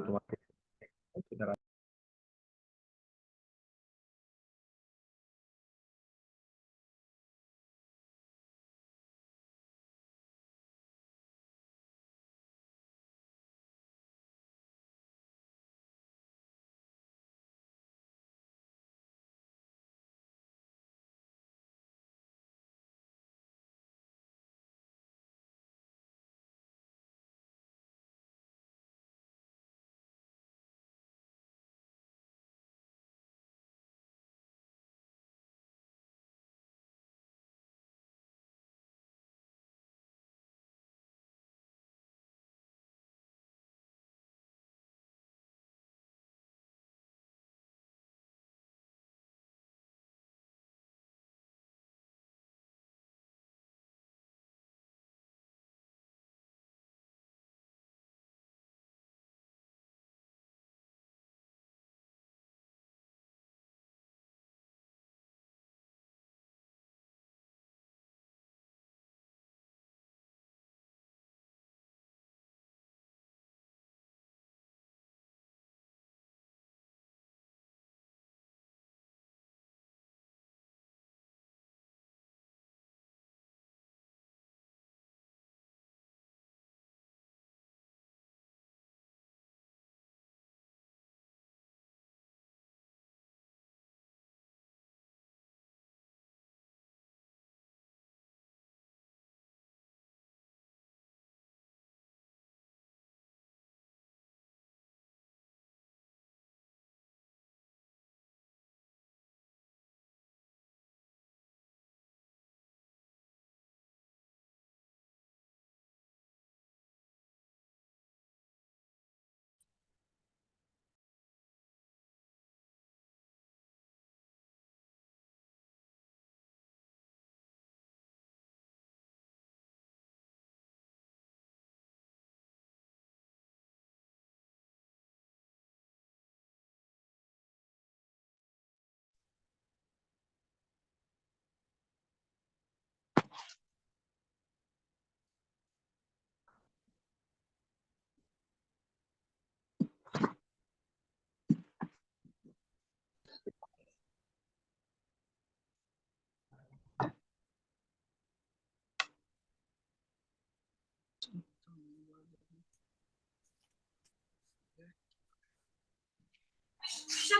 তোমাকে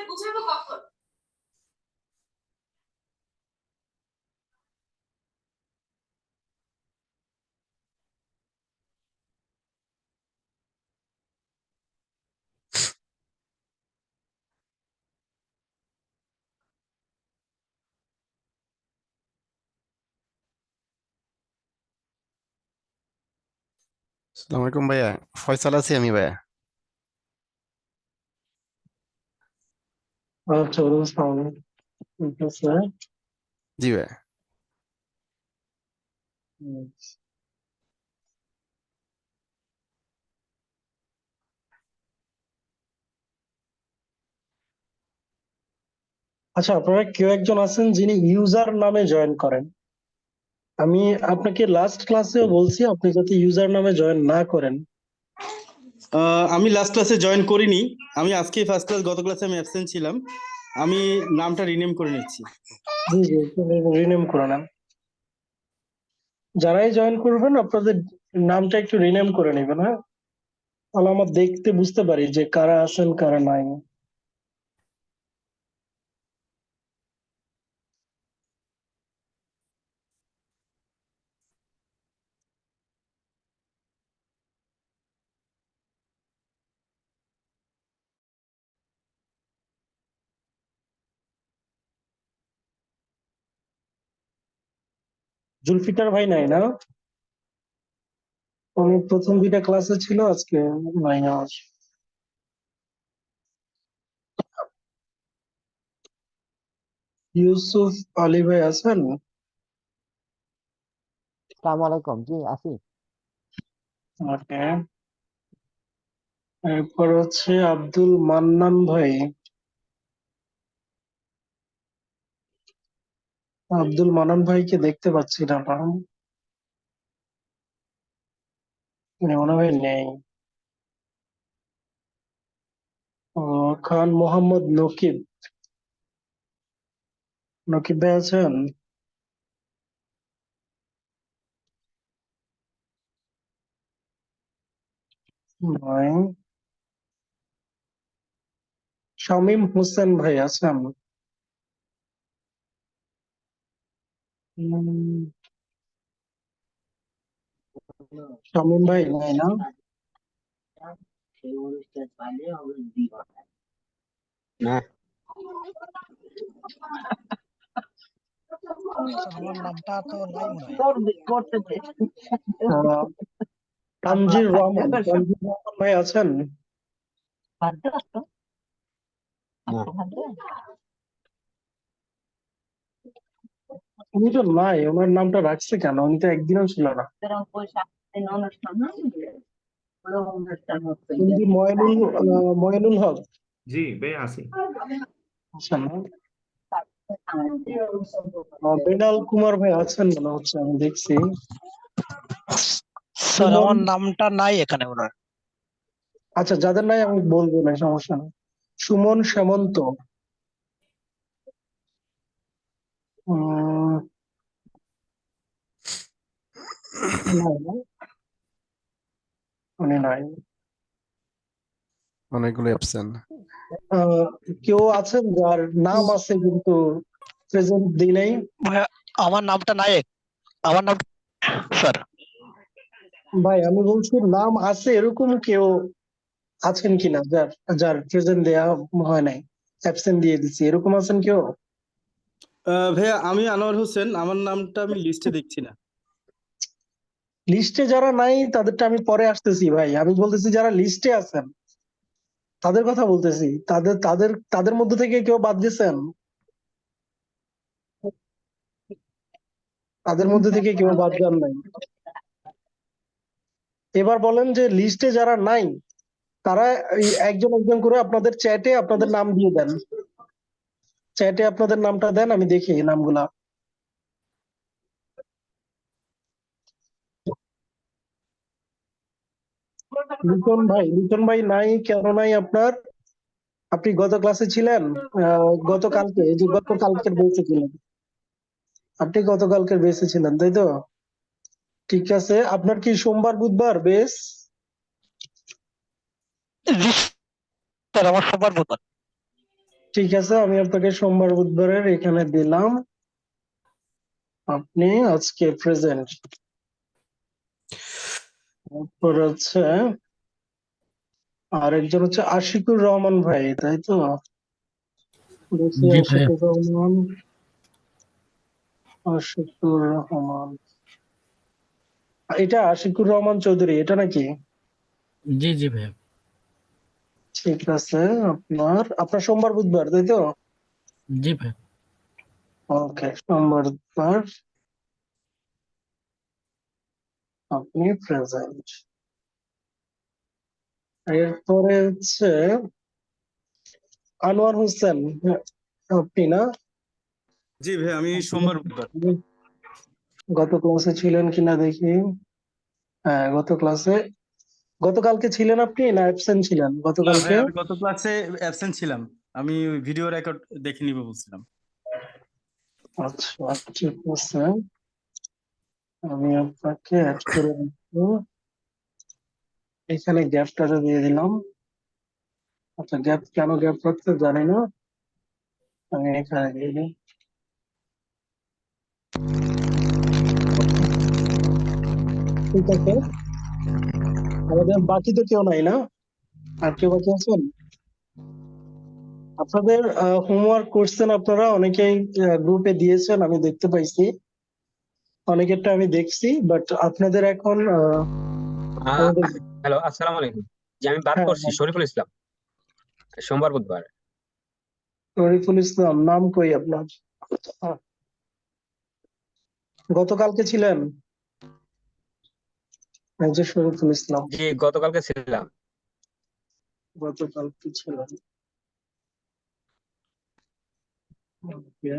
বুঝাবো কখন? আসসালামু আলাইকুম ভাইয়া। ফয়সাল আছি আমি ভাইয়া। আচ্ছা, ওয়ালাইকুম আসসালাম। ঠিক আছে। জি ভাইয়া। হুম। আচ্ছা, আপনারা কেউ একজন আছেন যিনি ইউজার নামে জয়েন করেন। আমি আপনাকে লাস্ট ক্লাসেও বলছি আপনি যাতে ইউজার নামে জয়েন না করেন। আমি লাস্ট ক্লাসে জয়েন করিনি। আমি আজকেই ফার্স্ট ক্লাস, গত ক্লাসে আমি অ্যাবসেন্ট ছিলাম। আমি নামটা রিনেম করে নিচ্ছি। জি জি, রিনেম করে নেন। যারাই জয়েন করবেন আপনাদের নামটা একটু রিনেম করে নেবেন, হ্যাঁ? তাহলে আমার দেখতে বুঝতে পারি যে কারা আছেন কারা নাই। জুলফিকার ভাই নাই না? উনি প্রথম দুইটা ক্লাসে ছিল, আজকে নাই আজ। ইউসুফ আলী ভাই আছেন? আসসালামু আলাইকুম, জি আছি। ওকে। এরপর হচ্ছে আব্দুল মান্নান ভাই। আব্দুল মান্নান ভাইকে দেখতে পাচ্ছি না, উনি মনে হয় নেই। খান মোহাম্মদ নকিব। নকিব ভাই আছেন? ভাই শামীম হোসেন ভাই আছেন? উম, শামীম ভাই নাই না? না আমার নামটা তো নাই মনে হয়। আহ, তানজির রহমান ভাই আছেন? না উনি তো নাই, ওনার নামটা রাখছে কেন? উনি তো একদিনও ছিল না। তানজির ময়নুল হক জি ভাই আছি। আছেন না? মৃণাল কুমার ভাই আছেন মনে হচ্ছে, আমি দেখছি। স্যার সুমন, আমার নামটা নাই এখানে ওনার। আচ্ছা যাদের নাই আমি বলবো না, সমস্যা নেই। সুমন সামন্ত, উম, নাই না? উনি নাই। অনেকগুলো অ্যাবসেন্ট। আহ, কেউ আছেন যার নাম আছে কিন্তু প্রেজেন্ট দিই নাই? ভাইয়া, আমার নামটা নায়েক। আমার নাম স্যার। ভাই আমি বলছি নাম আছে এরকম কেউ আছেন কিনা যার যার প্রেজেন্ট দেয়া হয় নাই, অ্যাবসেন্ট দিয়ে দিচ্ছি, এরকম আছেন কেউ? ভাইয়া আমি আনোয়ার হোসেন, আমার নামটা আমি লিস্টে দেখছি না। লিস্টে যারা নাই তাদেরটা আমি পরে আসতেছি ভাই, আমি বলতেছি যারা লিস্টে আছেন তাদের কথা বলতেছি। তাদের তাদের তাদের মধ্যে থেকে কেউ বাদ দিয়েছেন? তাদের মধ্যে থেকে কেউ বাদ যান নাই? এবার বলেন যে লিস্টে যারা নাই তারা এই একজন একজন করে আপনাদের চ্যাটে আপনাদের নাম দিয়ে দেন। চ্যাটে আপনাদের নামটা দেন, আমি দেখি এই নামগুলা। লিটন ভাই নাই কেন নাই আপনার? আপনি গত ক্লাসে ছিলেন? গতকালকে, এই যে গতকালকের বেঁচে ছিলেন, আপনি গতকালকের বেঁচে ছিলেন তাই তো? ঠিক আছে, আপনার কি সোমবার বুধবার বেশ? জি স্যার, আমার সবার বোধ। ঠিক আছে, আমি আপনাকে সোমবার বুধবারের এখানে দিলাম, আপনি আজকে প্রেজেন্ট। তারপর হচ্ছে আরেকজন হচ্ছে আশিকুর রহমান ভাই তাই তো? দেখি জি ভাইয়া। আশিকুর রহমান, আশিকুর রহমান, এটা আশিকুর রহমান চৌধুরী এটা নাকি? জি জি ভাইয়া। ঠিক আছে, আপনার আপনার সোমবার বুধবার তাই তো? জি ভাইয়া। ওকে, সোমবার বুধবার আপনি প্রেজেন্ট। এরপরে হচ্ছে আনোয়ার হোসেন, আপনি না? জি ভাই আমি সোমবার বুধবার। গত ক্লাসে ছিলেন কিনা দেখি। হ্যাঁ, গতকালকে ছিলেন আপনি না অ্যাবসেন্ট ছিলেন না ভাই গতকালকে? আমি গত ক্লাসে অ্যাবসেন্ট ছিলাম, আমি ভিডিও রেকর্ড দেখে নিব বলছিলাম। আচ্ছা ঠিক আছে, আমি আপনাকে অ্যাড করে দিচ্ছি। এখানে গ্যাপটা দিয়ে দিলাম। আচ্ছা কেন গ্যাপ রাখতে জানি না, আমি এখানে দিয়ে দিই। ঠিক আছে, আমাদের বাকি তো কেউ নাই না? আর কেউ বাকি আছেন? আপনাদের হোমওয়ার্ক করছেন আপনারা অনেকেই, গ্রুপে দিয়েছেন আমি দেখতে পাইছি, অনেকেরটা আমি দেখছি, বাট আপনাদের এখন আমাদের, হ্যালো, আসসালামু আলাইকুম। জি, আমি বার হ্যাঁ করছি শরীফুল ইসলাম, সোমবার বুধবার। শরীফুল ইসলাম নাম কই আপনার? আহ, গতকালকে ছিলেন? এই যে শরীফুল ইসলাম, জি, গতকালকে ছিলাম। গতকালকে ছিলেন। ওকে,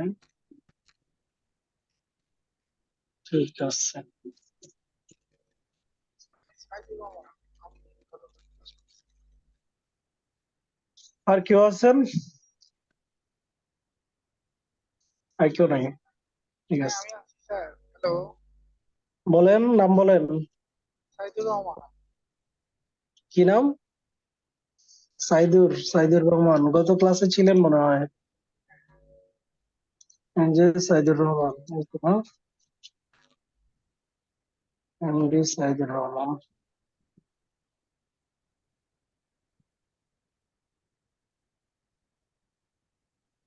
ঠিক আছে। আর কেউ আছেন? আর কেউ নাই, ঠিক আছে। বলেন, নাম বলেন। কি নাম? সাইদুর রহমান, গত ক্লাসে ছিলেন মনে হয়। এই যে সাইদুর রহমান, এই তো না? এমডি সাইদুর রহমান।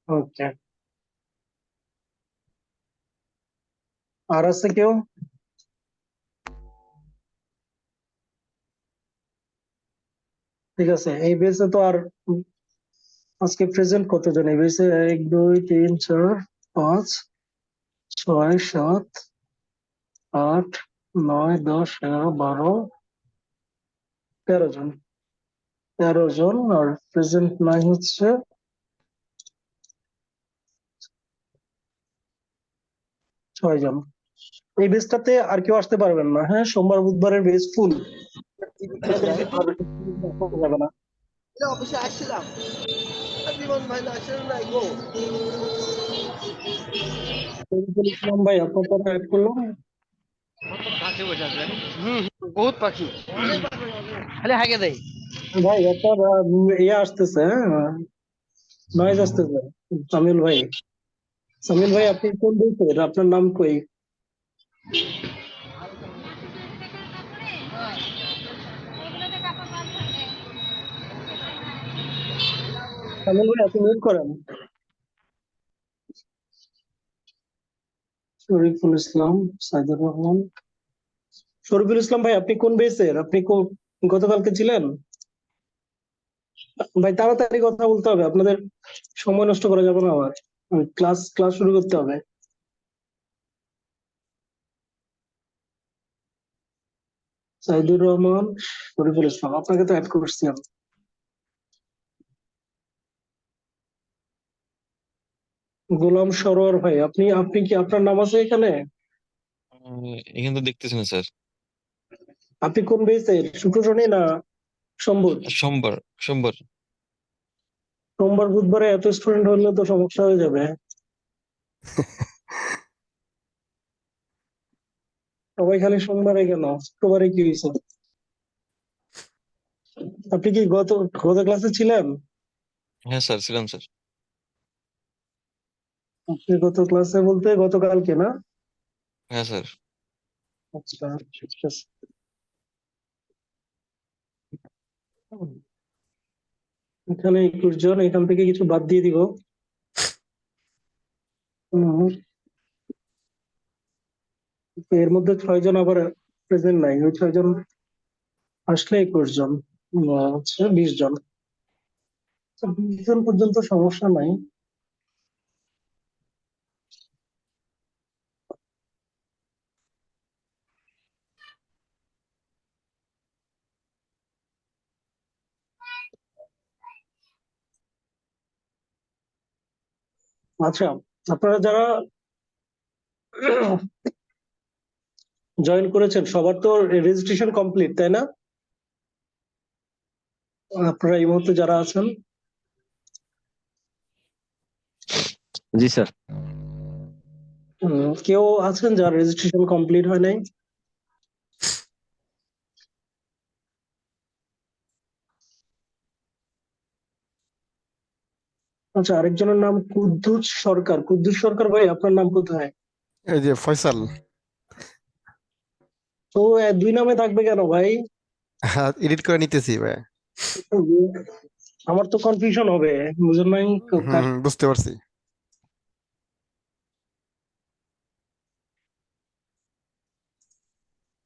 ওকে, আর আছে কেউ? ঠিক আছে, এই বেসে তো আর আজকে প্রেজেন্ট কতজন এই বেসে? 1 2 3 4 5 6 7 8 9 10 11 12 13 জন। 13 জন, আর প্রেজেন্ট নাই হচ্ছে 6 জন। এই বেসটাতে আর কেউ আসতে পারবেন না, হ্যাঁ? সোমবার বুধবারের বেস ফুল, যাবে না। অফিসে আসছিলাম, বিমান ভাই আসলে নাই গো। শরীফুল ইসলাম ভাই, আপনার কথা অ্যাড করলাম। বহুত পাখি খালি হাগে দেয়। ভাই আপনার ইয়ে আসতেছে, হ্যাঁ, নয়েজ আসতেছে। সামিল ভাই, সামিল ভাই, আপনি কোন দেশের? আপনার নাম কই? সামিল ভাই, আপনি মিউট করেন। শরীফুল ইসলাম, সাইদুর রহমান। শরীফুল ইসলাম ভাই, আপনি কোন বেসের? আপনি গতকালকে ছিলেন? ভাই তাড়াতাড়ি কথা বলতে হবে, আপনাদের সময় নষ্ট করা যাবে না। আমার ক্লাস ক্লাস শুরু করতে হবে। সাইদুর রহমান, শরীফুল ইসলাম, আপনাকে তো অ্যাড করছি আমি। গোলাম সরোয়ার ভাই, আপনি আপনি কি, আপনার নাম আছে এখানে? এখানে তো দেখতেছি না স্যার। আপনি কোন বেসের? শুক্র শনি না সোমবার? সোমবার। সোমবার। সোমবার বুধবারে এত স্টুডেন্ট হলে তো সমস্যা হয়ে যাবে। সবাই খালি সোমবারে কেন? শুক্রবারে কি হয়েছে? আপনি কি গত গত ক্লাসে ছিলেন? হ্যাঁ স্যার, ছিলাম স্যার। আপনি গত ক্লাসে বলতে গতকালকে না? হ্যাঁ স্যার। আচ্ছা, ঠিক আছে। এখানে 21 জন, এখান থেকে কিছু বাদ দিয়ে দিব। হুম, এর মধ্যে 6 জন আবার প্রেজেন্ট নাই, ওই 6 জন আসলে 21 জন, হচ্ছে 20 জন। 20 জন পর্যন্ত সমস্যা নাই। আচ্ছা, আপনারা যারা জয়েন করেছেন সবার তো রেজিস্ট্রেশন কমপ্লিট, তাই না? আপনারা এই মুহূর্তে যারা আছেন, জি স্যার। কেউ আছেন যার রেজিস্ট্রেশন কমপ্লিট হয় নাই? আচ্ছা, আরেকজনের নাম কুদ্দুস সরকার। কুদ্দুস সরকার ভাই, আপনার নাম কোথায়? এই যে ফয়সাল। তো 2 নামে থাকবে কেন ভাই? এডিট করে নিতেছি ভাই। আমার তো কনফিউশন হবে, বুঝেন নাই? বুঝতে পারছি।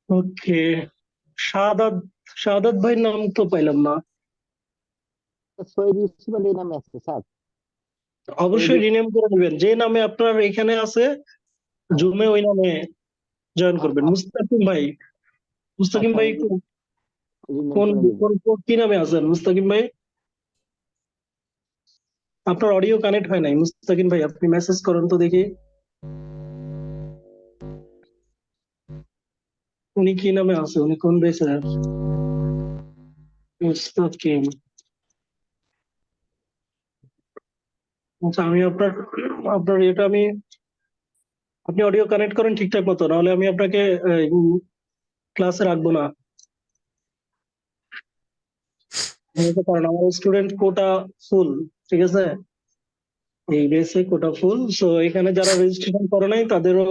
ওকে, শাহাদাত, শাহাদাত ভাই নাম তো পাইলাম না। সৈয়দ ইউসুফ আলী নামে আছে স্যার। অবশ্যই রিনেম করে নেবেন, যে নামে আপনার এখানে আছে জুমে, ওই নামে জয়েন করবেন। মুস্তাকিম ভাই, মুস্তাকিম ভাই রিনেম কোন করে নিব। কি নামে আছেন মুস্তাকিম ভাই? আপনার অডিও কানেক্ট হয় নাই মুস্তাকিম ভাই, আপনি মেসেজ করেন তো দেখি। উনি কি নামে আছে? উনি কোন বেসে? মুস্তাকিম, আচ্ছা আমি আপনার আপনার এটা আমি আপনি অডিও কানেক্ট করেন ঠিকঠাক মতো, নাহলে আমি আপনাকে ক্লাসে রাখবো না। কারণ আমার স্টুডেন্ট কোটা ফুল, ঠিক আছে, এই বেসে কোটা ফুল। সো এখানে যারা রেজিস্ট্রেশন করে নাই তাদেরও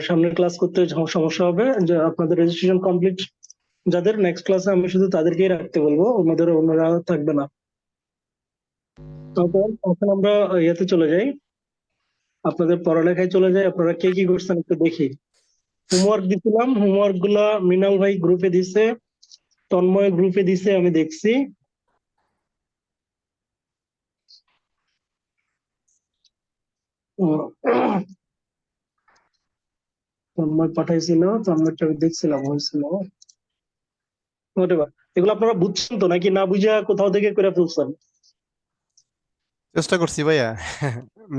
সামনের ক্লাস করতে সমস্যা হবে। যে আপনাদের রেজিস্ট্রেশন কমপ্লিট যাদের, নেক্সট ক্লাসে আমি শুধু তাদেরকেই রাখতে বলবো, অন্যরা থাকবে না। তারপর এখন আমরা ইয়েতে চলে যাই, আপনাদের পড়ালেখায় চলে যাই। আপনারা কে কি করছেন একটু দেখি। হোমওয়ার্ক দিছিলাম, হোমওয়ার্ক গুলা মৃণাল ভাই গ্রুপে দিছে, তন্ময় গ্রুপে দিছে, আমি দেখছি। উম, তন্ময় পাঠাইছিল, তন্ময়টা আমি দেখছিলাম, হয়েছিল whatever। এগুলো আপনারা বুঝছেন তো, নাকি না বুঝা কোথাও থেকে করে ফেলছেন? চেষ্টা করছি ভাইয়া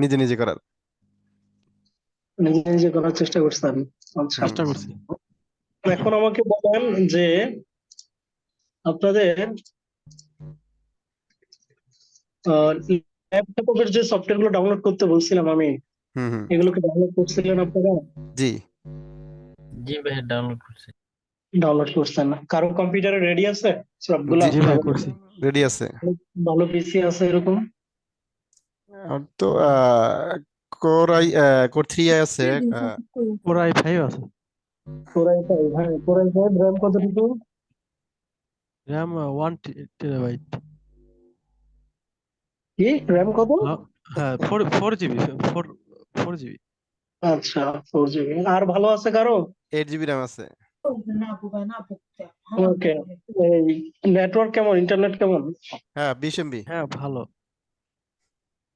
নিজে নিজে করার। নিজে নিজে করার চেষ্টা করছেন? আচ্ছা, চেষ্টা করছি। এখন আমাকে বলেন যে আপনাদের ল্যাপটপের যে সফটওয়্যার গুলো ডাউনলোড করতে বলছিলাম আমি, হুম হুম। এগুলোকে ডাউনলোড করছিলেন আপনারা? জি। জি ভাইয়া ডাউনলোড করছি। ডাউনলোড করছেন না? কারো কম্পিউটারে রেডি আছে সবগুলা? জি ভাই করছি, রেডি আছে। ভালো পিসি আছে এরকম? আর তো কোর 3 আছে, Core i5 আছে, কোরাই ফাইভ, হ্যাঁ কোরাই ফাইভ। র্যাম কতটুকু? RAM 1 TB। কি র্যাম কত? হ্যাঁ, 4 GB, 4 GB। আচ্ছা, 4 জিবি। আর ভালো আছে কারো? 8 GB র্যাম আছে। ওকে। এই নেটওয়ার্ক কেমন, ইন্টারনেট কেমন? হ্যাঁ 20 MB। হ্যাঁ ভালো।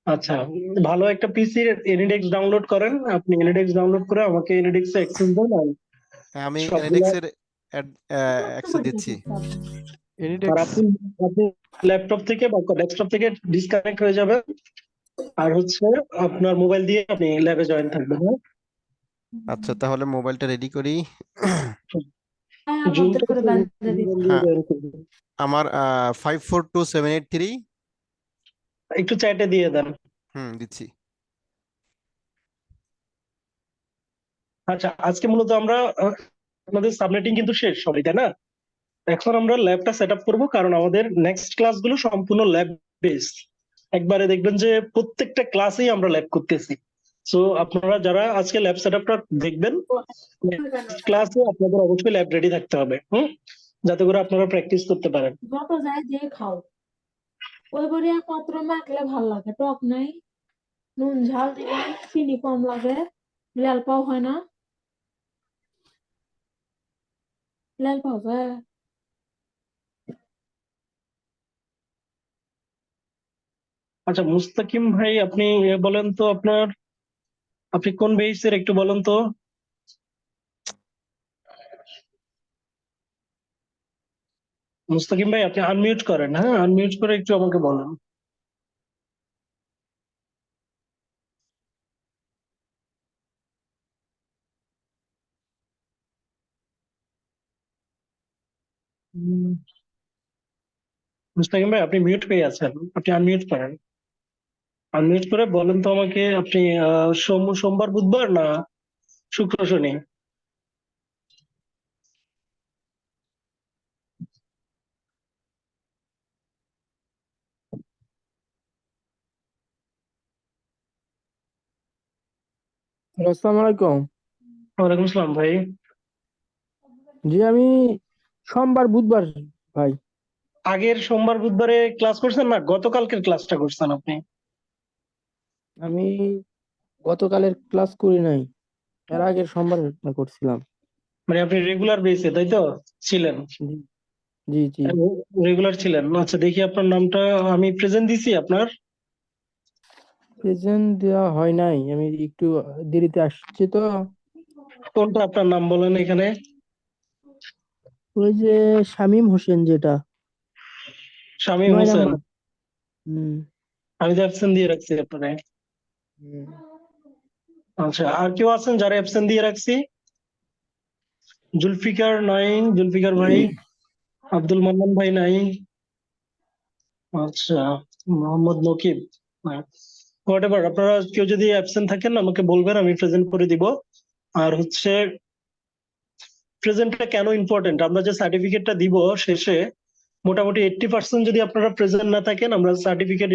আচ্ছা, ভালো একটা পিসি এনিডেক্স ডাউনলোড করেন। আপনি এনিডেক্স ডাউনলোড করে আমাকে এনিডেক্স অ্যাক্সেস দেন, আর হ্যাঁ আমি সবগুলা। এনএডএক্স এর অ্যাক্সেস দিচ্ছি। আর Anydex। আপনি আপনি ল্যাপটপ থেকে বা ডেস্কটপ থেকে ডিসকানেক্ট হয়ে যাবেন, আর হচ্ছে আপনার মোবাইল দিয়ে আপনি ল্যাবে জয়েন থাকবেন, হ্যাঁ? আচ্ছা তাহলে মোবাইলটা রেডি করি। জুমটা দিয়ে হ্যাঁ জয়েন করবেন। আমার 542783। একটু চ্যাটে দিয়ে দেন। দিচ্ছি। আচ্ছা, আজকে মূলত আমরা আমাদের সাবনেটিং কিন্তু শেষ সবাই, তাই না? এখন আমরা ল্যাবটা সেট আপ করবো, কারণ আমাদের নেক্সট ক্লাসগুলো সম্পূর্ণ ল্যাব বেসড। একবারে দেখবেন যে প্রত্যেকটা ক্লাসেই আমরা ল্যাব করতেছি। সো আপনারা যারা আজকে ল্যাব সেট আপটা দেখবেন, ক্লাসে আপনাদের অবশ্যই ল্যাব রেডি থাকতে হবে, যাতে করে আপনারা প্র্যাকটিস করতে পারেন। যত যায় দিয়ে খাও, ওই বড়ি একমাত্র মাখলে ভাল লাগে, টক নাই, নুন ঝাল দিলে চিনি কম লাগে, লাল পাও হয় না, লাল পাও যায়। আচ্ছা মুস্তাকিম ভাই, আপনি বলেন তো আপনি কোন বেসের একটু বলেন তো। মুস্তাকিম ভাই আপনি আনমিউট করেন, হ্যাঁ আনমিউট করে একটু আমাকে বলেন। উম, মুস্তাকিম ভাই আপনি মিউট হয়ে আছেন, আপনি আনমিউট করেন। আনমিউট করে বলেন তো আমাকে, আপনি সোমবার বুধবার না শুক্র শনি? আসসালামু আলাইকুম। ওয়ালাইকুম আসসালাম ভাই। জি আমি সোমবার বুধবার ভাই। আগের সোমবার বুধবারে ক্লাস করছেন না, গতকালকের ক্লাসটা করছেন আপনি? আমি গতকালের ক্লাস করি নাই, এর আগের সোমবার করছিলাম। মানে আপনি রেগুলার বেসে তাই তো ছিলেন? জি জি জি। রেগুলার ছিলেন, আচ্ছা দেখি আপনার নামটা। আমি প্রেজেন্ট দিছি আপনার? প্রেজেন্ট দেওয়া হয় নাই, আমি একটু দেরিতে আসছি তো। কোনটা আপনার নাম বলেন এখানে? ওই যে শামীম হোসেন যেটা, শামীম 9 হোসেন। নাম্বার। হুম আমি তো অ্যাবসেন্ট দিয়ে রাখছি আপনারে। হুম। আচ্ছা, আর কেউ আছেন যারা অ্যাবসেন্ট দিয়ে রাখছি? জুলফিকার নাই, জুলফিকার ভাই। আব্দুল মান্নান ভাই নাই। আচ্ছা, মোহাম্মদ নকিব নাই। হোয়াট এভার, আপনারা কেউ যদি অ্যাবসেন্ট থাকেন আমাকে বলবেন, আমি প্রেজেন্ট করে দিব। আর হচ্ছে প্রেজেন্টটা কেন ইম্পর্টেন্ট, আমরা যে সার্টিফিকেটটা দিব শেষে মোটামুটি 80% যদি আপনারা প্রেজেন্ট না থাকেন আমরা সার্টিফিকেট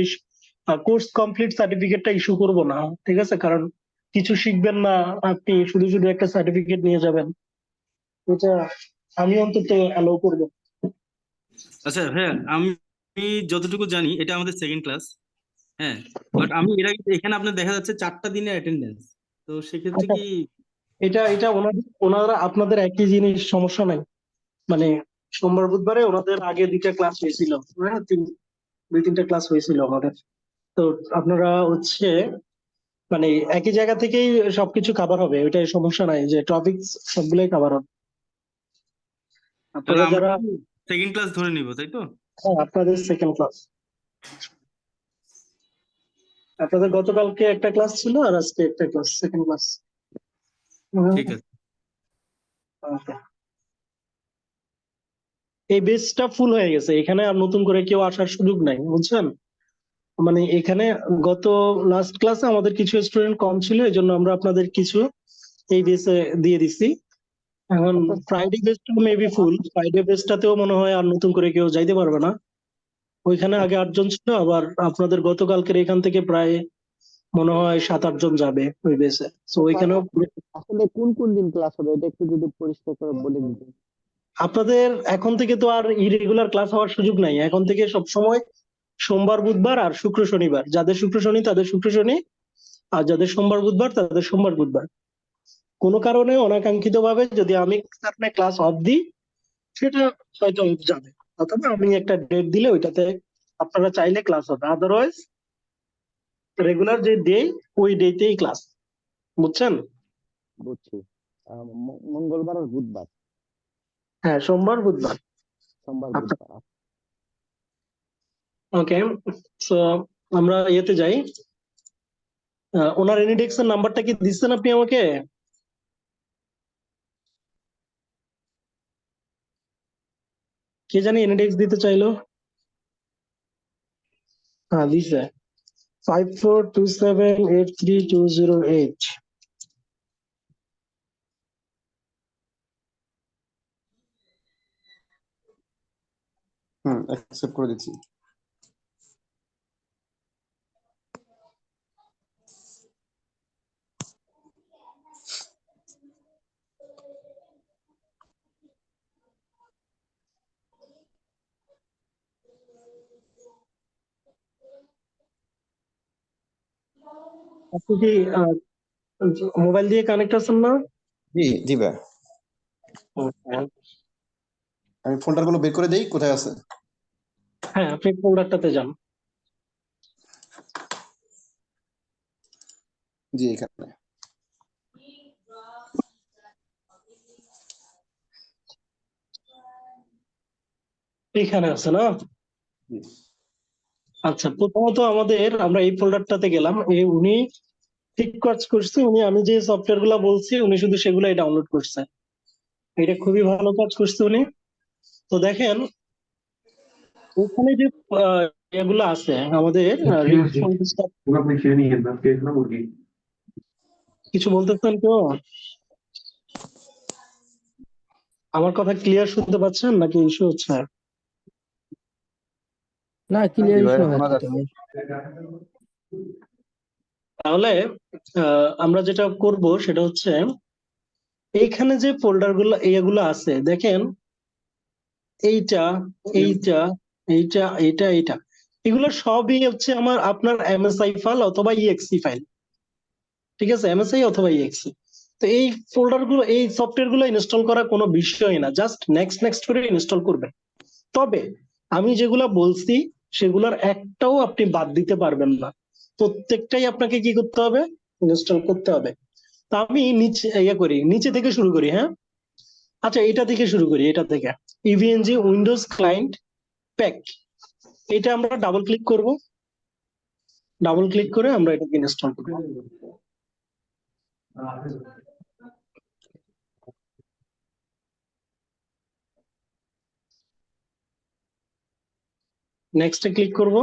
কোর্স কমপ্লিট সার্টিফিকেটটা ইস্যু করব না, ঠিক আছে? কারণ কিছু শিখবেন না, আপনি শুধু শুধু একটা সার্টিফিকেট নিয়ে যাবেন, এটা আমি অন্তত অ্যালাউ করব না। আচ্ছা হ্যাঁ, আমি আমি যতটুকু জানি এটা আমাদের সেকেন্ড ক্লাস। হ্যাঁ, বাট আমি এর আগে এখানে আপনার দেখা যাচ্ছে 4টা দিনের অ্যাটেন্ডেন্স, তো সেক্ষেত্রে আচ্ছা, কি এটা ওনারা আপনাদের একই জিনিস, সমস্যা নাই। মানে সোমবার বুধবারে ওনাদের আগে 2টা ক্লাস হয়েছিল, হ্যাঁ 2-3টা ক্লাস হয়েছিল আমাদের। তো আপনারা হচ্ছে মানে একই জায়গা থেকেই সবকিছু কভার হবে, ওইটাই সমস্যা নাই, যে টপিক সবগুলোই কভার হবে। তাহলে আপনারা আমরা যারা, সেকেন্ড ক্লাস ধরে নিব, তাই তো? হ্যাঁ আপনাদের সেকেন্ড ক্লাস, আপনাদের গতকালকে একটা ক্লাস ছিল আর আজকে একটা ক্লাস, সেকেন্ড ক্লাস। ঠিক আছে। এই বেসটা ফুল হয়ে গেছে, এখানে আর নতুন করে কেউ আসার সুযোগ নাই, বুঝছেন? মানে এখানে গত লাস্ট ক্লাসে আমাদের কিছু স্টুডেন্ট কম ছিল, এই জন্য আমরা আপনাদের কিছু এই বেসে দিয়ে দিছি। এখন আচ্ছা ফ্রাইডে বেসটা মেবি ফুল, ফ্রাইডে বেসটাতেও মনে হয় আর নতুন করে কেউ যাইতে পারবে না। ওইখানে আগে 8 জন ছিল, আবার আপনাদের গতকালকের এখান থেকে প্রায় মনে হয় 7-8 জন যাবে ওই বেসে, তো আচ্ছা, ওইখানেও আসলে কোন কোন দিন ক্লাস হবে এটা একটু যদি পরিষ্কার করে বলে দিতেন। আপনাদের এখন থেকে তো আর ইরেগুলার ক্লাস হওয়ার সুযোগ নাই, এখন থেকে সব সময় সোমবার বুধবার আর শুক্র শনিবার, যাদের শুক্র শনি তাদের শুক্র শনি, আর যাদের সোমবার বুধবার তাদের সোমবার বুধবার। কোনো কারণে অনাকাঙ্ক্ষিত ভাবে যদি আমি আপনার ক্লাস অফ দিই, সেটা হয়তো অফ যাবে, অথবা আমি একটা ডেট দিলে ওইটাতে আপনারা চাইলে ক্লাস হবে, আদারওয়াইজ রেগুলার যে ডে ওই ডেতেই ক্লাস, বুঝছেন? বুঝছি। মঙ্গলবার আর বুধবার, হ্যাঁ সোমবার বুধবার। সোমবার আচ্ছা, বুধবার। ওকে, সো আমরা ইয়েতে যাই। ওনার এনিডেক্স এর নাম্বারটা কি দিচ্ছেন আপনি আমাকে? কে জানি এনিডেক্স দিতে চাইলো, হ্যাঁ দিছে, 5427832008। অ্যাকসেপ্ট করে দিচ্ছি। আপনি কি মোবাইল দিয়ে কানেক্ট আছেন না? জি জি ভাই, আমি ফোল্ডার গুলো বের করে দেই, কোথায় আছে? হ্যাঁ আপনি ফোল্ডারটাতে যান। জি এখানে। এখানে আছে না? জি। আচ্ছা, প্রথমত আমরা এই ফোল্ডারটাতে গেলাম, উনি ঠিক কাজ করছে, আমি যে সফটওয়্যার গুলা বলছি উনি শুধু সেগুলাই ডাউনলোড করছে, এটা খুবই ভালো কাজ করছে উনি। তো দেখেন ওখানে যে এগুলো আছে আমাদের কিছু বলতেছেন তো? আমার কথা ক্লিয়ার শুনতে পাচ্ছেন নাকি ইস্যু হচ্ছে? না, জি ক্লিয়ার ভাই, শোনা শোনা যাচ্ছে। যাচ্ছে। তাহলে আমরা যেটা করব সেটা হচ্ছে এইখানে যে ফোল্ডার গুলো এগুলো আছে দেখেন, এইটা এইটা এইটা এইটা এইটা, এগুলো সবই হচ্ছে আপনার এমএসআই ফাইল অথবা ইএক্সি ফাইল, ঠিক আছে? এমএসআই অথবা ইএক্সি। তো এই ফোল্ডার গুলো, এই সফটওয়্যার গুলো ইনস্টল করা কোনো বিষয় না, জাস্ট নেক্সট নেক্সট করে ইনস্টল করবেন। তবে আমি যেগুলা বলছি সেগুলোর একটাও আপনি বাদ দিতে পারবেন না, প্রত্যেকটাই আপনাকে কি করতে হবে? ইনস্টল করতে হবে। তা আমি নিচে থেকে শুরু করি, হ্যাঁ? আচ্ছা, এটা থেকে শুরু করি, এটা থেকে ইভিএনজি উইন্ডোজ ক্লায়েন্ট প্যাক, এটা আমরা ডাবল ক্লিক করব, ডাবল ক্লিক করে আমরা এটাকে ইনস্টল করব। নেক্সটে ক্লিক করব,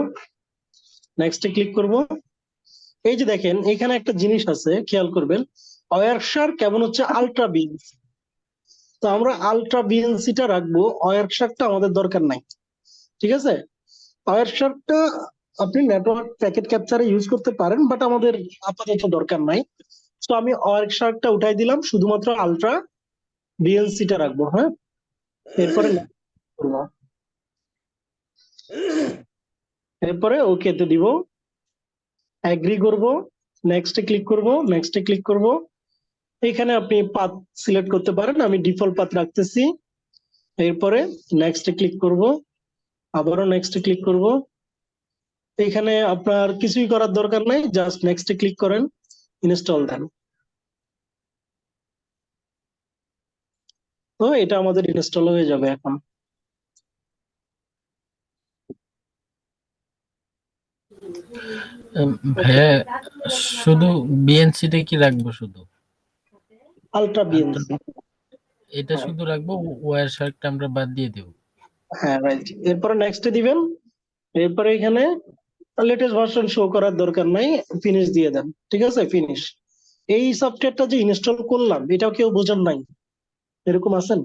নেক্সটে ক্লিক করব, এই যে দেখেন এখানে একটা জিনিস আছে, খেয়াল করবেন, ওয়ার্কশার্ক কেমন হচ্ছে আলট্রা বিএনসি। তো আমরা আলট্রা বিএনসিটা রাখবো, ওয়ার্কশার্কটা আমাদের দরকার নাই। ঠিক আছে, ওয়ার্কশার্কটা আপনি নেটওয়ার্ক প্যাকেট ক্যাপচারে ইউজ করতে পারেন, বাট আমাদের আপাতত দরকার নাই। তো আমি ওয়ার্কশার্কটা উঠাই দিলাম, শুধুমাত্র আলট্রা বিএনসিটা রাখবো। হ্যাঁ, এরপরে করবো, এরপরে ওকেতে দিব, এগ্রি করব, নেক্সটে ক্লিক করব, নেক্সটে ক্লিক করব। এখানে আপনি পাথ সিলেক্ট করতে পারেন, আমি ডিফল্ট পাথ রাখতেছি। এরপরে নেক্সটে ক্লিক করব, আবারও নেক্সটে ক্লিক করব। এখানে আপনার কিছুই করার দরকার নাই, জাস্ট নেক্সটে ক্লিক করেন, ইনস্টল দেন। তো এটা আমাদের ইনস্টল হয়ে যাবে এখন। ভাইয়া শুধু বিএনসিটা কি রাখবো শুধু? আলট্রা বিএনসি, এটা শুধু রাখবো, ওয়্যার শার্কটা আমরা বাদ দিয়ে দেব। হ্যাঁ রাইট। এরপরে নেক্সটে দিবেন, এরপরে এখানে লেটেস্ট ভার্সন শো করার দরকার নাই, ফিনিশ দিয়ে দেন। ঠিক আছে, ফিনিশ। এই সফটওয়্যারটা যে ইনস্টল করলাম এটাও কেউ বোঝেন নাই, এরকম আছেন?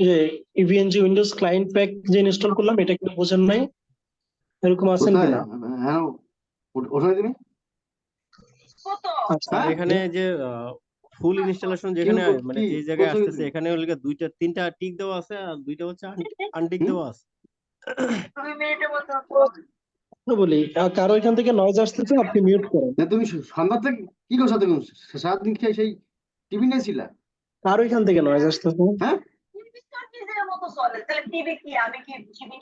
যে ইভিএনজি উইন্ডোজ ক্লায়েন্ট প্যাক যে ইনস্টল করলাম এটা কেউ বোঝেন নাই, এরকম আছেন কোথায়? কিনা? হ্যাঁ, ওঠাই দিবি। আচ্ছা, আর এখানে যে ফুল ইনস্টলেশন যেখানে কিন্তু মানে কি যে জায়গায় কোথায় আসতেছে দিবি? এখানে হলে দুইটা তিনটা টিক দেওয়া আছে আর দুইটা হচ্ছে আনটিক দেওয়া আছে। বলি কারো এখান থেকে নয়েজ আসতেছে, আপনি মিউট করেন। না তুমি সন্ধ্যা থেকে কি করছো তুমি? সারাদিন খেয়ে সেই টিভি নিয়েছিলা? কারো এখান থেকে নয়েজ আসতেছে? হ্যাঁ,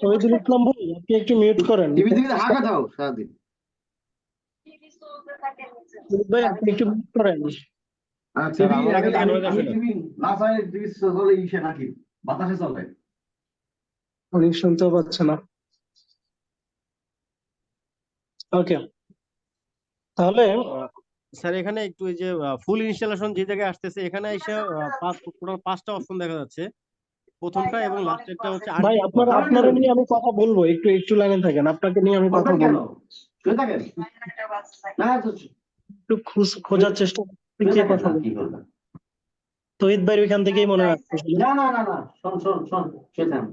শহীদুল ইসলাম ভাই, আপনি একটু মিউট করেন। টিভি দিকে হাঁকা দাও সারাদিন। শহীদ ভাই, আপনি একটু মিউট করেন। আচ্ছা, আমার এখান থেকে noise আসে না। টিভি না চাইলে টিভি চলে ইসে নাকি বাতাসে চলে। উনি শুনতেও পাচ্ছে না। ওকে, তাহলে স্যার এখানে একটু এই যে ফুল ইনস্টলেশন যে জায়গায় আসতেছে এখানে এসে টোটাল 5টা অপশন দেখা যাচ্ছে। প্রথমটা এবং লাস্টেরটা হচ্ছে ভাই আনটিক আপনার করা। আপনারা নিয়ে আমি কথা বলবো, একটু একটু লাইনে থাকেন, আপনাকে নিয়ে আমি কথা বলবেন কেন? বলবো। শুয়ে থাকেন না, একটু খোঁজার চেষ্টা করছি কে কথা বলবো। কি করবেন? তহিদ ভাই ওইখান থেকেই মনে রাখতে। না না না না, শোন শোন শোন, শুয়ে থাকেন।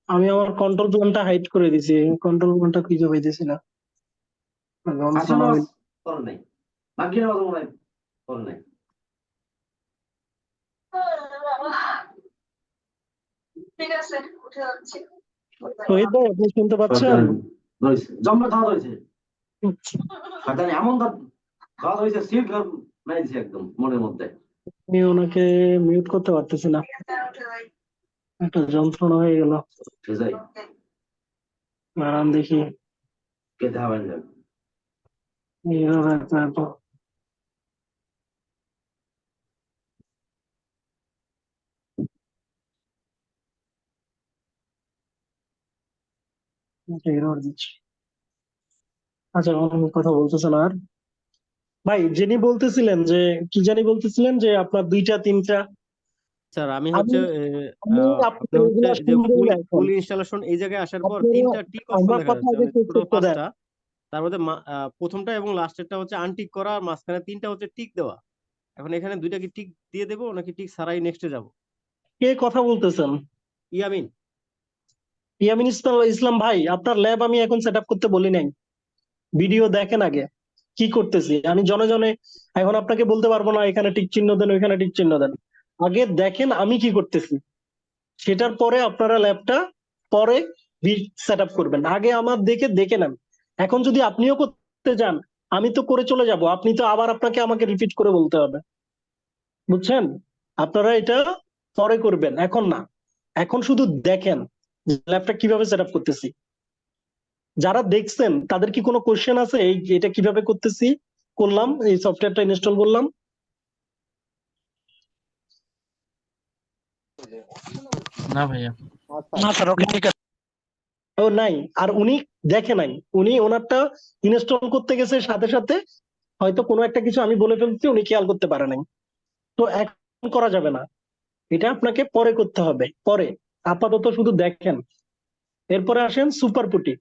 আমি আমার কন্ট্রোল প্ল্যানটা হাইড করে দিছি, কন্ট্রোল প্ল্যানটা খুঁজে পাইতেছি না। আসলে করেন নাই, বাকি কথা বলেন, করেন নাই। তহিদ ভাই আপনি শুনতে পাচ্ছেন? জম্মে খাওয়া হয়েছে, শয়তানি এমন খাওয়া হয়েছে, সিট মেরে দিছে একদম মনের মধ্যে। আমি ওনাকে মিউট করতে পারতেছি না, একটা যন্ত্রণা হয়ে গেল। যাই দাঁড়ান দেখি, খেতে হবেন না। এইভাবে তারপর এরর দিচ্ছি। আচ্ছা, অন্য কথা বলতেছেন আর? ভাই যিনি বলতেছিলেন যে কি জানি বলতেছিলেন যে আপনার দুইটা তিনটা, স্যার আমি আমি হচ্ছে আমি আপনি আপনার হচ্ছে এগুলা যে শুনবই না এখন। ফুল ইনস্টলেশন এই জায়গায় আসার পর আপনারা 3টা টিক অপশন আমার দেখা কথা যাচ্ছে, আগে মানে শেষ টোটাল করতে দেন। 5টা। তার মধ্যে প্রথমটা এবং লাস্টেরটা হচ্ছে আনটিক করা আর মাঝখানে 3টা হচ্ছে টিক দেওয়া। এখন এখানে দুইটা কি টিক দিয়ে দেবো নাকি টিক ছাড়াই নেক্সটে যাব? কে কথা বলতেছেন? ইয়ামিন। ইয়ামিন ইসলাম ভাই, আপনার ল্যাব আমি এখন সেট আপ করতে বলি নাই, ভিডিও দেখেন আগে কি করতেছি আমি জনে জনে। এখন আপনাকে বলতে পারবো না এখানে টিক চিহ্ন দেন ওইখানে টিক চিহ্ন দেন, আগে দেখেন আমি কি করতেছি, সেটার পরে আপনারা ল্যাবটা পরে সেট আপ করবেন। আগে আমার দেখে নেন। এখন যদি আপনিও করতে যান আমি তো করে চলে যাব, আপনি তো আবার আপনাকে আমাকে রিপিট করে বলতে হবে, বুঝছেন? আপনারা এটা পরে করবেন, এখন না। এখন শুধু দেখেন ল্যাবটা কিভাবে সেট আপ করতেছি। যারা দেখছেন তাদের কি কোনো কোশ্চেন আছে এই এটা কিভাবে করতেছি, করলাম এই সফটওয়্যারটা ইনস্টল করলাম? না ভাইয়া। না স্যার, ওকে ঠিক আছে। ও নাই, আর উনি দেখে নাই, উনি ওনারটা ইনস্টল করতে গেছে সাথে সাথে হয়তো কোনো একটা কিছু আমি বলে ফেলছি, উনি খেয়াল করতে পারে নাই। তো এখন করা যাবে না, এটা আপনাকে পরে করতে হবে, পরে। আপাতত শুধু দেখেন এরপরে আসেন সুপার পুটি।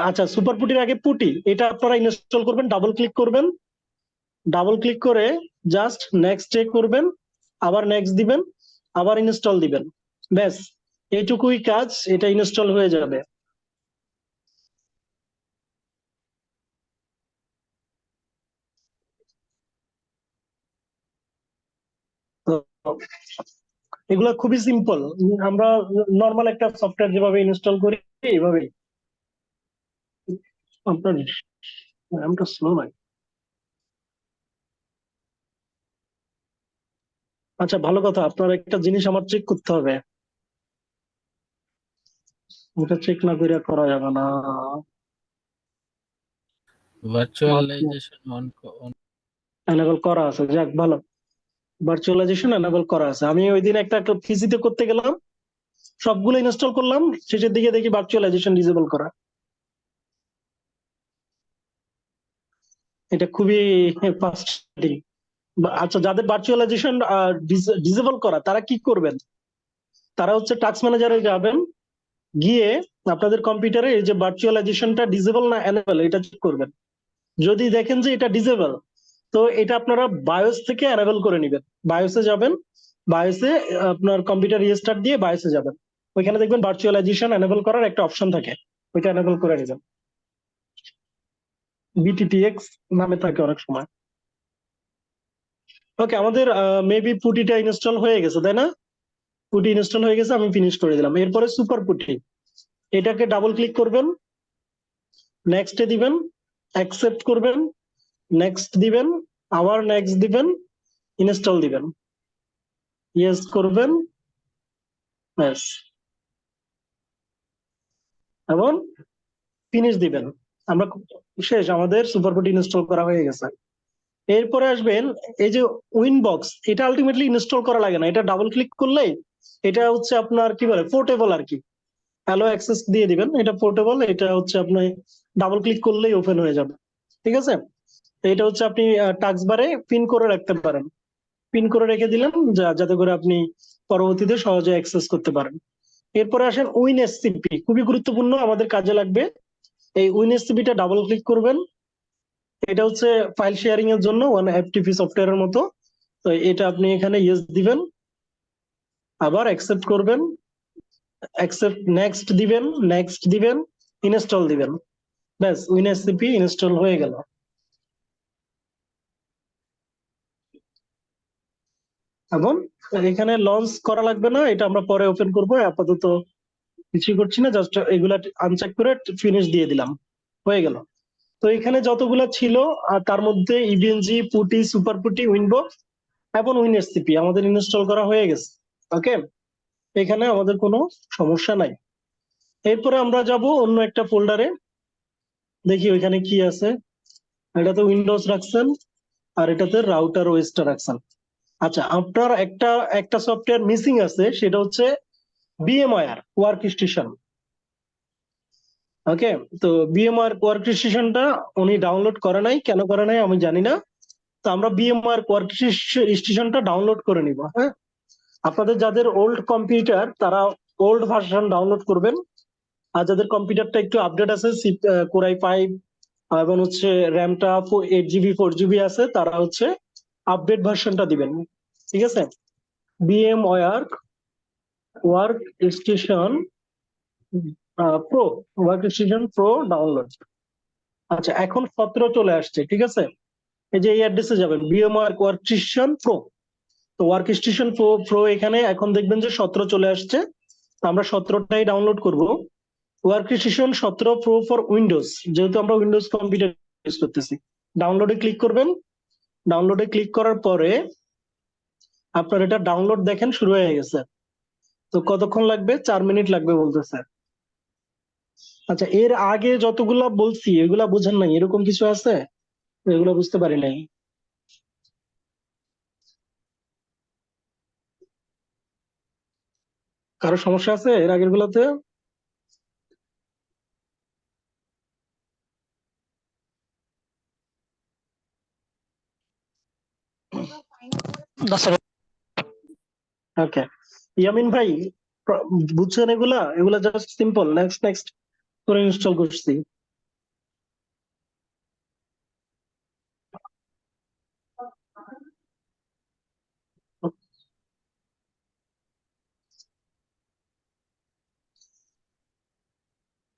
আচ্ছা, সুপার পুটির আগে পুটি, এটা আপনারা ইনস্টল করবেন, ডাবল ক্লিক করবেন, ডাবল ক্লিক করে জাস্ট নেক্সট করবেন, আবার নেক্সট দিবেন, আবার ইনস্টল দিবেন, ব্যাস এইটুকুই কাজ, এটা ইনস্টল হয়ে যাবে। তো এগুলো খুবই সিম্পল, আমরা নর্মাল একটা সফটওয়্যার যেভাবে ইনস্টল করি এইভাবেই। আপনার র্যামটা স্লো নয়। আচ্ছা, ভালো কথা, আপনার একটা জিনিস আমার চেক করতে হবে, ওটা চেক না করে করা যাবে না। ভার্চুয়ালাইজেশন অন এনেবল করা আছে, যাক ভালো, ভার্চুয়ালাইজেশন এনেবল করা আছে। আমি ওই দিন একটা পিসিতে করতে গেলাম, সবগুলো ইনস্টল করলাম, শেষের দিকে দেখি ভার্চুয়ালাইজেশন ডিসেবল করা। এটা খুবই ফাস্ট্রেটিং। আচ্ছা, যাদের ভার্চুয়ালাইজেশন ডিসেবল করা তারা কি করবেন, তারা হচ্ছে টাস্ক ম্যানেজারে যাবেন, গিয়ে আপনাদের কম্পিউটারে এই যে ভার্চুয়ালাইজেশনটা ডিসেবল না এনেবল এটা চেক করবেন। যদি দেখেন যে এটা ডিসেবল, তো এটা আপনারা বায়োস থেকে এনেবল করে নেবেন। বায়োসে যাবেন, বায়োসে আপনার কম্পিউটার রিস্টার্ট দিয়ে বায়োসে যাবেন, ওইখানে দেখবেন ভার্চুয়ালাইজেশন এনেবল করার একটা অপশন থাকে, ওইটা এনেবল করে নেবেন। বিটিটিএক্স নামে থাকে অনেক সময়। ওকে, আমাদের মেবি পুটিটা ইনস্টল হয়ে গেছে, তাই না? পুটি ইনস্টল হয়ে গেছে, আমি ফিনিশ করে দিলাম। এরপরে সুপার পুটি, এটাকে ডাবল ক্লিক করবেন, নেক্সটে দিবেন, অ্যাকসেপ্ট করবেন, নেক্সট দিবেন, আবার নেক্সট দিবেন, ইনস্টল দিবেন, ইয়েস করবেন, ব্যাস, এবং ফিনিশ দিবেন। আমরা শেষ, আমাদের সুপার পুটি ইনস্টল করা হয়ে গেছে। এরপরে আসবেন এই যে উইনবক্স, এটা আলটিমেটলি ইনস্টল করা লাগে না, এটা ডাবল ক্লিক করলেই এটা হচ্ছে আপনার কি বলে পোর্টেবল আর কি, অ্যালো অ্যাক্সেস দিয়ে দিবেন, এটা পোর্টেবল, এটা হচ্ছে আপনি ডাবল ক্লিক করলেই ওপেন হয়ে যাবে, ঠিক আছে? এটা হচ্ছে আপনি টাস্ক বারে পিন করে রাখতে পারেন, পিন করে রেখে দিলেন যাতে করে আপনি পরবর্তীতে সহজে অ্যাক্সেস করতে পারেন। এরপরে আসেন উইনএসসিপি, খুবই গুরুত্বপূর্ণ, আমাদের কাজে লাগবে। এই উইনএসসিপিটা ডাবল ক্লিক করবেন, এটা হচ্ছে ফাইল শেয়ারিং এর জন্য, ওয়ান এফটিপি সফটওয়্যারের মতো। তো এটা আপনি এখানে ইয়েস দিবেন, আবার অ্যাকসেপ্ট করবেন, অ্যাকসেপ্ট, নেক্সট দিবেন, নেক্সট দিবেন, ইনস্টল দিবেন, ব্যাস উইনএসসিপি ইনস্টল হয়ে গেল। এবং এখানে লঞ্চ করা লাগবে না, এটা আমরা পরে ওপেন করবো, আপাতত কিছুই করছি না, জাস্ট এগুলা আনচেক করে ফিনিশ দিয়ে দিলাম, হয়ে গেল। তো এখানে যতগুলা ছিল তার মধ্যে ইভিএনজি, পুটি, সুপার পুটি, উইনবক্স এবং উইনএসসিপি আমাদের ইনস্টল করা হয়ে গেছে। ওকে, এখানে আমাদের কোনো সমস্যা নাই। এরপরে আমরা যাব অন্য একটা ফোল্ডারে, দেখি ওইখানে কি আছে। এটাতে উইন্ডোজ রাখছেন, আর এটাতে রাউটার ওএসটা রাখছেন। আচ্ছা, আপনার একটা একটা সফটওয়্যার মিসিং আছে, সেটা হচ্ছে বিএমআইআর ওয়ার্ক স্টেশন। ওকে, তো বিএমআর ওয়ার্ক স্টেশনটা উনি ডাউনলোড করে নাই, কেন করে নাই আমি জানি না। তো আমরা বিএমআর ওয়ার্ক স্টেশনটা ডাউনলোড করে নিব। হ্যাঁ, আপনাদের যাদের ওল্ড কম্পিউটার তারা ওল্ড ভার্সন ডাউনলোড করবেন, আর যাদের কম্পিউটারটা একটু আপডেট আছে, কোর i5 এবং হচ্ছে র্যামটা 8GB 4GB আছে, তারা হচ্ছে আপডেট ভার্সনটা দিবেন, ঠিক আছে? BMR work station pro, work station pro download. আচ্ছা, এখন 17 চলে আসছে, ঠিক আছে? এই যে এই অ্যাড্রেসে যাবেন, বিএমআর ওয়ার্ক স্টেশন প্রো। তো ওয়ার্ক স্টেশন প্রো প্রো এখানে এখন দেখবেন যে 17 চলে আসছে, তো আমরা 17টাই ডাউনলোড করব। Work station 17 pro for Windows, যেহেতু আমরা উইন্ডোজ কম্পিউটার ইউজ করতেছি। ডাউনলোডে ক্লিক করবেন, ডাউনলোডে ক্লিক করার পরে আপনার এটা ডাউনলোড দেখেন শুরু হয়ে গেছে। তো কতক্ষণ লাগবে? 4 মিনিট লাগবে বলতেছে। আচ্ছা, এর আগে যতগুলা বলছি এগুলা বুঝেন নাই, এরকম কিছু আছে? এগুলো বুঝতে পারি নাই। কারো সমস্যা আছে এর আগের গুলাতে? না স্যার। ওকে, ইয়ামিন ভাই, বুঝছেন এগুলা এগুলা জাস্ট সিম্পল নেক্সট নেক্সট করে ইনস্টল করছি।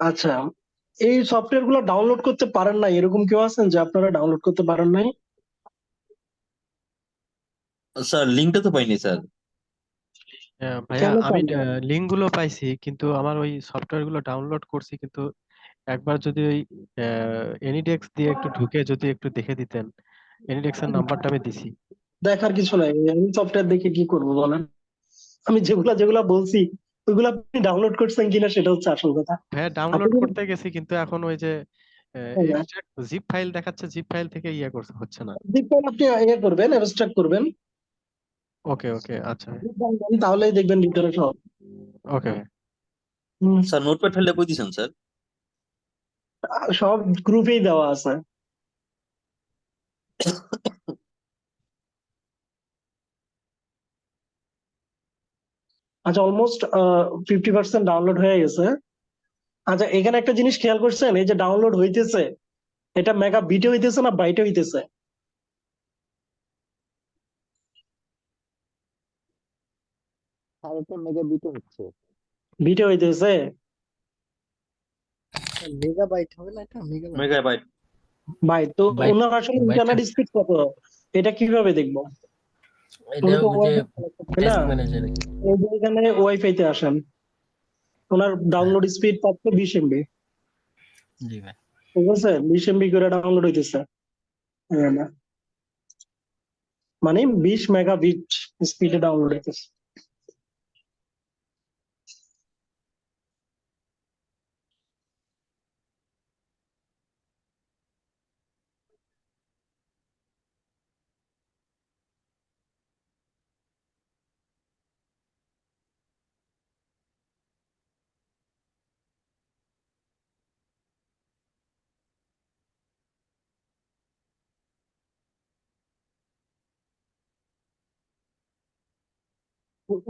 আচ্ছা, এই সফটওয়্যার গুলো ডাউনলোড করতে পারেন না এরকম কেউ আছেন যে আপনারা ডাউনলোড করতে পারেন নাই? স্যার লিঙ্কটা তো পাইনি স্যার। ভাইয়া কেন আমি পান না? লিঙ্ক গুলো পাইছি, কিন্তু আমার ওই সফটওয়্যার গুলো ডাউনলোড করছি, কিন্তু একবার যদি ওই এনিডেক্স দিয়ে একটু ঢুকে যদি একটু দেখে দিতেন। এনিডেক্স এর নাম্বারটা আমি দিছি। দেখার কিছু নাই, আমি সফটওয়্যার দেখে কি করব বলেন? আমি যেগুলা যেগুলা বলছি ওইগুলা আপনি ডাউনলোড করছেন কিনা সেটা হচ্ছে আসল কথা। হ্যাঁ, আপনি ডাউনলোড করতে গেছি, কিন্তু এখন ওই যে এক্সট্রাক্ট জিপ ফাইল দেখাচ্ছে, জিপ ফাইল থেকে করছে হচ্ছে না। জিপ ফাইল আপনি ইয়ে করবেন, অ্যাবস্ট্রাক্ট করবেন, ওকে ওকে, আচ্ছা zip file দেন, তাহলেই দেখবেন ভিতরে সব। ওকে। স্যার নোটপ্যাড ফাইলটা কই দিছেন স্যার? সব গ্রুপেই দেওয়া আছে। আচ্ছা, অলমোস্ট 50% ডাউনলোড হয়ে গেছে। আচ্ছা, এখানে একটা জিনিস খেয়াল করছেন, এই যে ডাউনলোড হইতেছে, এটা মেগা বিটে হইতেছে না বাইটে হইতেছে? আর এটা মেগাবিটে হচ্ছে। বিটে হইতেছে। মেগাবাইট হবে না, এটা মেগাবাইট। মেগাবাইট। বাইট তো বাইট ওনার আসলে বাইট ইন্টারনেট থাকবে। স্পিড কত, এটা কিভাবে দেখবো? এটা উনি তো ওই যে ওয়াইফাই তাই না? টাস্ক ম্যানেজারে। এই যে এখানে ওয়াইফাই তে আসেন, ওনার হ্যাঁ, ডাউনলোড স্পিড পাচ্ছে 20 এমবি। জি ভাই। ঠিক আছে, 20 এমবি করে ডাউনলোড হইতেছে। এখানে মানে 20 মেগাবিট স্পিডে ডাউনলোড হইতেছে।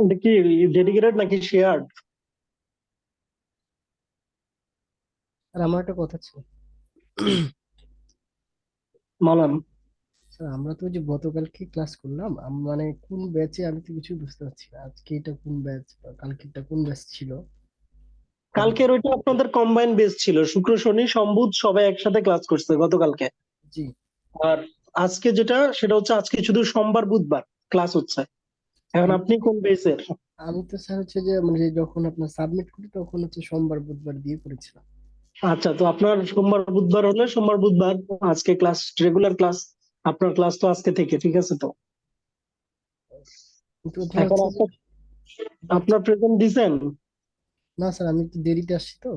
এটা কি ডেডিকেটেড নাকি শেয়ার্ড? আর আমার একটা কথা ছিল মালাম স্যার, আমরা তো ওই যে গতকালকে ক্লাস করলাম, মানে কোন ব্যাচে আমি তো কিছু বুঝতে পারছি না, আজকে এটা কোন ব্যাচ বা কালকেরটা কোন ব্যাচ ছিল। কালকের ওইটা আপনাদের কম্বাইন বেস ছিল, শুক্র শনি সোম বুধ সবাই একসাথে ক্লাস করছে গতকালকে। জি, আর আজকে যেটা সেটা হচ্ছে আজকে শুধু সোমবার বুধবার ক্লাস হচ্ছে। এখন আমি আপনি কোন বেসের? আমি তো স্যার হচ্ছে যে মানে যখন আপনার সাবমিট করি তখন হচ্ছে সোমবার বুধবার দিয়ে করেছিলাম। আচ্ছা, তো আপনার সোমবার বুধবার হলে সোমবার বুধবার আজকে ক্লাস, রেগুলার ক্লাস আপনার ক্লাস তো আজকে থেকে, ঠিক আছে তো? কিন্তু ধর এখন হচ্ছে যে আপনার প্রেজেন্ট দিছেন? না স্যার, আমি একটু দেরিতে আসছি তো।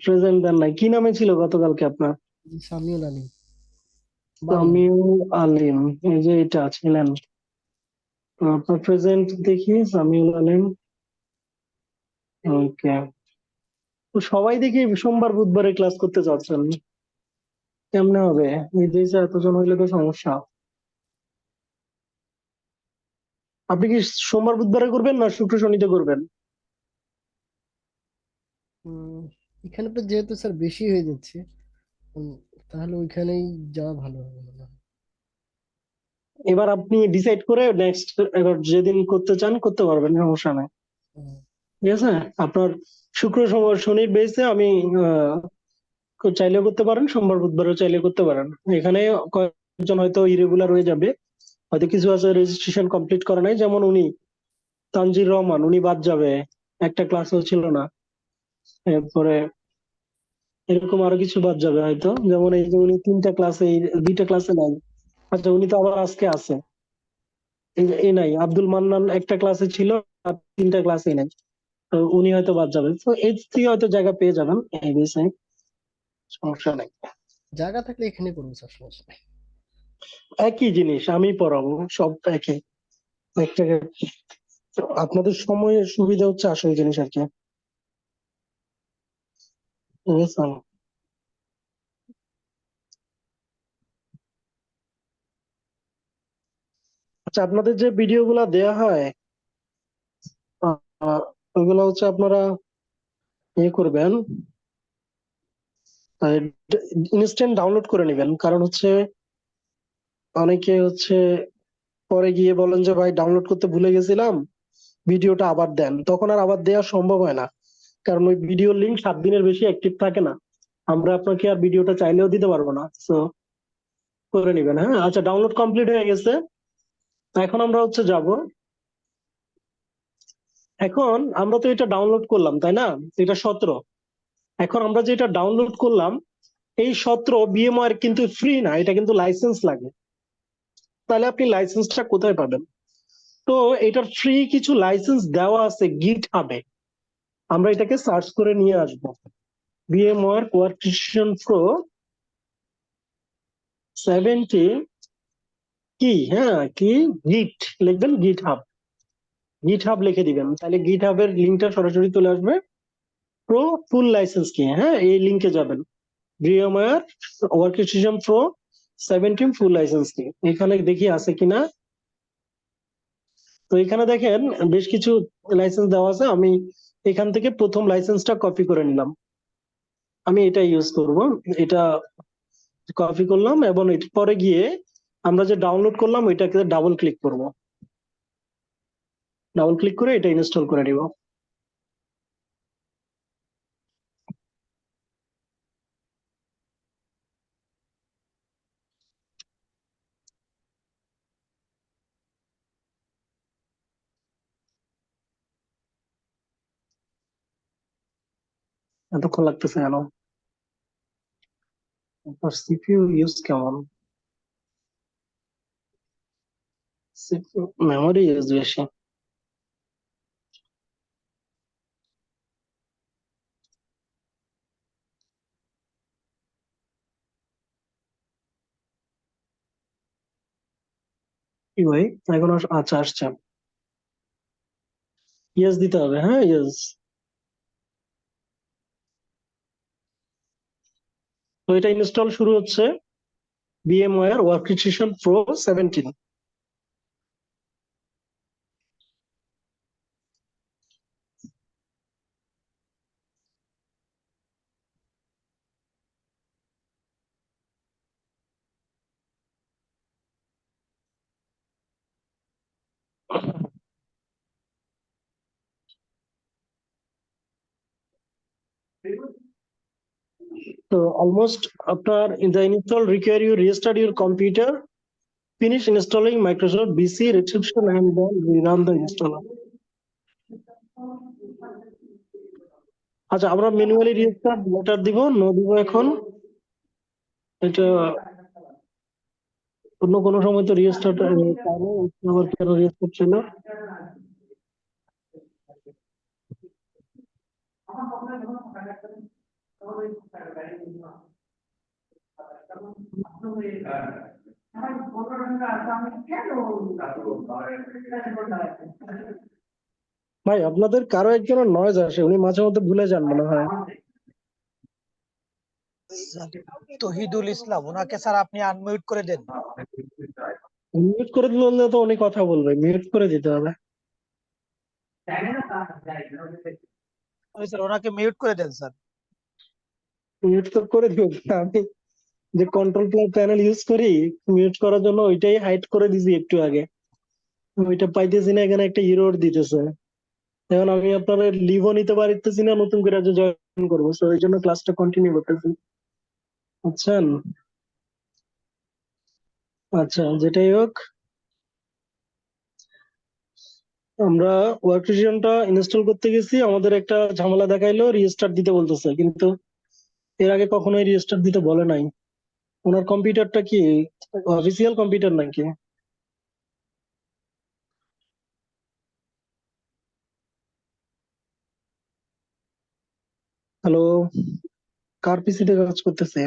প্রেজেন্ট দেন নাই, কি নামে ছিল গতকালকে আপনার? জি, সামিউল আলী বাংলা। সামিউল আলিম, এই যে এটা ছিলেন। তো আপনার প্রেজেন্ট দেখি, সামিউল আলিম। ওকে, তো সবাই দেখি সোমবার বুধবারে ক্লাস করতে চাচ্ছেন, কেমনে হবে? নির্দেশে এতজন হইলে তো সমস্যা। আপনি কি সোমবার বুধবারে করবেন না শুক্র শনিতে করবেন? উম, এখানে তো যেহেতু স্যার বেশি হয়ে যাচ্ছে, উম, তাহলে ওইখানেই যাওয়া ভালো হবে মনে হয়। এবার আপনি ডিসাইড করে নেক্সট, এবার যেদিন করতে চান করতে পারবেন, সমস্যা নাই। হুম, ঠিক আছে, আপনার শুক্র সোমবার শনির বেসে আমি চাইলেও করতে পারেন, সোমবার বুধবারও চাইলে করতে পারেন। এখানে কয়েকজন হয়তো ইরেগুলার হয়ে যাবে, হয়তো কিছু আছে রেজিস্ট্রেশন কমপ্লিট করা নাই, যেমন উনি তানজির রহমান, উনি বাদ যাবে, একটা ক্লাসও ছিল না। এরপরে এরকম আরো কিছু বাদ যাবে হয়তো, যেমন এই যে উনি 3টা ক্লাসে, 2টা ক্লাসে নাই। আচ্ছা, উনি তো আবার আজকে আছে। এই নাই আব্দুল মান্নান, একটা ক্লাসে ছিল আর 3টা ক্লাসে নাই। তো উনি হয়তো বাদ যাবেন, তো এই থেকে হয়তো জায়গা পেয়ে যাবেন এই বিষয়ে, সমস্যা নাই। জায়গা থাকলে এখানে করবো স্যার, সমস্যা নেই। একই জিনিস আমি পড়াবো, সব একই এক জায়গায়। তো আপনাদের সময়ের সুবিধা হচ্ছে আসল জিনিস আর কি, বুঝেছেন? আচ্ছা, আপনাদের যে ভিডিও গুলা দেয়া হয় ওইগুলো হচ্ছে আপনারা ইয়ে করবেন, ইনস্ট্যান্ট ডাউনলোড করে নেবেন। কারণ হচ্ছে অনেকে হচ্ছে পরে গিয়ে বলেন যে ভাই ডাউনলোড করতে ভুলে গেছিলাম, ভিডিওটা আবার দেন, তখন আর আবার দেওয়া সম্ভব হয় না। কারণ ওই ভিডিও লিঙ্ক 7 দিনের বেশি অ্যাক্টিভ থাকে না, আমরা আপনাকে আর ভিডিওটা চাইলেও দিতে পারবো না। তো করে নেবেন। হ্যাঁ, আচ্ছা, ডাউনলোড কমপ্লিট হয়ে গেছে। এখন আমরা হচ্ছে যাব, এখন আমরা তো এটা ডাউনলোড করলাম তাই না, এটা 17। এখন আমরা যেটা ডাউনলোড করলাম এই 17 বিএমআর কিন্তু ফ্রি না, এটা কিন্তু লাইসেন্স লাগে। তাহলে আপনি লাইসেন্সটা কোথায় পাবেন? তো এটার ফ্রি কিছু লাইসেন্স দেওয়া আছে গিট হাবে, আমরা এটাকে সার্চ করে নিয়ে আসবো। VMware Workstation Pro 17 কি, হ্যাঁ কি, গিট লিখবেন, গিট হাব লিখে দিবেন, তাহলে গিট হাবের লিঙ্কটা সরাসরি চলে আসবে। প্রো ফুল লাইসেন্স কি, হ্যাঁ এই লিঙ্কে যাবেন, VMware Workstation Pro 17 ফুল লাইসেন্স কি, এখানে দেখি আছে কিনা। তো এখানে দেখেন বেশ কিছু লাইসেন্স দেওয়া আছে, আমি এখান থেকে প্রথম লাইসেন্সটা কপি করে নিলাম, আমি এটা ইউজ করব। এটা কপি করলাম এবং এর পরে গিয়ে আমরা যে ডাউনলোড করলাম ওইটাকে ডাবল ক্লিক করব, ডাবল ক্লিক করে এটা ইনস্টল করে নিব। এতক্ষণ লাগতেছে কেন? সিপিইউ ইউজ কেমন? সিপিইউ মেমোরি ইউজ বেশি। কি ভাই, এখন আচ্ছা আসছে, ইয়েস দিতে হবে, হ্যাঁ ইয়েস। তো এটা ইনস্টল শুরু হচ্ছে, VMware Workstation Pro 17। তো অলমোস্ট আপনার in the install require you restart your computer, finish installing Microsoft BC restriction and then rerun the installer. আচ্ছা, আমরা ম্যানুয়ালি রিস্টার্ট লেটার দিব, নো দিব এখন। এটা অন্য কোনো সময় তো রিস্টার্ট আবার কেন রিস্টার্ট ছিল? ভাই আপনাদের কারো একজনের নয়েজ আসে, উনি মাঝে মধ্যে ভুলে যান মনে হয়। তহিদুল ইসলাম, ওনাকে স্যার আপনি আনমিউট করে দেন। মিউট করে দিলে তো উনি কথা বলবে, মিউট করে দিতে হবে। স্যার ওনাকে মিউট করে দেন স্যার। মিউট তো করে দিব, আমি যে কন্ট্রোল প্যানেল ইউজ করি মিউট করার জন্য ওইটাই হাইড করে দিছি একটু আগে, ওইটা পাইতেছি না, এখানে একটা এরর দিতেছে। এখন আমি আপনার লিভও নিতে পারতেছি না, নতুন করে যে জয়েন করবো, তো এই জন্য ক্লাসটা কন্টিনিউ করতেছি, বুঝছেন? আচ্ছা, যেটাই হোক, আমরা ওয়ার্কস্টেশনটা ইনস্টল করতে গেছি, আমাদের একটা ঝামেলা দেখাইলো, রিস্টার্ট দিতে বলতেছে, কিন্তু এর আগে কখনোই রিস্টার্ট দিতে বলে নাই। ওনার কম্পিউটারটা কি অফিসিয়াল কম্পিউটার নাকি? হ্যালো, কার পিসিতে কাজ করতেছে?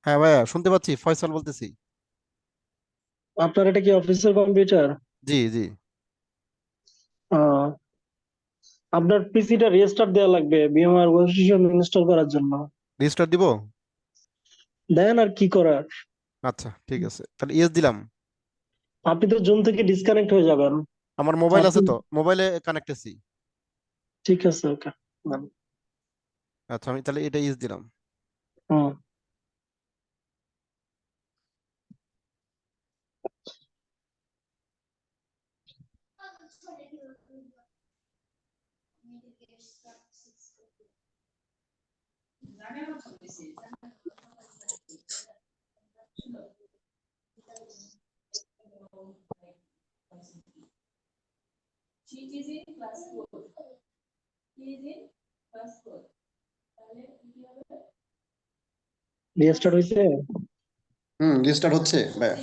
হ্যাঁ ভাইয়া, শুনতে পাচ্ছি, ফয়সাল বলতেছি। আপনার এটা কি অফিসের কম্পিউটার? জি জি। আহ, আপনার পিসিটা রিস্টার্ট দেওয়া লাগবে VMware ওয়ার্কস্টেশন ইনস্টল করার জন্য। রেজিস্টার দিব? দেন আর কি করার। আচ্ছা ঠিক আছে, তাহলে ইয়েস দিলাম। আপনি তো জুম থেকে ডিসকানেক্ট হয়ে যাবেন। আমার মোবাইল আছে আপনি তো, মোবাইলে কানেক্ট আছি। ঠিক আছে, ওকে। আচ্ছা আমি তাহলে এটা ইয়েস দিলাম। হুম। রিস্টার্ট হয়েছে? রেজিস্টার হচ্ছে ভাইয়া,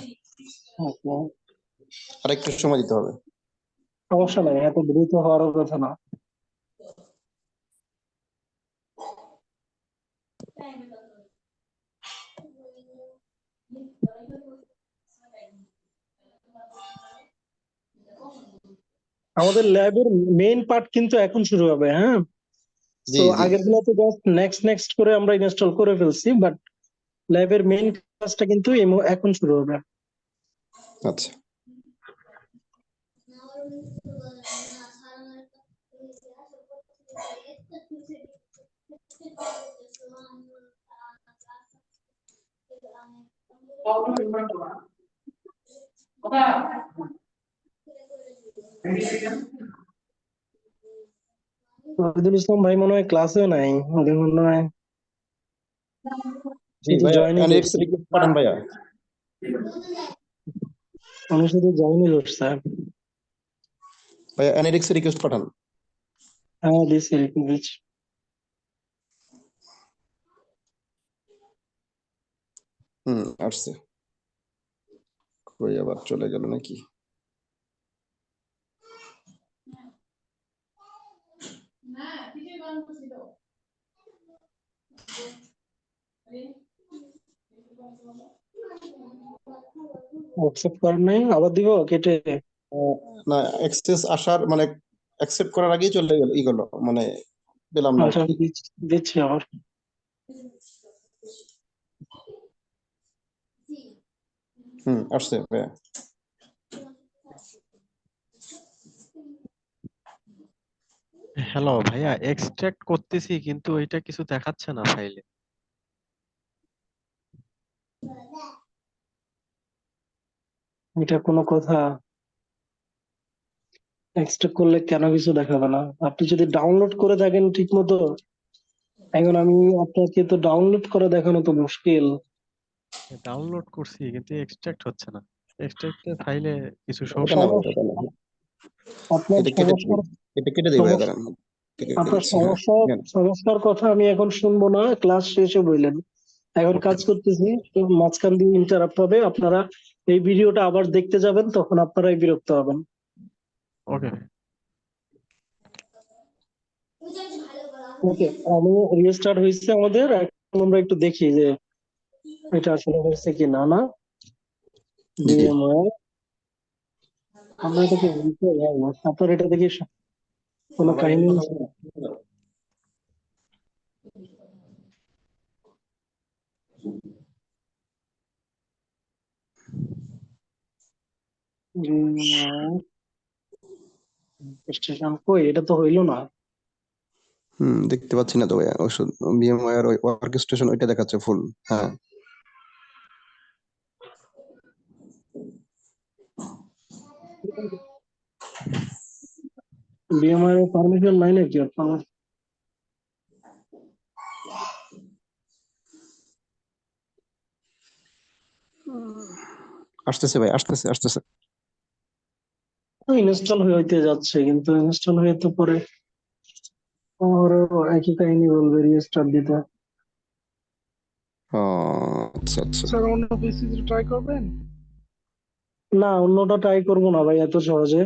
ওকে, আর একটু সময় দিতে হবে। সমস্যা নাই, এত দ্রুত হওয়ার কথা না। আমাদের ল্যাবের মেইন পার্ট কিন্তু এখন শুরু হবে, হ্যাঁ। জি তো জি। আগের গুলো তো জাস্ট নেক্সট নেক্সট করে আমরা ইনস্টল করে ফেলছি, বাট ল্যাবের মেইন কাজটা কিন্তু এখন শুরু হবে। আচ্ছা রবিদুল ইসলাম ভাই মনে হয় ক্লাসেও নাই, ওদের মনে হয় জি শুধু ভাইয়া, জয়েনই অ্যানেক্স করছে। রিকোয়েস্ট পাঠান ভাইয়া। আমি শুধু জয়েনই করছে। ভাইয়া অ্যানেক্স রিকোয়েস্ট পাঠান। হ্যাঁ, দিছি দিচ্ছি। আসছে। কই আবার চলে গেল নাকি? অ্যাকসেপ্ট করেন নাই, আবার দিব কেটে? না, অ্যাক্সেস আসার মানে অ্যাকসেপ্ট করার আগেই চলে গেল, ই গেল মানে পেলাম না আর আচ্ছা, কি। দিচ্ছি আবার। আসছে ভাইয়া। হ্যালো ভাইয়া, এক্সট্রাক্ট করতেছি কিন্তু এটা কিছু দেখাচ্ছে না ফাইলে। এটা কোনো কথা? এক্সট্রাক্ট করলে কেন কিছু দেখাবে না? আপনি যদি ডাউনলোড করে থাকেন ঠিক মতো, এখন আমি আপনাকে তো ডাউনলোড করে দেখানো তো মুশকিল। ডাউনলোড করছি কিন্তু এক্সট্রাক্ট হচ্ছে না। এক্সট্রাক্টের ফাইলে কিছু শো ওটা না ভাই, সমস্যা, ওটা না। আপনার এটা কেটে দিই, সমস্যার এটা কেটে দিই ভাইয়া, সমস্যা দাঁড়ান। কেটে আপনার দিচ্ছি, হ্যাঁ। নেন। সমস্যার কথা আমি এখন শুনবো না, ক্লাস শেষে বললেন। এখন ওকে কাজ করতেছি, তো মাঝখান দিয়ে ইন্টারাপ্ট হবে, আপনারা এই ভিডিওটা আবার দেখতে যাবেন, তখন আপনারাই বিরক্ত হবেন। ওকে। ওকে, আমি রিস্টার্ট হয়েছে আমাদের, এখন আমরা একটু দেখি যে এটা আসলে হয়েছে কি না। না, জি। VMware, আমরা এটাকে আপনার এটা দেখি কোনো বাবা এখানে কাহিনী কথা আছে? বলো। স্টেশন কই, এটা তো হইলো না। দেখতে পাচ্ছি না তো ভাইয়া, ওষুধ VMware ওই অর্কেস্ট্রেশন ওইটা দেখাচ্ছে ফুল। হ্যাঁ VMware পারমিশন নাই নাকি আপনার? আসতেছে ভাই, আসতেছে আসতেছে। ইনস্টল হইতে যাচ্ছে, কিন্তু ইনস্টল হয়ে তো পরে আরো একই কাহিনী বলবে, রিস্টার্ট দিতে। ও আচ্ছা আচ্ছা। স্যার অন্য পিসিতে ট্রাই করবেন? না, অন্যটা ট্রাই করবো না ভাই এত সহজে।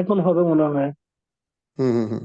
এখন হবে মনে হয়। হুম হুম হুম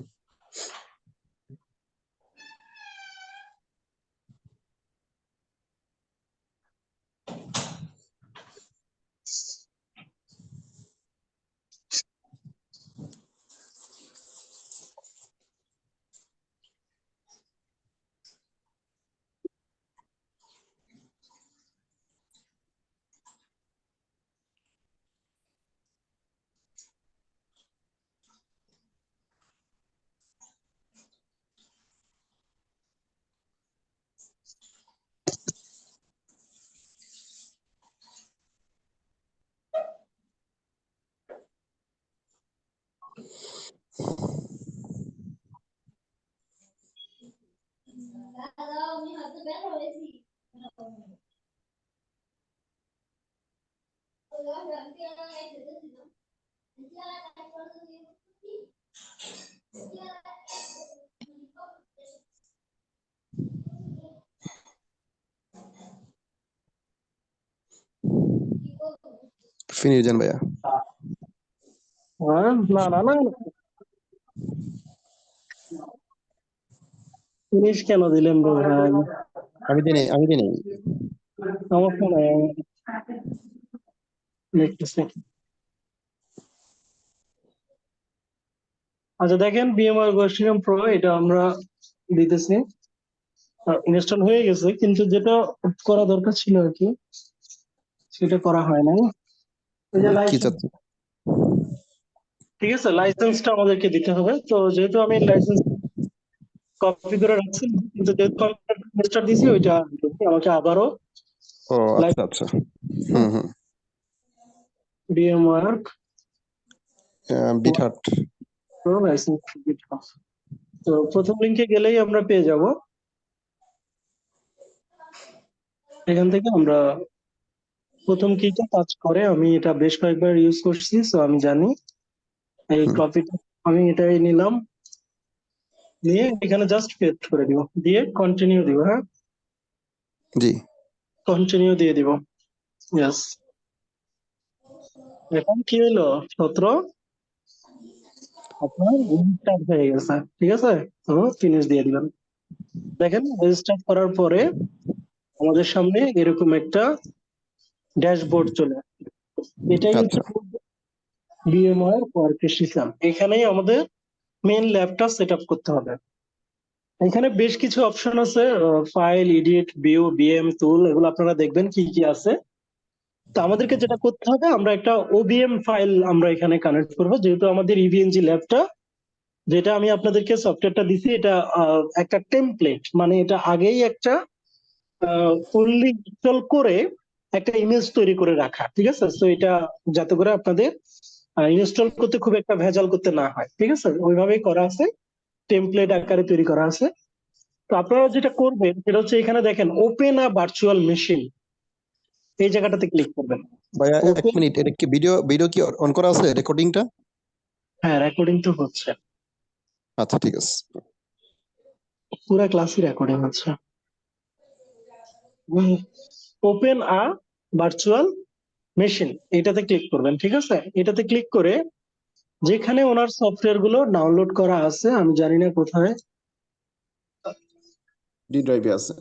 ফিনিশ দেন ভাইয়া। না না না, ফিনিশ কেন দিলেন রে ভাই? আমি দিই সমস্যা নাই, আমি দেখতেছি। আচ্ছা দেখেন, VMware Goshium Pro এটা আমরা দিতেছি, ইনস্টল হয়ে গেছে, কিন্তু যেটা করা দরকার ছিল আর কি সেটা করা হয় নাই। এই যে কি লাইসেন্স, চাচ্ছি? ঠিক আছে, লাইসেন্সটা আমাদেরকে দিতে হবে। তো যেহেতু আমি লাইসেন্স কপি করে রাখছি, কিন্তু যেহেতু আমি ইনস্টল দিয়েছি ওইটা আমাকে আবারও ও আচ্ছা আচ্ছা। হুম হুম VMware বিটহার্ট। Pro licence. তো প্রথম লিঙ্কে গেলেই আমরা পেয়ে যাব, এখান থেকে আমরা প্রথম কিটা কাজ করে। আমি এটা বেশ কয়েকবার ইউজ করছি, তো আমি জানি। এই কপিটা আমি এটাই নিলাম, নিয়ে এখানে জাস্ট পেস্ট করে দিব, দিয়ে কন্টিনিউ দিব। হ্যাঁ, জি কন্টিনিউ দিয়ে দিব। ইয়েস, এখন কি হলো, 17 আপনার রেজিস্টার হয়ে গেছে। ঠিক আছে, তো ফিনিশ দিয়ে দিবেন। দেখেন রেজিস্টার করার পরে আমাদের সামনে এরকম একটা ড্যাশবোর্ড চলে আসে। এটাই হচ্ছে আচ্ছা VMware ওয়ার্কস্টেশন। এখানেই আমাদের মেন ল্যাবটা সেট আপ করতে হবে। এখানে বেশ কিছু অপশন আছে, ফাইল, এডিট, ভিউ, বিএম, টুল, এগুলো আপনারা দেখবেন কি কি আছে। তো আমাদেরকে যেটা করতে হবে, আমরা একটা OBM ফাইল আমরা এখানে কানেক্ট করব, যেহেতু আমাদের EVNG ল্যাবটা, যেটা আমি আপনাদেরকে সফটওয়্যারটা দিছি, এটা একটা টেমপ্লেট, মানে এটা আগেই একটা ফুললি ইনস্টল করে একটা ইমেজ তৈরি করে রাখা। ঠিক আছে, তো এটা যাতে করে আপনাদের ইনস্টল করতে খুব একটা ভেজাল করতে না হয়। ঠিক আছে, ওইভাবেই করা আছে, টেমপ্লেট আকারে তৈরি করা আছে। তো আপনারা যেটা করবেন সেটা হচ্ছে, এখানে দেখেন ওপেন আ ভার্চুয়াল মেশিন, এই জায়গাটাতে ক্লিক করবেন। ভাইয়া এক ওপেন, মিনিট, এটা কি ভিডিও কি অন করা আছে রেকর্ডিংটা? হ্যাঁ রেকর্ডিং তো হচ্ছে, আচ্ছা ঠিক আছে। পুরা ক্লাসই রেকর্ডিং হচ্ছে। ওপেন আ ভার্চুয়াল মেশিন, এটাতে ক্লিক করবেন। ঠিক আছে, এটাতে ক্লিক করে যেখানে ওনার সফটওয়্যার গুলো ডাউনলোড করা আছে, আমি জানি না কোথায়, ডি ড্রাইভে আছে।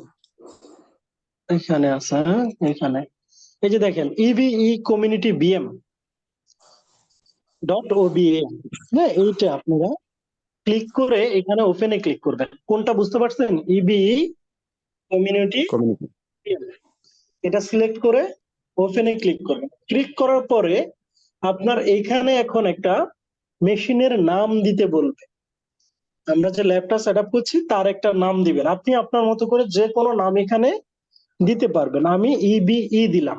এখানে আছে। হ্যাঁ, এখানে এই যে দেখেন EVE কমিউনিটি BM .obm, হ্যাঁ এইটা আপনারা ক্লিক করে এখানে ওপেনে ক্লিক করবেন। কোনটা বুঝতে পারছেন? EVE community, community. এটা সিলেক্ট করে ওপেনে ক্লিক করবেন। ক্লিক করার পরে আপনার এইখানে এখন একটা মেশিনের নাম দিতে বলবে। আমরা যে ল্যাবটা সেট আপ করছি তার একটা নাম দিবেন, আপনি আপনার মতো করে যে কোনো নাম এখানে দিতে পারবেন। আমি EBE দিলাম,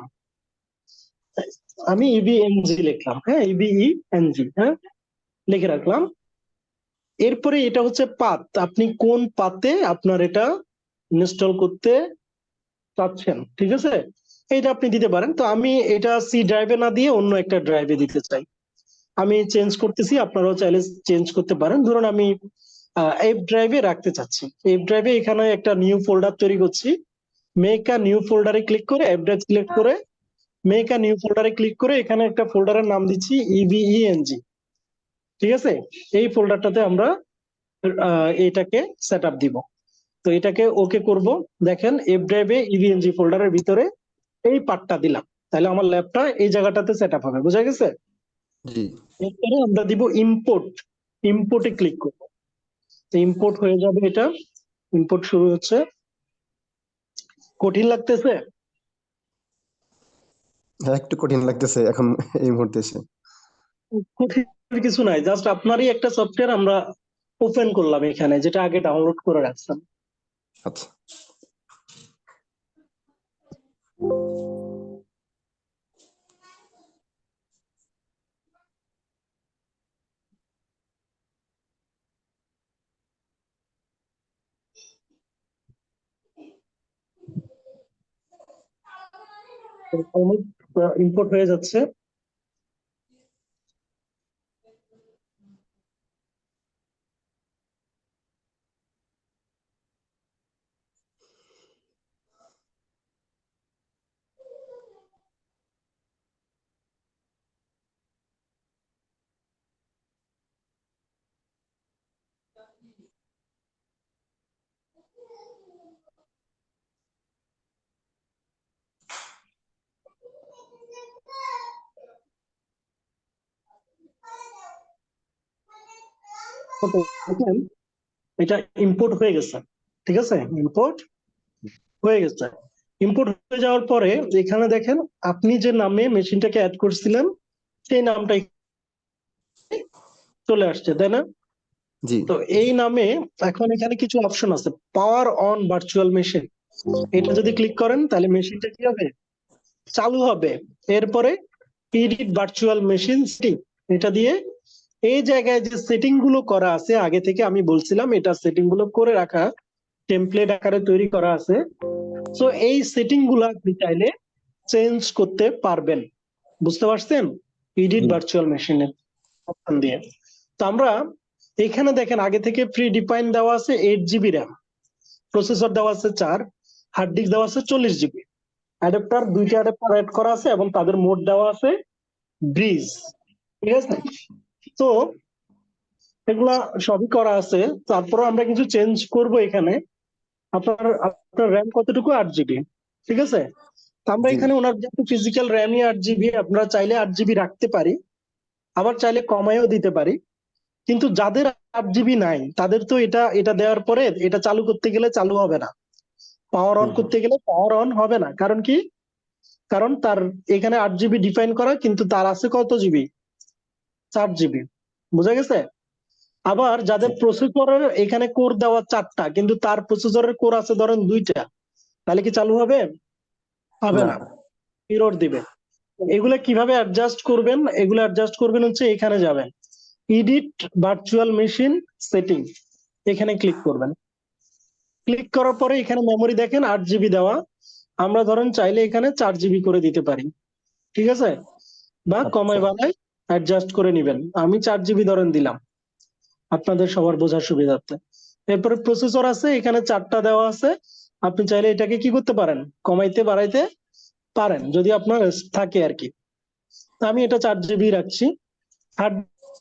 আমি EBNG লিখলাম। হ্যাঁ, EBENG, হ্যাঁ লিখে রাখলাম। এরপরে এটা হচ্ছে পাথ, আপনি কোন পাতে আপনার এটা ইনস্টল করতে চাচ্ছেন। ঠিক আছে, এটা আপনি দিতে পারেন। তো আমি এটা সি ড্রাইভে না দিয়ে অন্য একটা ড্রাইভে দিতে চাই, আমি চেঞ্জ করতেছি, আপনারাও চাইলে চেঞ্জ করতে পারেন। ধরুন আমি এফ ড্রাইভে রাখতে চাচ্ছি। এফ ড্রাইভে এখানে একটা নিউ ফোল্ডার তৈরি করছি, মেক আ নিউ ফোল্ডারে ক্লিক করে এফ ড্রাইভ সিলেক্ট করে মেক আ নিউ ফোল্ডারে ক্লিক করে এখানে একটা ফোল্ডারের নাম দিচ্ছি EVENG। ঠিক আছে, এই ফোল্ডারটাতে আমরা এটাকে সেট আপ দিব। তো এটাকে ওকে করব। দেখেন এফ ড্রাইভে ইভিএনজি ফোল্ডারের ভিতরে এই পার্টটা দিলাম, তাহলে আমার ল্যাবটা এই জায়গাটাতে সেট আপ হবে, বোঝা গেছে? জি এরপরে আমরা দিব ইম্পোর্ট, ইম্পোর্টে ক্লিক করব। তো ইম্পোর্ট হয়ে যাবে, এটা ইম্পোর্ট শুরু হচ্ছে। কঠিন লাগতেছে? হ্যাঁ, একটু কঠিন লাগতেছে এখন এই মুহূর্তে এসে। কঠিন কিছু নাই, জাস্ট আপনারই একটা সফটওয়্যার আমরা ওপেন করলাম এখানে, যেটা আগে ডাউনলোড করে রাখছেন। আচ্ছা ইম্পোর্ট হয়ে যাচ্ছে। দেখেন এটা ইম্পোর্ট হয়ে গেছে, ঠিক আছে, ইম্পোর্ট হয়ে গেছে। ইম্পোর্ট হয়ে যাওয়ার পরে এখানে দেখেন আপনি যে নামে মেশিনটাকে অ্যাড করছিলেন সেই নামটাই চলে আসছে, তাই না? জি তো এই নামে এখন এখানে কিছু অপশন আছে, পাওয়ার অন ভার্চুয়াল মেশিন। এটা যদি ক্লিক করেন তাহলে মেশিনটা কি হবে, চালু হবে। এরপরে এডিট ভার্চুয়াল মেশিন সেটিং, এটা দিয়ে এই জায়গায় যে সেটিং গুলো করা আছে আগে থেকে, আমি বলছিলাম এটা সেটিং গুলো করে রাখা, টেমপ্লেট আকারে তৈরি করা আছে। সো এই সেটিং গুলো আপনি চাইলে চেঞ্জ করতে পারবেন, বুঝতে পারছেন? এডিট জি ভার্চুয়াল মেশিনের অপশন দিয়ে। তো আমরা এখানে দেখেন আগে থেকে প্রি ডিফাইন দেওয়া আছে 8 জিবি র্যাম, প্রসেসর দেওয়া আছে 4, হার্ড ডিস্ক দেওয়া আছে 40 জিবি, অ্যাডাপ্টার দুইটা অ্যাডাপ্টার অ্যাড করা আছে এবং তাদের মোড দেওয়া আছে ব্রিজ, ঠিক আছে? তো এগুলা সবই করা আছে। তারপরে আমরা কিছু চেঞ্জ করব এখানে। আপনার আপনার র্যাম কতটুকু? 8 জিবি, ঠিক আছে। তো আমরা জি এখানে ওনার যেহেতু ফিজিক্যাল র্যামই 8 জিবি, আপনারা চাইলে 8 জিবি রাখতে পারি, আবার চাইলে কমায়ও দিতে পারি। কিন্তু যাদের 8 জিবি নাই তাদের তো এটা এটা দেওয়ার পরে এটা চালু করতে গেলে চালু হবে না, পাওয়ার অন করতে গেলে পাওয়ার অন হবে না। কারণ কি? কারণ তার এখানে 8 জিবি ডিফাইন করা, কিন্তু তার আছে কত জিবি? 4 জিবি, বুঝা গেছে? আবার যাদের প্রসেসরের এখানে কোর দেওয়া 4টা, কিন্তু তার প্রসেসরের কোর আছে ধরেন 2টা, তাহলে কি চালু হবে? হবে না না, এরর দিবে। এগুলা কিভাবে অ্যাডজাস্ট করবেন? এগুলো অ্যাডজাস্ট করবেন হচ্ছে এখানে যাবেন, এডিট ভার্চুয়াল মেশিন সেটিং, এখানে ক্লিক করবেন। ক্লিক করার পরে এখানে মেমোরি দেখেন 8 জিবি দেওয়া, আমরা ধরেন চাইলে এখানে 4 জিবি করে দিতে পারি, ঠিক আছে, বা আচ্ছা কমায় বাড়ায় অ্যাডজাস্ট করে নিবেন। আমি 4 জিবি ধরেন দিলাম আপনাদের সবার বোঝার সুবিধার্থে। এরপরে প্রসেসর আছে এখানে 4টা দেওয়া আছে, আপনি চাইলে এটাকে কি করতে পারেন, কমাইতে বাড়াইতে পারেন যদি আপনার থাকে আর কি। আমি এটা 4 জিবি রাখছি। হার্ড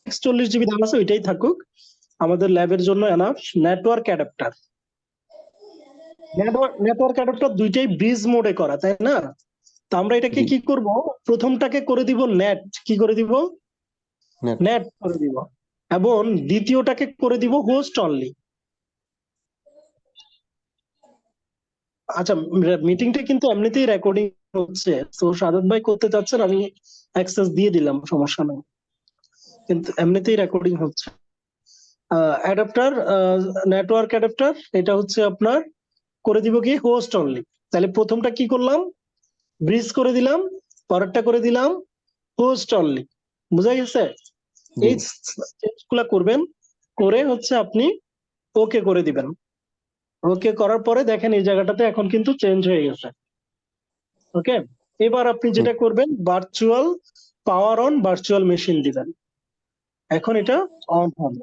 ডিস্ক 40 জিবি দেওয়া আছে, ওইটাই থাকুক, আমাদের ল্যাবের জন্য enough. Network adapter, network adapter দুইটাই ব্রিজ মোডে করা, তাই না? তো আমরা এটাকে জি কি করব, প্রথমটাকে করে দিব নেট, কি করে দিব, নেট নেট করে দিব, এবং দ্বিতীয়টাকে করে দিব হোস্ট অনলি। আচ্ছা, মিটিংটা কিন্তু এমনিতেই রেকর্ডিং হচ্ছে, তো সাদত ভাই করতে চাচ্ছেন, আমি অ্যাক্সেস দিয়ে দিলাম, সমস্যা নেই, কিন্তু এমনিতেই রেকর্ডিং হচ্ছে। অ্যাডাপ্টার, নেটওয়ার্ক অ্যাডাপ্টার, এটা হচ্ছে আপনার করে দিব কি হোস্ট অনলি। তাহলে প্রথমটা কি করলাম, ব্রিজ করে দিলাম, পরেরটা করে দিলাম হোস্ট অনলি, বুঝা গেছে? জি এই চেঞ্জ গুলা করবেন, করে হচ্ছে আপনি ওকে করে দিবেন। ওকে করার পরে দেখেন এই জায়গাটাতে এখন কিন্তু চেঞ্জ হয়ে গেছে। ওকে, এবার আপনি যেটা করবেন, virtual power on virtual machine দিবেন, এখন এটা অন হবে।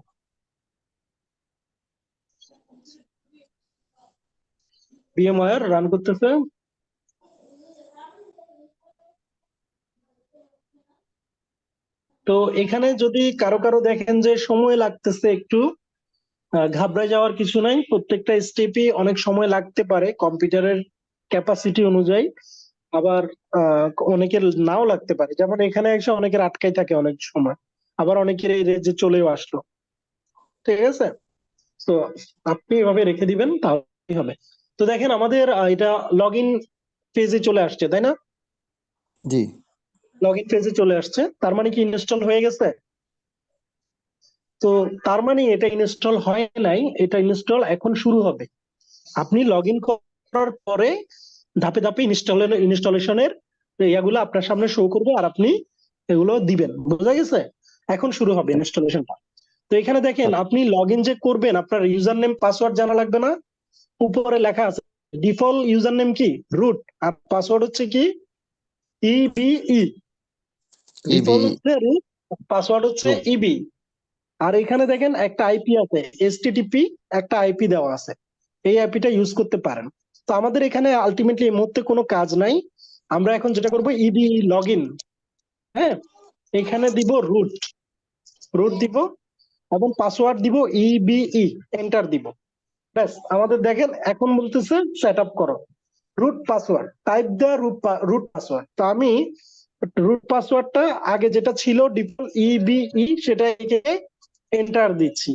VMware রান করতেছে। তো এখানে যদি কারো কারো দেখেন যে সময় লাগতেছে একটু, ঘাবড়ে যাওয়ার কিছু নাই, প্রত্যেকটা স্টেপই অনেক সময় লাগতে পারে কম্পিউটারের ক্যাপাসিটি অনুযায়ী, আবার অনেকের নাও লাগতে পারে, যেমন এখানে এসে অনেকের আটকাই থাকে অনেক সময়, আবার অনেকের এই রেঞ্জে চলেও আসলো। ঠিক আছে, তো আপনি এভাবে রেখে দিবেন তাহলেই হবে। তো দেখেন আমাদের এটা লগ ইন পেজে চলে আসছে, তাই না? জি লগ ইন পেজে চলে আসছে, তার মানে কি ইনস্টল হয়ে গেছে? তো তার মানে এটা ইনস্টল হয় নাই, এটা ইনস্টল এখন শুরু হবে। আপনি লগ ইন করার পরে ধাপে ধাপে ইনস্টলেশনের ইয়াগুলো আপনার সামনে শো করবে, আর আপনি এগুলো দিবেন। বোঝা গেছে? এখন শুরু হবে ইনস্টলেশনটা। তো এখানে দেখেন আপনি লগ ইন যে করবেন, আপনার ইউজার নেম পাসওয়ার্ড জানা লাগবে না? উপরে লেখা আছে ডিফল্ট ইউজার নেম কি রুট, আর পাসওয়ার্ড হচ্ছে কি ইবিই। ডিফল্ট হচ্ছে রুট, পাসওয়ার্ড হচ্ছে ইবি। আর এখানে দেখেন একটা আইপি আছে, এসটিটিপি একটা আইপি দেওয়া আছে, এই আইপিটা ইউজ করতে পারেন। তো আমাদের এখানে আলটিমেটলি এই মুহূর্তে কোনো কাজ নাই, আমরা এখন যেটা করবো ইবি লগ ইন, হ্যাঁ, এখানে দিব রুট, রুট দিব এবং পাসওয়ার্ড দিব ইবিই, এন্টার দিব। ব্যাস, আমাদের দেখেন এখন বলতেছে সেট আপ করো root password, type the root password. তো আমি রুট পাসওয়ার্ডটা আগে যেটা ছিল ডিফল্ট ইবিই সেটা এন্টার দিচ্ছি,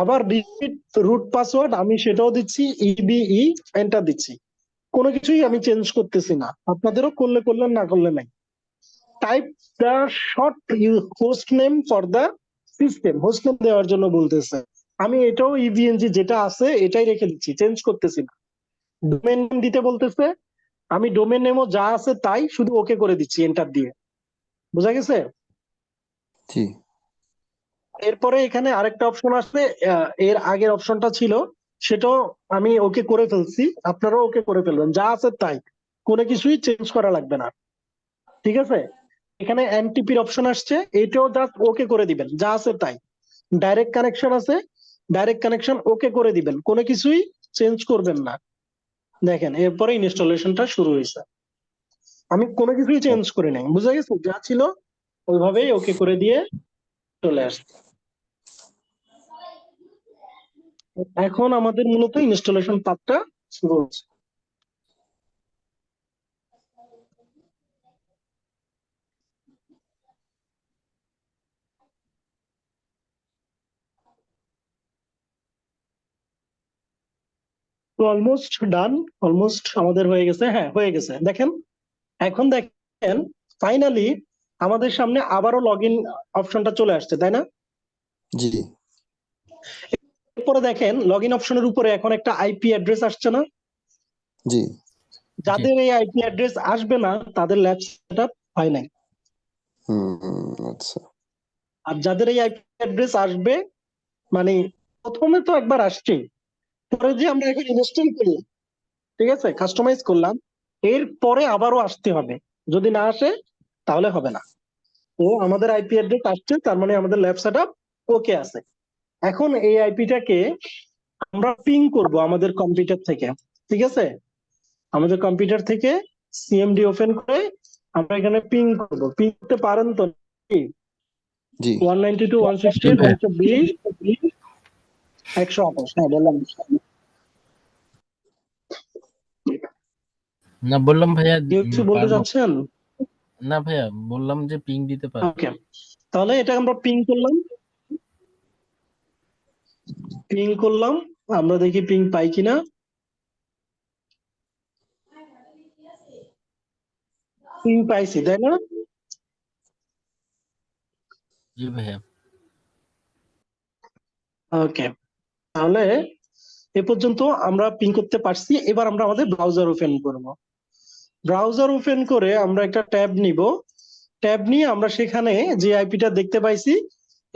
আবার রিপিট রুট পাসওয়ার্ড আমি সেটাও দিচ্ছি ইবিই, এন্টার দিচ্ছি। কোনো কিছুই আমি চেঞ্জ করতেছি না, আপনাদেরও করলে করলেন, না করলে নাই। Type the short host name for the system, host name দেওয়ার জন্য বলতেছে, আমি এটাও ইভিএনজি যেটা আছে এটাই রেখে দিচ্ছি, চেঞ্জ করতেছি না। ডোমেন নেম দিতে বলতেছে, আমি ডোমেন নেমও যা আছে তাই শুধু ওকে করে দিচ্ছি এন্টার দিয়ে। বোঝা গেছে? জি এরপরে এখানে আরেকটা অপশন আসবে, এর আগের অপশনটা ছিল সেটাও আমি ওকে করে ফেলছি, আপনারাও ওকে করে ফেলবেন, যা আছে তাই, কোনো কিছুই চেঞ্জ করা লাগবে না। ঠিক আছে, এখানে এনটিপির অপশন আসছে, এটাও জাস্ট ওকে করে দিবেন, যা আছে তাই। ডাইরেক্ট কানেকশন আছে, ডাইরেক্ট কানেকশন ওকে করে দিবেন, কোনো কিছুই চেঞ্জ করবেন না। দেখেন এরপরে ইনস্টলেশনটা শুরু হয়েছে, আমি কোনো কিছুই চেঞ্জ করি নাই, বুঝা গেছে? যা ছিল ওইভাবেই ওকে করে দিয়ে চলে আসছে। এখন আমাদের মূলত ইনস্টলেশন পার্টটা শুরু হচ্ছে। তো অলমোস্ট ডান, অলমোস্ট আমাদের হয়ে গেছে, হ্যাঁ হয়ে গেছে। দেখেন এখন দেখেন ফাইনালি আমাদের সামনে আবারও লগ ইন অপশনটা চলে আসছে, তাই না? জি এরপরে দেখেন লগ ইন অপশনের উপরে এখন একটা আইপি অ্যাড্রেস আসছে না? জি যাদের এই আইপি অ্যাড্রেস আসবে না তাদের ল্যাব সেটআপ হয় নাই, আচ্ছা আর যাদের এই আইপি অ্যাড্রেস আসবে, মানে প্রথমে তো একবার আসছে, পরে যে আমরা এখন ইনস্টল করি, ঠিক আছে, কাস্টমাইজ করলাম, এরপরে আবারও আসতে হবে, যদি না আসে তাহলে হবে না। তো আমাদের আইপি অ্যাড্রেস আসছে, তার মানে আমাদের ল্যাব সেটআপ ওকে আছে। এখন এই আইপিটাকে আমরা পিং করব আমাদের কম্পিউটার থেকে, ঠিক আছে, আমাদের কম্পিউটার থেকে সিএমডি ওপেন করে আমরা এখানে পিং করব। পিং করতে পারেন তো? জি 192.168.128, হ্যাঁ বললাম। না বললাম ভাইয়া কেউ কিছু বলতে পারবো চাচ্ছেন? না ভাইয়া, বললাম যে পিং দিতে পারবো। ওকে, তাহলে এটা আমরা পিং করলাম, পিং করলাম, আমরা দেখি পিং পাই কিনা। পিং পাইছি, তাই না? জি ভাইয়া। ওকে, তাহলে এ পর্যন্ত আমরা পিং করতে পারছি। এবার আমরা আমাদের ব্রাউজার ওপেন করব। ব্রাউজার ওপেন করে আমরা একটা ট্যাব নিব, ট্যাব নিয়ে আমরা সেখানে যে আইপিটা দেখতে পাইছি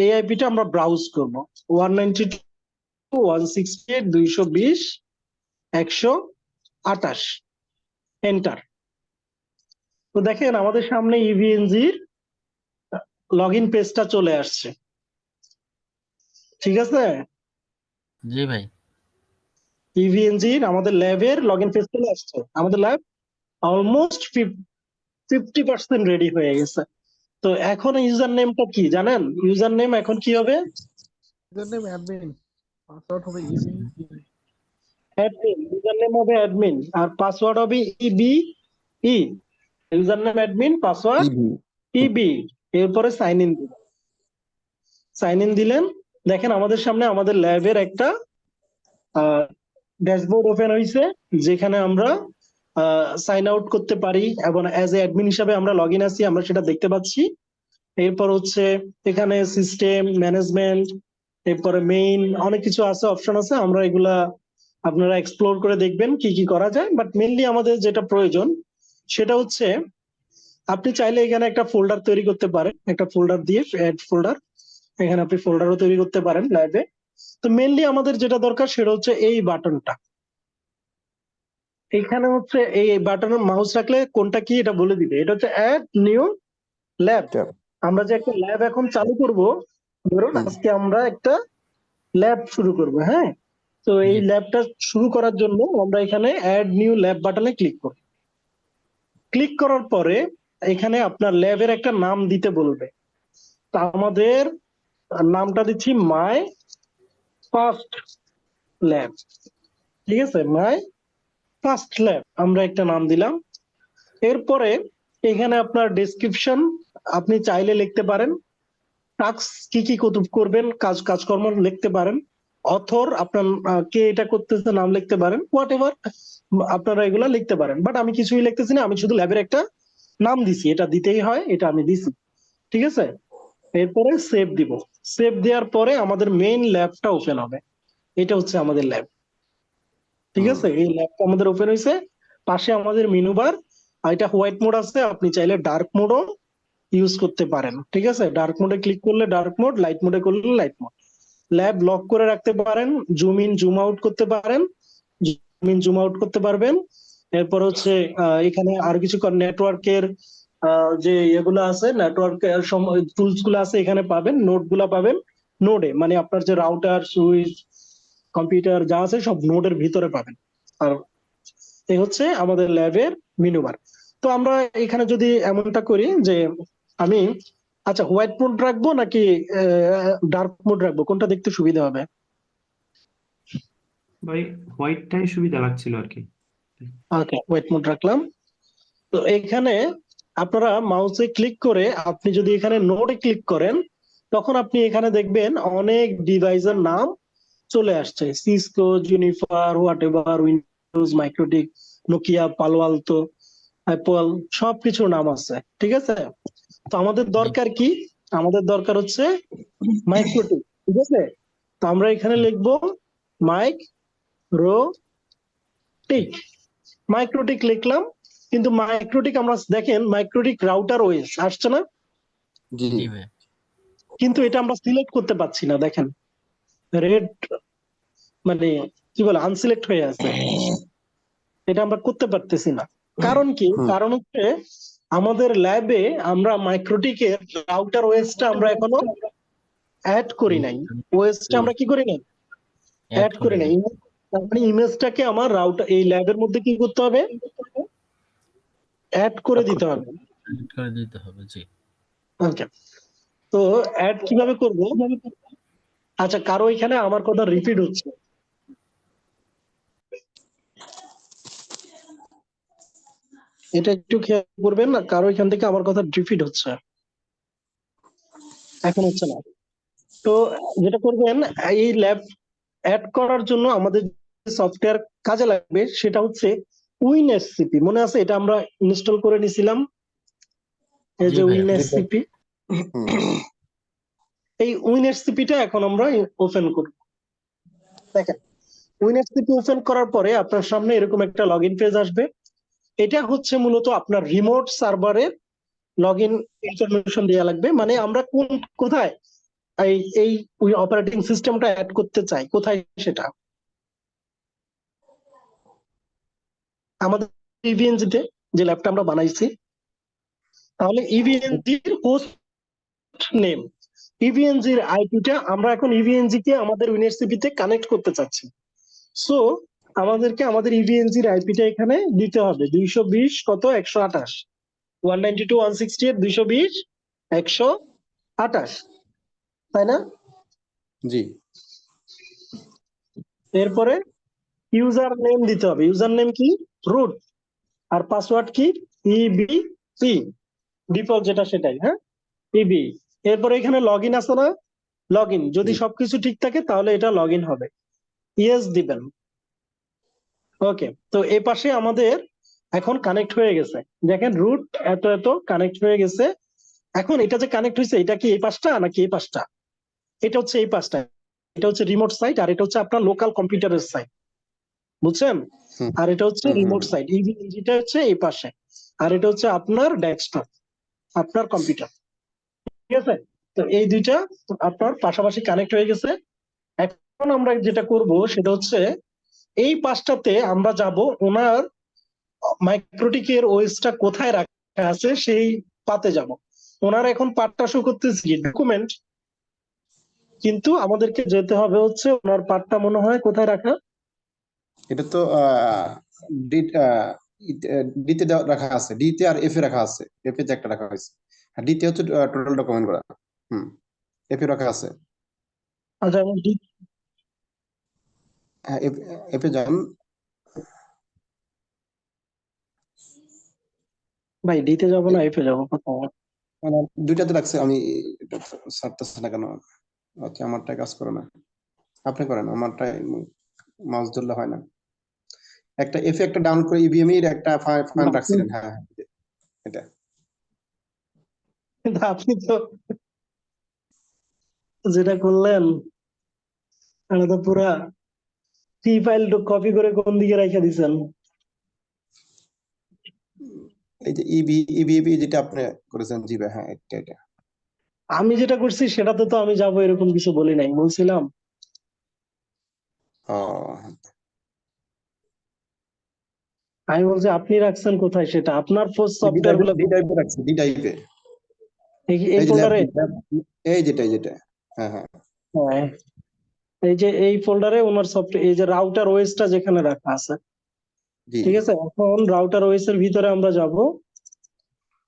এই আইপিটা আমরা ব্রাউজ করব, 192.168.220.128, এন্টার। তো দেখেন আমাদের সামনে ইভিএনজির লগ ইন পেজটা চলে আসছে, ঠিক আছে? জি ভাই। ইভিএনজির আমাদের ল্যাবের লগ ইন পেজ চলে আসছে, আমাদের ল্যাব অলমোস্ট 50% রেডি হয়ে গেছে। তো এখন ইউজার নেমটা কি জানেন? ইউজার নেম এখন কি হবে? ইউজারনেম অ্যাডমিন, পাসওয়ার্ড হবে ইবি। অ্যাডমিন, ইউজার নেম হবে অ্যাডমিন আর পাসওয়ার্ড হবে ইবি ই। ইউজার নেম অ্যাডমিন, পাসওয়ার্ড ইবি, এরপরে সাইন ইন দিবেন। সাইন ইন দিলেন, দেখেন আমাদের সামনে আমাদের ল্যাবের একটা ড্যাশবোর্ড ওপেন হয়েছে, যেখানে আমরা সাইন আউট করতে পারি এবং অ্যাজ এ অ্যাডমিন হিসাবে আমরা লগ ইন আছি, আমরা সেটা দেখতে পাচ্ছি। এরপর হচ্ছে এখানে সিস্টেম ম্যানেজমেন্ট, এরপরে মেইন অনেক কিছু আছে, অপশন আছে, আমরা এগুলা আপনারা এক্সপ্লোর করে দেখবেন কি কি করা যায়। বাট মেইনলি আমাদের যেটা প্রয়োজন সেটা হচ্ছে আপনি চাইলে এখানে একটা ফোল্ডার তৈরি করতে পারেন, একটা ফোল্ডার দিয়ে অ্যাড ফোল্ডার, এখানে আপনি ফোল্ডারও তৈরি করতে পারেন ল্যাবে। তো মেইনলি আমাদের যেটা দরকার সেটা হচ্ছে এই বাটনটা। এখানে হচ্ছে এই বাটনের মাউস রাখলে কোনটা কি এটা বলে দিবে। এটা হচ্ছে অ্যাড নিউ ল্যাব। আমরা যে একটা ল্যাব এখন চালু করব, ধরুন আজকে আমরা একটা ল্যাব শুরু করব, হ্যাঁ। তো এই ল্যাবটা শুরু করার জন্য আমরা এখানে অ্যাড নিউ ল্যাব বাটনে ক্লিক করব। ক্লিক করার পরে এখানে আপনার ল্যাবের একটা নাম দিতে বলবে। তা আমাদের নামটা দিচ্ছি মাই ফার্স্ট ল্যাব, ঠিক আছে, মাই ফার্স্ট ল্যাব আমরা একটা নাম দিলাম। এরপরে এখানে আপনার ডেসক্রিপশন আপনি চাইলে লিখতে পারেন, টাস্ক কি কি করবেন, কাজকর্ম লিখতে পারেন, অথর আপনার কে এটা করতেছে নাম লিখতে পারেন, হোয়াট এভার আপনারা এগুলা লিখতে পারেন। বাট আমি কিছুই লিখতেছি না, আমি শুধু ল্যাবের একটা নাম দিছি, এটা দিতেই হয়, এটা আমি দিছি, ঠিক আছে। এরপরে সেভ দিব। সেভ দেওয়ার পরে আমাদের মেইন ল্যাবটা ওপেন হবে। এটা হচ্ছে আমাদের ল্যাব, ঠিক আছে। এই ল্যাবটা আমাদের ওপেন হয়েছে, পাশে আমাদের মেনু বার, আর এটা হোয়াইট মোড আছে, আপনি চাইলে ডার্ক মোডও ইউজ করতে পারেন, ঠিক আছে। ডার্ক মোডে ক্লিক করলে ডার্ক মোড, লাইট মোডে করলে লাইট মোড। ল্যাব লক করে রাখতে পারেন, জুম ইন জুম আউট করতে পারেন, জুম ইন জুম আউট করতে পারবেন। এরপর হচ্ছে এখানে আর কিছু নেটওয়ার্কের যে এগুলো আছে, নেটওয়ার্কের টুলস গুলো আছে এখানে পাবেন, নোট গুলা পাবেন নোডে, মানে আপনার যে রাউটার সুইচ কম্পিউটার যা আছে সব নোডের ভিতরে পাবেন। আর এই হচ্ছে আমাদের ল্যাবের মেনু বার। তো আমরা এখানে যদি এমনটা করি যে আমি আচ্ছা হোয়াইট মোড রাখবো নাকি ডার্ক মোড রাখবো, কোনটা দেখতে সুবিধা হবে? ভাই হোয়াইটটাই সুবিধা লাগছিল আর কি। ওকে, হোয়াইট মোড রাখলাম। তো এখানে আপনারা মাউসে ক্লিক করে আপনি যদি এখানে নোডে ক্লিক করেন, তখন আপনি এখানে দেখবেন অনেক ডিভাইসের নাম চলে আসছে, Cisco, Juniper, whatever, Windows, MikroTik, Nokia, Palo Alto, Apple, সবকিছুর নাম আছে, ঠিক আছে। তো আমাদের দরকার কি? আমাদের দরকার হচ্ছে মাইক্রোটিক, ঠিক আছে। তো আমরা এখানে লিখবো মাইক্রোটিক লিখলাম, কিন্তু মাইক্রোটিক আমরা দেখেন মাইক্রোটিক রাউটার ওএস আসছে না, কিন্তু এটা আমরা সিলেক্ট করতে পারছি না, দেখেন রেড মানে কি বলে আনসিলেক্ট হয়ে আছে, এটা আমরা করতে পারতেছি না। কারণ কি? কারণ হচ্ছে আমাদের ল্যাবে আমরা মাইক্রোটিকের রাউটার ওএসটা আমরা এখনো অ্যাড করি নাই। ওএসটা আমরা কি করি নাই? অ্যাড করি নাই। মানে ইমেজটাকে আমার রাউটার এই ল্যাবের মধ্যে কি করতে হবে? অ্যাড করে দিতে হবে। জি। ওকে, তো অ্যাড কিভাবে করব? আচ্ছা, কারো এখানে আমার কথা রিপিট হচ্ছে? এটা একটু খেয়াল করবেন না, কারো এখান থেকে আমার কথা রিপিট হচ্ছে? এখন হচ্ছে না। তো যেটা করবেন, এই ল্যাব অ্যাড করার জন্য আমাদের সফটওয়্যার কাজে লাগবে সেটা হচ্ছে উইনএসসিপি। মনে আছে? এটা আমরা ইনস্টল করে নিছিলাম, এই যে উইনএসসিপি। এই উইনএসসিপিটা এখন আমরা ওপেন করব। দেখেন, উইনএসসিপি ওপেন করার পরে আপনার সামনে এরকম একটা লগইন পেজ আসবে। এটা হচ্ছে মূলত আপনার রিমোট সার্ভারের লগইন ইনফরমেশন দেওয়া লাগবে, মানে আমরা কোথায় এই অপারেটিং সিস্টেমটা অ্যাড করতে চাই, কোথায় সেটা। আমাদের ইভিএনজি তে যে ল্যাবটা আমরা বানাইছি, তাহলে ইভিএনজির হোস্ট নেম, ইভিএনজির আইপিটা আমরা এখন ইভিএনজি কে আমাদের উইনএসসিপি তে কানেক্ট করতে চাচ্ছি। সো আমাদেরকে আমাদের ইভিএনজির আইপিটা এখানে দিতে হবে 220 কত 128 192.168 220 128, তাই না? জি। এরপরে ইউজার নেম দিতে হবে। ইউজার নেম কি? রুট। আর পাসওয়ার্ড কি? EBE, ডিফল্ট যেটা সেটাই। হ্যাঁ, EBE। এরপরে এখানে লগ ইন আছে না? লগ ইন, যদি জি। সবকিছু ঠিক থাকে তাহলে এটা লগ ইন হবে। ইয়েস দিবেন। ওকে, তো এ পাশে আমাদের এখন কানেক্ট হয়ে গেছে। দেখেন রুট এত এত কানেক্ট হয়ে গেছে। এখন এটা যে কানেক্ট হয়েছে, এটা কি এই পাশটা নাকি এই পাশটা? এটা হচ্ছে এই পাশটা। এটা হচ্ছে রিমোট সাইট, আর এটা হচ্ছে আপনার লোকাল কম্পিউটারের সাইট, বুঝছেন? হুম আর এটা হচ্ছে হুম হুম রিমোট হুম। সাইট, যেটা হচ্ছে এই পাশে। আর এটা হচ্ছে আপনার ডেস্কটপ, আপনার কম্পিউটার। ঠিক আছে, তো এই দুইটা আপনার পাশাপাশি কানেক্ট হয়ে গেছে। এখন আমরা যেটা করব সেটা হচ্ছে এই পাশটাতে আমরা যাব, ওনার মাইক্রোটিকের ওএসটা কোথায় রাখা আছে সেই পাতে যাব। ওনার এখন পার্টটা শো করতেছে কি ডকুমেন্ট, কিন্তু আমাদেরকে যেতে হবে হচ্ছে ওনার পার্টটা মনে হয় কোথায় রাখা। এটা তো ডিতে রাখা আছে, ডিতে আর এফ এ রাখা আছে। এফ এ তে একটা রাখা হয়েছে, আর ডিতে হচ্ছে টোটাল ডকুমেন্ট করা। হুম, এফ এ রাখা আছে। আচ্ছা, হ্যাঁ, এফ এ যান। ভাই ডিতে যাবো না এফে যাবো? মানে দুইটাতে রাখছে, আমি এটা ছাড়তেছে না কেন? আচ্ছা, আমারটাই কাজ করে না, আপনি করেন। আমারটাই মাউস ধরলে হয় না। একটা এফ একটা ডাউনলোড করে ইভিএম এর একটা ফাইল রাখছিলেন। হ্যাঁ হ্যাঁ, এটা। কিন্তু আপনি তো যেটা করলেন, এটা তো পুরা ফ্রি ফাইল কপি করে কোন দিকে রেখে দিছেন? এই যে ইভিএবি যেটা আপনি করেছেন, জি ভাই, হ্যাঁ এটা এটা। আমি যেটা করছি সেটাতে তো আমি যাবো এরকম কিছু বলি নাই, বলছিলাম। ও, আমি বলছি আপনি রাখছেন কোথায় সেটা, আপনার ডি সফটওয়্যার টাইপে গুলো ডি টাইপে রাখছি, ডি টাইপে। এই এই যে ল্যাব, ফোল্ডারে। এই যেটা এই যেটা। হ্যাঁ হ্যাঁ হ্যাঁ, এই যে এই ফোল্ডারে ওনার সফটওয়্যার, এই যে রাউটার ওএসটা যেখানে রাখা আছে। জি। ঠিক আছে, এখন রাউটার ওএস এর ভিতরে আমরা যাব,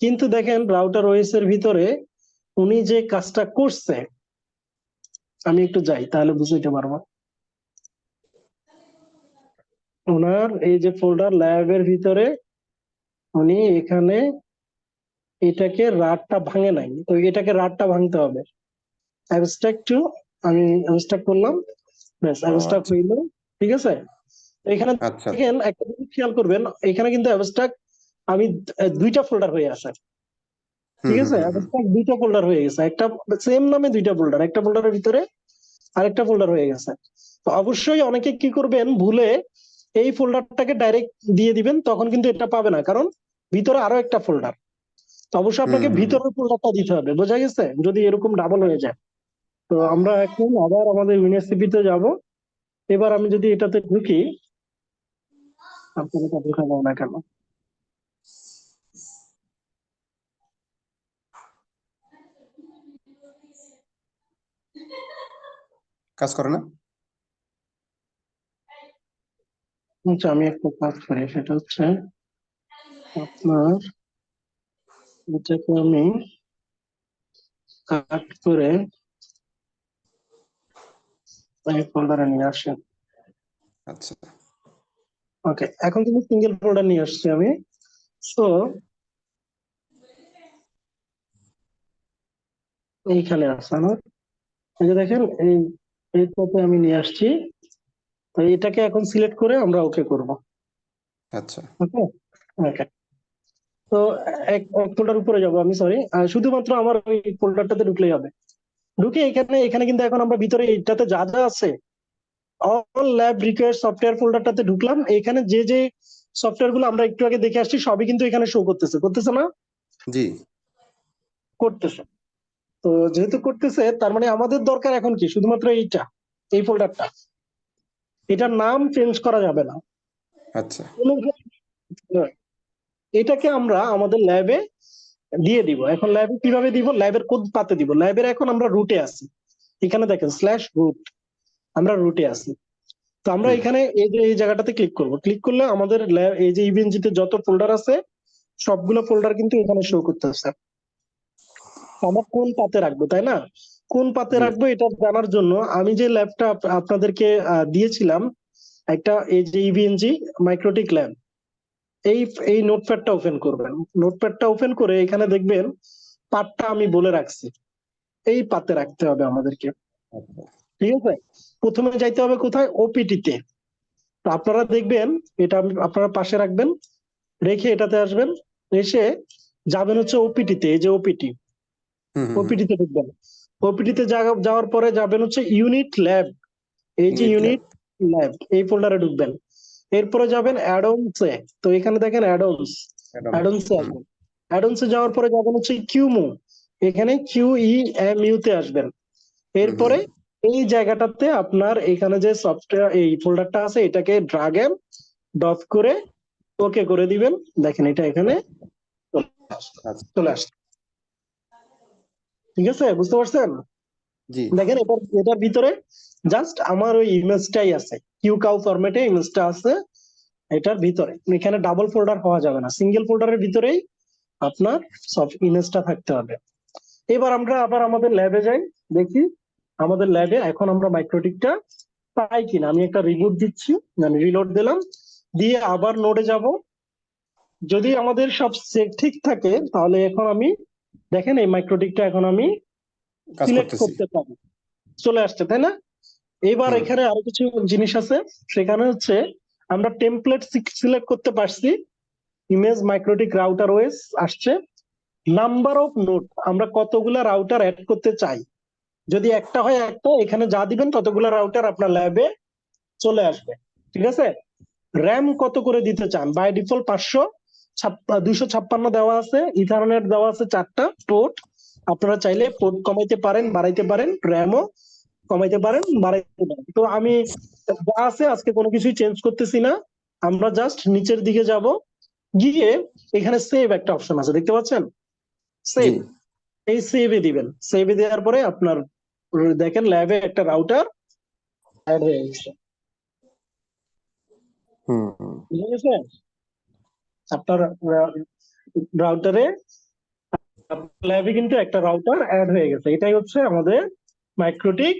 কিন্তু দেখেন রাউটার ওএস এর ভিতরে উনি যে কাজটা করছে, আমি একটু যাই তাহলে বুঝতে পারবো। ওনার এই যে ফোল্ডার ল্যাবের ভিতরে উনি এখানে এটাকে রাডটা ভাঙে নাই, তো এটাকে রাডটা ভাঙতে হবে। অ্যাবস্ট্রাক্ট টু, আমি অ্যাবস্ট্রাক্ট করলাম, ব্যাস অ্যাবস্ট্রাক্ট আচ্ছা হইলো। ঠিক আছে, তো এখানে আচ্ছা। দেখেন একটা জিনিস খেয়াল করবেন, এখানে কিন্তু অ্যাবস্ট্রাক্ট আমি দুইটা ফোল্ডার হয়ে আছে। হুম ঠিক হুম আছে, হুম হুম। অ্যাবস্ট্রাক্ট দুইটা ফোল্ডার হয়ে গেছে, একটা সেম নামে দুইটা ফোল্ডার, একটা ফোল্ডারের ভিতরে আরেকটা ফোল্ডার হয়ে গেছে। তো অবশ্যই অনেকে কি করবেন, ভুলে এই ফোল্ডারটাকে ডাইরেক্ট দিয়ে দিবেন, তখন কিন্তু এটা পাবে না, কারণ ভিতরে আরো একটা ফোল্ডার। তো অবশ্যই হুম আপনাকে হুম হুম। ভিতরের ফোল্ডারটা দিতে হবে, বোঝা গেছে, যদি এরকম ডাবল হয়ে যায়। তো আমরা এখন আবার আমাদের ইউনিভার্সিটিতে যাব। এবার আমি যদি এটাতে ঢুকি, আপনাকে এটা ঢোকা যায় না কেন? কাজ করে না? আচ্ছা, আমি একটা কাজ করি, সেটা হচ্ছে আপনার এটাকে আমি কাট করে এই ফোল্ডারে নিয়ে আসি। আচ্ছা ওকে, এখন কিন্তু সিঙ্গেল ফোল্ডার নিয়ে আসছি আমি। সো এইখানে আছে আমার, এই যে দেখেন এইটাতে আমি নিয়ে আসছি। তো এটাকে এখন সিলেক্ট করে আমরা ওকে করব। আচ্ছা। ওকে ওকে, তো এক ফোল্ডার উপরে যাব আমি, সরি, শুধুমাত্র আমার ওই ফোল্ডারটাতে ঢুকলেই হবে। ঢুকে এখানে এখানে কিন্তু এখন আমরা ভিতরে এইটাতে যা যা আছে, অল ল্যাব রিকোয়ার্ড সফটওয়্যার ফোল্ডারটাতে ঢুকলাম। এখানে যে যে সফটওয়্যার গুলো আমরা একটু আগে দেখে আসছি সবই কিন্তু এখানে শো করতেছে, করতেছে না? জি। করতেছে। তো যেহেতু করতেছে, তার মানে আমাদের দরকার এখন কি, শুধুমাত্র এইটা, এই ফোল্ডারটা। এটার নাম চেঞ্জ করা যাবে না আচ্ছা কোনোভাবে। এটাকে আমরা আমাদের ল্যাবে দিয়ে দিব। এখন ল্যাবে কিভাবে দিব, ল্যাবের কোড পাতে দিব। ল্যাবের এখন আমরা রুটে আছি, এখানে দেখেন /root, আমরা রুটে আছি। তো আমরা হুম। এখানে এই যে এই জায়গাটাতে ক্লিক করব, ক্লিক করলে আমাদের ল্যাব, এই যে ইভেন্টজিতে যত ফোল্ডার আছে সবগুলো ফোল্ডার কিন্তু এখানে শো করতেছে। আমরা কোন পাতে রাখবো, তাই না? কোন পাতে জি রাখবো এটা জানার জন্য আমি যে ল্যাবটা আপনাদেরকে দিয়েছিলাম, একটা এই যে ইভিএনজি মাইক্রোটিক ল্যাব, এই এই নোটপ্যাডটা ওপেন করবেন। নোটপ্যাডটা ওপেন করে এখানে দেখবেন পাতটা আমি বলে রাখছি, এই পাতে রাখতে হবে আমাদেরকে। আচ্ছা ঠিক আছে, প্রথমে যাইতে হবে কোথায়, ওপিটি তে। তো আপনারা দেখবেন এটা আপনারা পাশে রাখবেন, রেখে এটাতে আসবেন, এসে যাবেন হচ্ছে ওপিটি তে। এই যে ওপিটি, ওপিটি তে ঢুকবেন। ওপিটি তে যাওয়ার পরে যাবেন হচ্ছে ইউনিট ল্যাব, এই যে ইউনিট ল্যাব ইউনিট ল্যাব, এই ফোল্ডারে ঢুকবেন। এরপরে যাবেন অ্যাডনসে, তো এখানে দেখেন অ্যাডনস, অ্যাডনসে আসবেন। অ্যাডনসে যাওয়ার পরে যাবেন হচ্ছে কিউমু, এখানে QEMU তে আসবেন। এরপরে এই জায়গাটাতে আপনার এখানে যে সফটওয়্যার এই ফোল্ডারটা আছে এটাকে ড্রাগ এন্ড ড্রপ করে ওকে করে দিবেন। দেখেন এটা এখানে চলে আসছে। ঠিক আছে, বুঝতে পারছেন? জি দেখেন এটার ভিতরে জাস্ট আমার ওই ইমেজটাই আছে, কিউ কাউ ফরম্যাটে ইমেজটা আছে এটার ভিতরে। এখানে ডাবল ফোল্ডার হওয়া যাবে না, সিঙ্গেল ফোল্ডারের ভিতরেই আপনার সব ইমেজটা থাকতে হবে। এবার আমরা আবার আমাদের ল্যাবে যাই, দেখি আমাদের ল্যাবে এখন আমরা মাইক্রোটিকটা পাই কিনা। আমি একটা রিবুট দিচ্ছি, মানে রিলোড দিলাম, দিয়ে আবার নোডে যাব। যদি আমাদের সব ঠিক থাকে তাহলে এখন আমি দেখেন এই মাইক্রোটিকটা এখন আমি কাজ সিলেক্ট করতেছি। করতে পারি, চলে আসছে, তাই না? এবার এখানে আরো কিছু জিনিস আছে, সেখানে হচ্ছে আমরা টেমপ্লেট সিলেক্ট করতে পারছি, ইমেজ মাইক্রোটিক রাউটার ওএস আসছে। নাম্বার অফ নোড, আমরা কতগুলা রাউটার অ্যাড করতে চাই, যদি একটা হয় একটা, এখানে যা দিবেন ততগুলা রাউটার আপনার ল্যাবে চলে আসবে। ঠিক আছে, র্যাম কত করে দিতে চান, বাই ডিফল্ট 256 দেওয়া আছে, ইথারনেট দেওয়া আছে 4টা পোর্ট, আপনারা চাইলে পোর্ট কমাইতে পারেন বাড়াইতে পারেন, র্যামও কমাইতে পারেন বাড়াইতে পারেন। তো আমি যা আছে আজকে কোনো কিছুই চেঞ্জ করতেছি না, আমরা জাস্ট নিচের দিকে যাব, গিয়ে এখানে সেভ একটা অপশন আছে দেখতে পাচ্ছেন, সেভ, এই সেভে দিবেন। সেভে দেওয়ার পরে আপনার দেখেন ল্যাবে একটা রাউটার অ্যাড হয়ে গেছে। বুঝে গেছে? আপনার রাউটারে ল্যাবে কিন্তু একটা রাউটার অ্যাড হয়ে গেছে, এটাই হচ্ছে আমাদের মাইক্রোটিক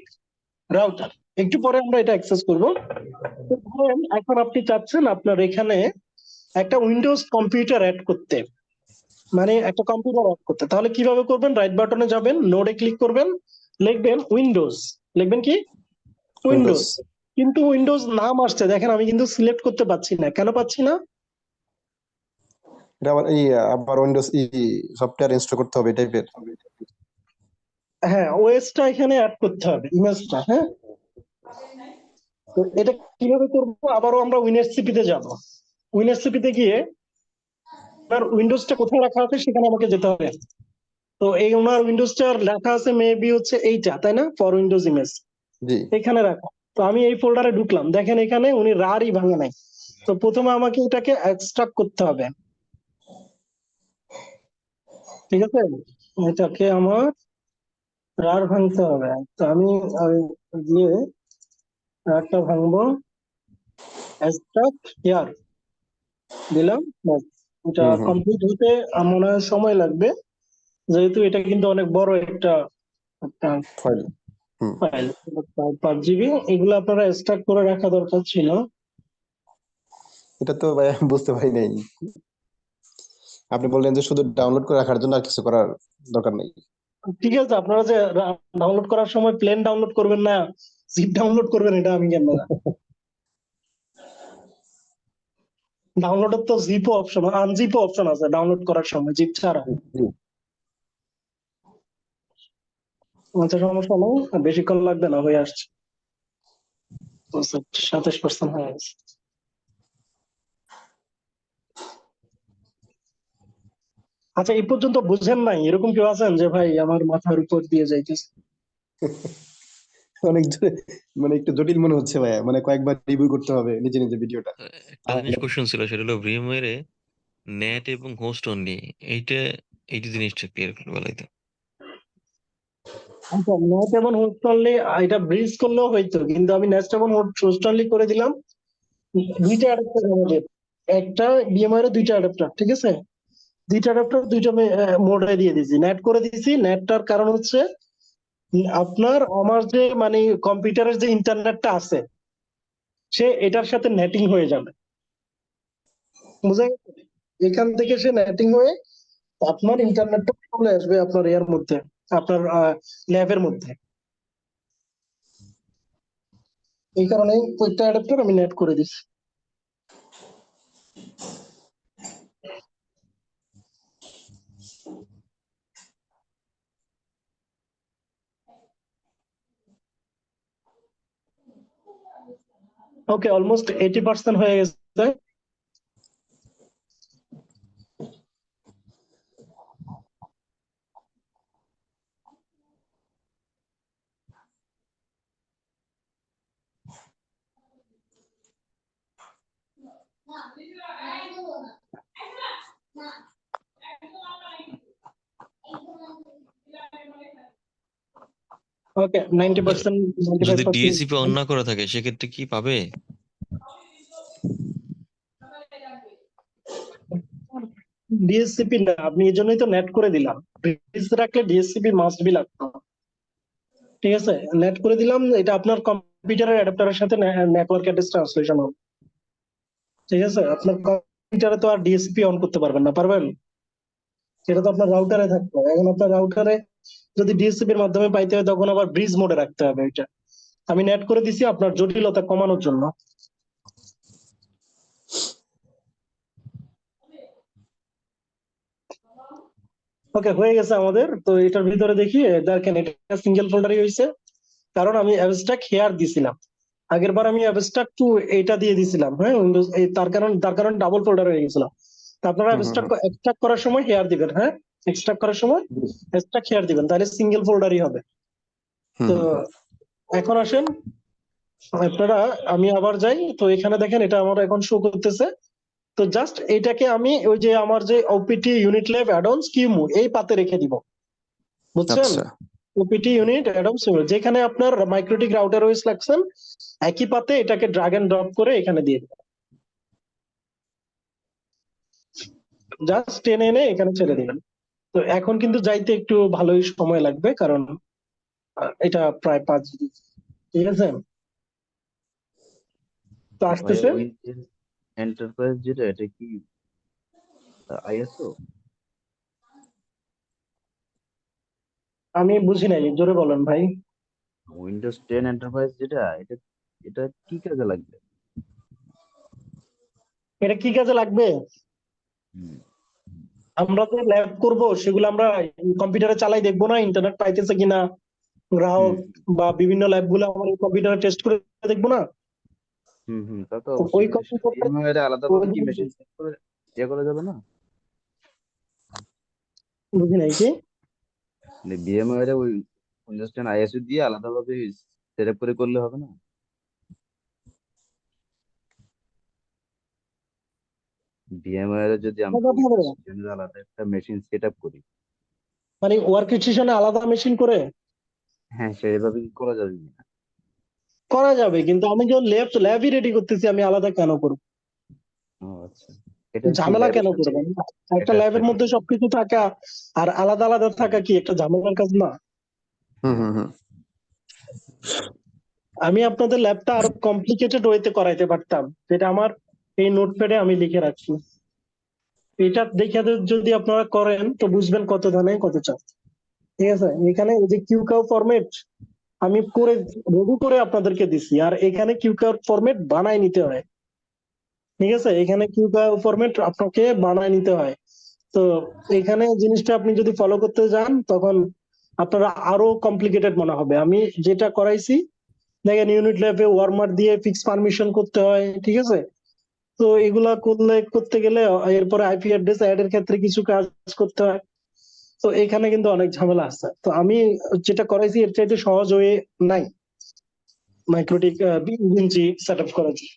রাউটার। একটু পরে আমরা এটা অ্যাক্সেস করব। তো ধরেন এখন আপনি চাচ্ছেন আপনার এখানে একটা উইন্ডোজ কম্পিউটার অ্যাড করতে, মানে একটা কম্পিউটার অ্যাড করতে, তাহলে কিভাবে করবেন, রাইট বাটনে যাবেন, নোডে ক্লিক করবেন, লিখবেন উইন্ডোজ, লিখবেন কি উইন্ডোজ। কিন্তু উইন্ডোজ নাম আসছে, দেখেন আমি কিন্তু সিলেক্ট করতে পারছি না, কেন পাচ্ছি না? এটা আবার উইন্ডোজ সফটওয়্যার ইনস্টল করতে হবে এই টাইপের। হ্যাঁ, ওএসটা এখানে অ্যাড করতে হবে, ইমেজটা। হ্যাঁ, তো এটা কিভাবে করবো, আবারও আমরা উইনএসসিপি তে যাব। উইনএসসিপি তে গিয়ে আপনার উইন্ডোজটা কোথায় রাখা আছে সেখানে আমাকে যেতে হবে। তো এই ওনার উইন্ডোজটার লেখা আছে মেবি হচ্ছে এইটা, তাই না, ফর উইন্ডোজ ইমেজ, জি এখানে রাখা। তো আমি এই ফোল্ডারে ঢুকলাম, দেখেন এখানে উনি রারই ভাঙে নাই। তো প্রথমে আমাকে এটাকে এক্সট্রাক্ট করতে হবে। ঠিক আছে, এটাকে আমার রার ভাঙতে হবে। তো আমি গিয়ে রারটা ভাঙবো, এক্সট্রাক্ট হিয়ার দিলাম, ব্যাস। এটা কমপ্লিট হতে মনে হয় সময় লাগবে, যেহেতু এটা কিন্তু অনেক বড় একটা ফাইল। File, 5 GB। এগুলো আপনারা এক্সট্রাক্ট করে রাখা দরকার ছিল। এটা তো ভাই আমি বুঝতে পারি নাই, আপনি বললেন যে শুধু ডাউনলোড করে রাখার জন্য আর কিছু করার দরকার নেই। ঠিক আছে, আপনারা যে ডাউনলোড করার সময় প্লেন ডাউনলোড করবেন না, জিপ ডাউনলোড করবেন, এটা আমি কেন না। ডাউনলোডের তো জিপও অপশন, আনজিপও অপশন আছে ডাউনলোড করার সময়, জিপ ছাড়া। আচ্ছা, সমস্যা নেই, বেশিক্ষণ লাগবে না, হয়ে আসছে। 27% হয়ে গেছে। আচ্ছা, এই পর্যন্ত বুঝেন নাই, এরকম কেউ আছেন যে ভাই আমার মাথার উপর দিয়ে যাইতেছে? অনেক মানে একটু জটিল মনে হচ্ছে ভাইয়া, মানে কয়েকবার রিভিউ করতে হবে নিজে নিজে ভিডিওটা। একটা জিনিস কোশ্চেন ছিল, সেটা হলো ভিমওয়্যারে নেট এবং হোস্ট অনলি, এই জিনিসটা ক্লিয়ার করে বলাই তো। আচ্ছা, নেট এবং হোস্ট অনলি এটা ব্রিজ করলেও হইতো, কিন্তু আমি নেট এবং হোস্ট অনলি করে দিলাম। দুইটা অ্যাডাপ্টার আমাদের, একটা ভিএমওয়্যারে দুইটা অ্যাডাপ্টার, ঠিক আছে? দুইটা অ্যাডাপ্টার দুইটা মোডে দিয়ে দিছি, নেট করে দিছি। নেটটার কারণ হচ্ছে আপনার আমার যে মানে কম্পিউটারের যে ইন্টারনেটটা আছে সে এটার সাথে নেটিং হয়ে যাবে, বুঝা গেছে? এখান থেকে সে নেটিং হয়ে আপনার ইন্টারনেটটা চলে আসবে আপনার এর মধ্যে, আপনার ল্যাবের মধ্যে। এই কারণে প্রত্যেকটা অ্যাডাপ্টার আমি নেট করে দিচ্ছি। ওকে, অলমোস্ট 80% হয়ে গেছে। ওকে, 90%, যদি 95%। ডিএসসিপি অন না করা থাকে সেক্ষেত্রে কি পাবে? ডিএসসিপি না, আপনি এই জন্যই তো নেট করে দিলাম। ব্রিজ রাখলে ডিএসসিপি মাস্ট বি লাগতো, ঠিক আছে? নেট করে দিলাম, এটা আপনার কম্পিউটারের অ্যাডাপ্টারের সাথে নেটওয়ার্ক অ্যাড্রেস ট্রান্সলেশন হবে, ঠিক আছে? আপনার কম্পিউটারে তো আর ডিএসসিপি অন করতে পারবেন না, পারবেন? সেটা তো আপনার রাউটারে থাকতে হবে। এখন আপনার রাউটারে যদি ডিএসসিপি এর মাধ্যমে পাইতে হয় তখন আবার ব্রিজ মোডে রাখতে হবে। এটা আমি নেট করে দিছি আপনার জটিলতা কমানোর জন্য। ওকে, হয়ে গেছে আমাদের। তো এটার ভিতরে দেখি, দেখেন এটা সিঙ্গেল ফোল্ডারই হয়েছে, কারণ আমি অ্যাবস্ট্রাক্ট হেয়ার দিছিলাম। আগের বার আমি অ্যাবস্ট্রাক্ট টু এটা দিয়ে দিছিলাম, হ্যাঁ, উইন্ডোজ তার কারণ ডাবল ফোল্ডার হয়ে গেছিল। তো আপনারা অ্যাবস্ট্রাক্ট এক্সট্রাক্ট করার সময় হেয়ার দিবেন, হ্যাঁ, এক্সট্রাক্ট করার সময় এক্সট্রাক্ট হেয়ার দিবেন, তাহলে সিঙ্গেল ফোল্ডারই হবে। তো এখন আসেন আপনারা, আমি আবার যাই। তো এখানে দেখেন এটা আমার এখন শো করতেছে। তো জাস্ট এটাকে আমি ওই যে আমার যে ওপিটি ইউনিট ল্যাব অ্যাডঅনস কিউমু এই পাতে রেখে দিব, বুঝছেন? ওপিটি ইউনিট অ্যাডঅনস যেখানে আপনার মাইক্রোটিক রাউটার ওয়েস লাগছেন একই পাতে এটাকে ড্রাগ এন্ড ড্রপ করে এখানে দিয়ে দিবেন, জাস্ট টেনে এনে এখানে ছেড়ে দিবেন। তো এখন কিন্তু যাইতে একটু ভালোই সময় লাগবে, কারণ এটা প্রায় 5 GB, ঠিক আছে? তো আসতেছে। এন্টারপ্রাইজ যেটা, এটা কি আইএসও? আমি বুঝি নাই, জোরে বলেন ভাই। উইন্ডোজ 10 এন্টারপ্রাইজ যেটা, এটা এটা কি কাজে লাগবে? এটা কি কাজে লাগবে? আমরা যে ল্যাব করব সেগুলো আমরা কম্পিউটারে চালাই দেখবো না ইন্টারনেট পাইতেছে কিনা, গ্রাহক বা বিভিন্ন ল্যাব গুলো আমার কম্পিউটারে টেস্ট করে দেখবো না। তা তো তো ওই অবশ্যই। কম্পিউটারটা ভিএমওয়্যারে আলাদাভাবে কি মেশিন সেট করে করা যাবে না? বুঝি নাই কি? মানে ভিএমওয়্যারে ওই উইন্ডোজ 10 আইএসও দিয়ে আলাদাভাবে সেট আপ করে করলে হবে না? ভিএমওয়্যারে যদি আমরা উইন্ডোজ 10 এর আলাদা একটা মেশিন সেট আপ করি, মানে ওয়ার্ক স্টেশনে আলাদা মেশিন করে হ্যাঁ, সেভাবে কি করা যাবে কিনা? করা যাবে, কিন্তু আমি যখন ল্যাবই রেডি করতেছি আমি আলাদা কেন করব? ও আচ্ছা, এটা কি ঝামেলা ল্যাবের কেন সাথে করবেন? একটা attached ল্যাবের থাকবে? মধ্যে সবকিছু থাকা আর আলাদা আলাদা থাকা কি একটা ঝামেলার কাজ না? আমি আপনাদের ল্যাবটা আরো কমপ্লিকেটেড ওয়েতে করাইতে পারতাম, যেটা আমার এই নোটপ্যাডে আমি লিখে রাখছি। এটা দেখে যদি আপনারা করেন তো বুঝবেন কত ধানে কত চাপ, ঠিক আছে? এখানে এই যে কিউকাউ ফরম্যাট আমি করে রেডি করে আপনাদেরকে দিছি, আর এখানে কিউকাউ ফরম্যাট বানাই নিতে হয়, ঠিক আছে? এখানে কিউকাউ ফরম্যাট আপনাকে বানায় নিতে হয়। তো এখানে জিনিসটা আপনি যদি ফলো করতে যান তখন আপনারা আরো কমপ্লিকেটেড মনে হবে। আমি যেটা করাইছি দেখেন, ইউনিট ল্যাবে ওয়ার্মার দিয়ে ফিক্স পারমিশন করতে হয়, ঠিক আছে? তো এগুলা করতে গেলে এরপরে আইপি অ্যাড্রেস অ্যাড এর ক্ষেত্রে কিছু কাজ করতে হয়। তো এখানে কিন্তু অনেক ঝামেলা আছে। তো আমি যেটা করাইছি এর চাইতে সহজ হয়ে নাই মাইক্রোটিক 20 ইঞ্চি সেট আপ করার জন্য।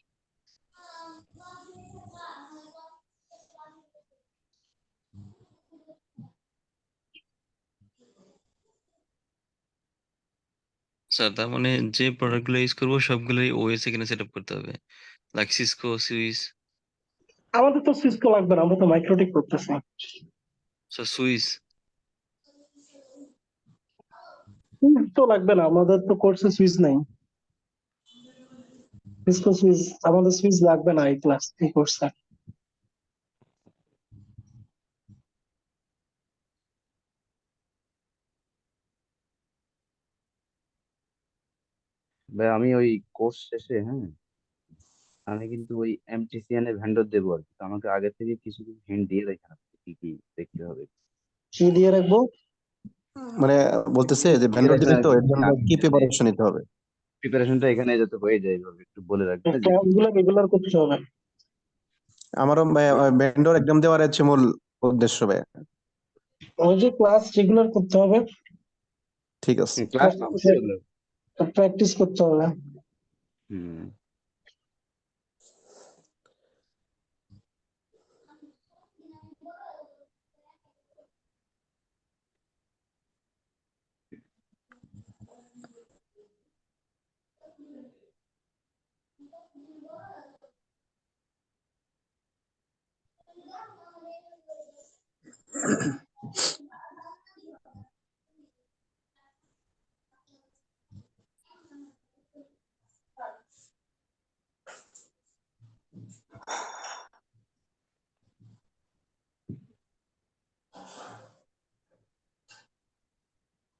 স্যার তার মানে যে প্রোডাক্ট গুলো ইউজ করবো সবগুলোই ওএস এখানে সেট আপ করতে হবে, লাইক সিসকো, সুইস। আমাদের তো সিসকো লাগবে না, আমরা তো মাইক্রোটিক করতেছি। Sir Swiss. সুইচ তো লাগবে না, আমাদের তো কোর্সে সুইচ নাই। সুইচ আমাদের সুইচ লাগবে না এই কোর্সে। ভাই আমি ওই কোর্স শেষে, হ্যাঁ, আমি কিন্তু ওই এমটিসিএন এর ভেন্ডর দেবো আর কি। তো আমাকে আগে থেকে কিছু হিন্ট দিয়ে রাখেন আপনি কি কি দেখতে হবে। কি দিয়ে রাখবো? মানে বলতেছে যে ভেন্ডর দিবেন, তো এর জন্য কি প্রিপারেশন নিতে হবে? প্রিপারেশনটা এখানে যাতে হয়ে যায় এভাবে একটু বলে রাখবেন যে কি ক্লাসগুলো রেগুলার করতে হবে। আমারও ভেন্ডর এক্সাম দেওয়ার হচ্ছে মূল উদ্দেশ্য ভাই। ওই যে ক্লাস রেগুলার করতে হবে, ঠিক আছে। ক্লাস প্র্যাকটিস করতে হবে। হুম।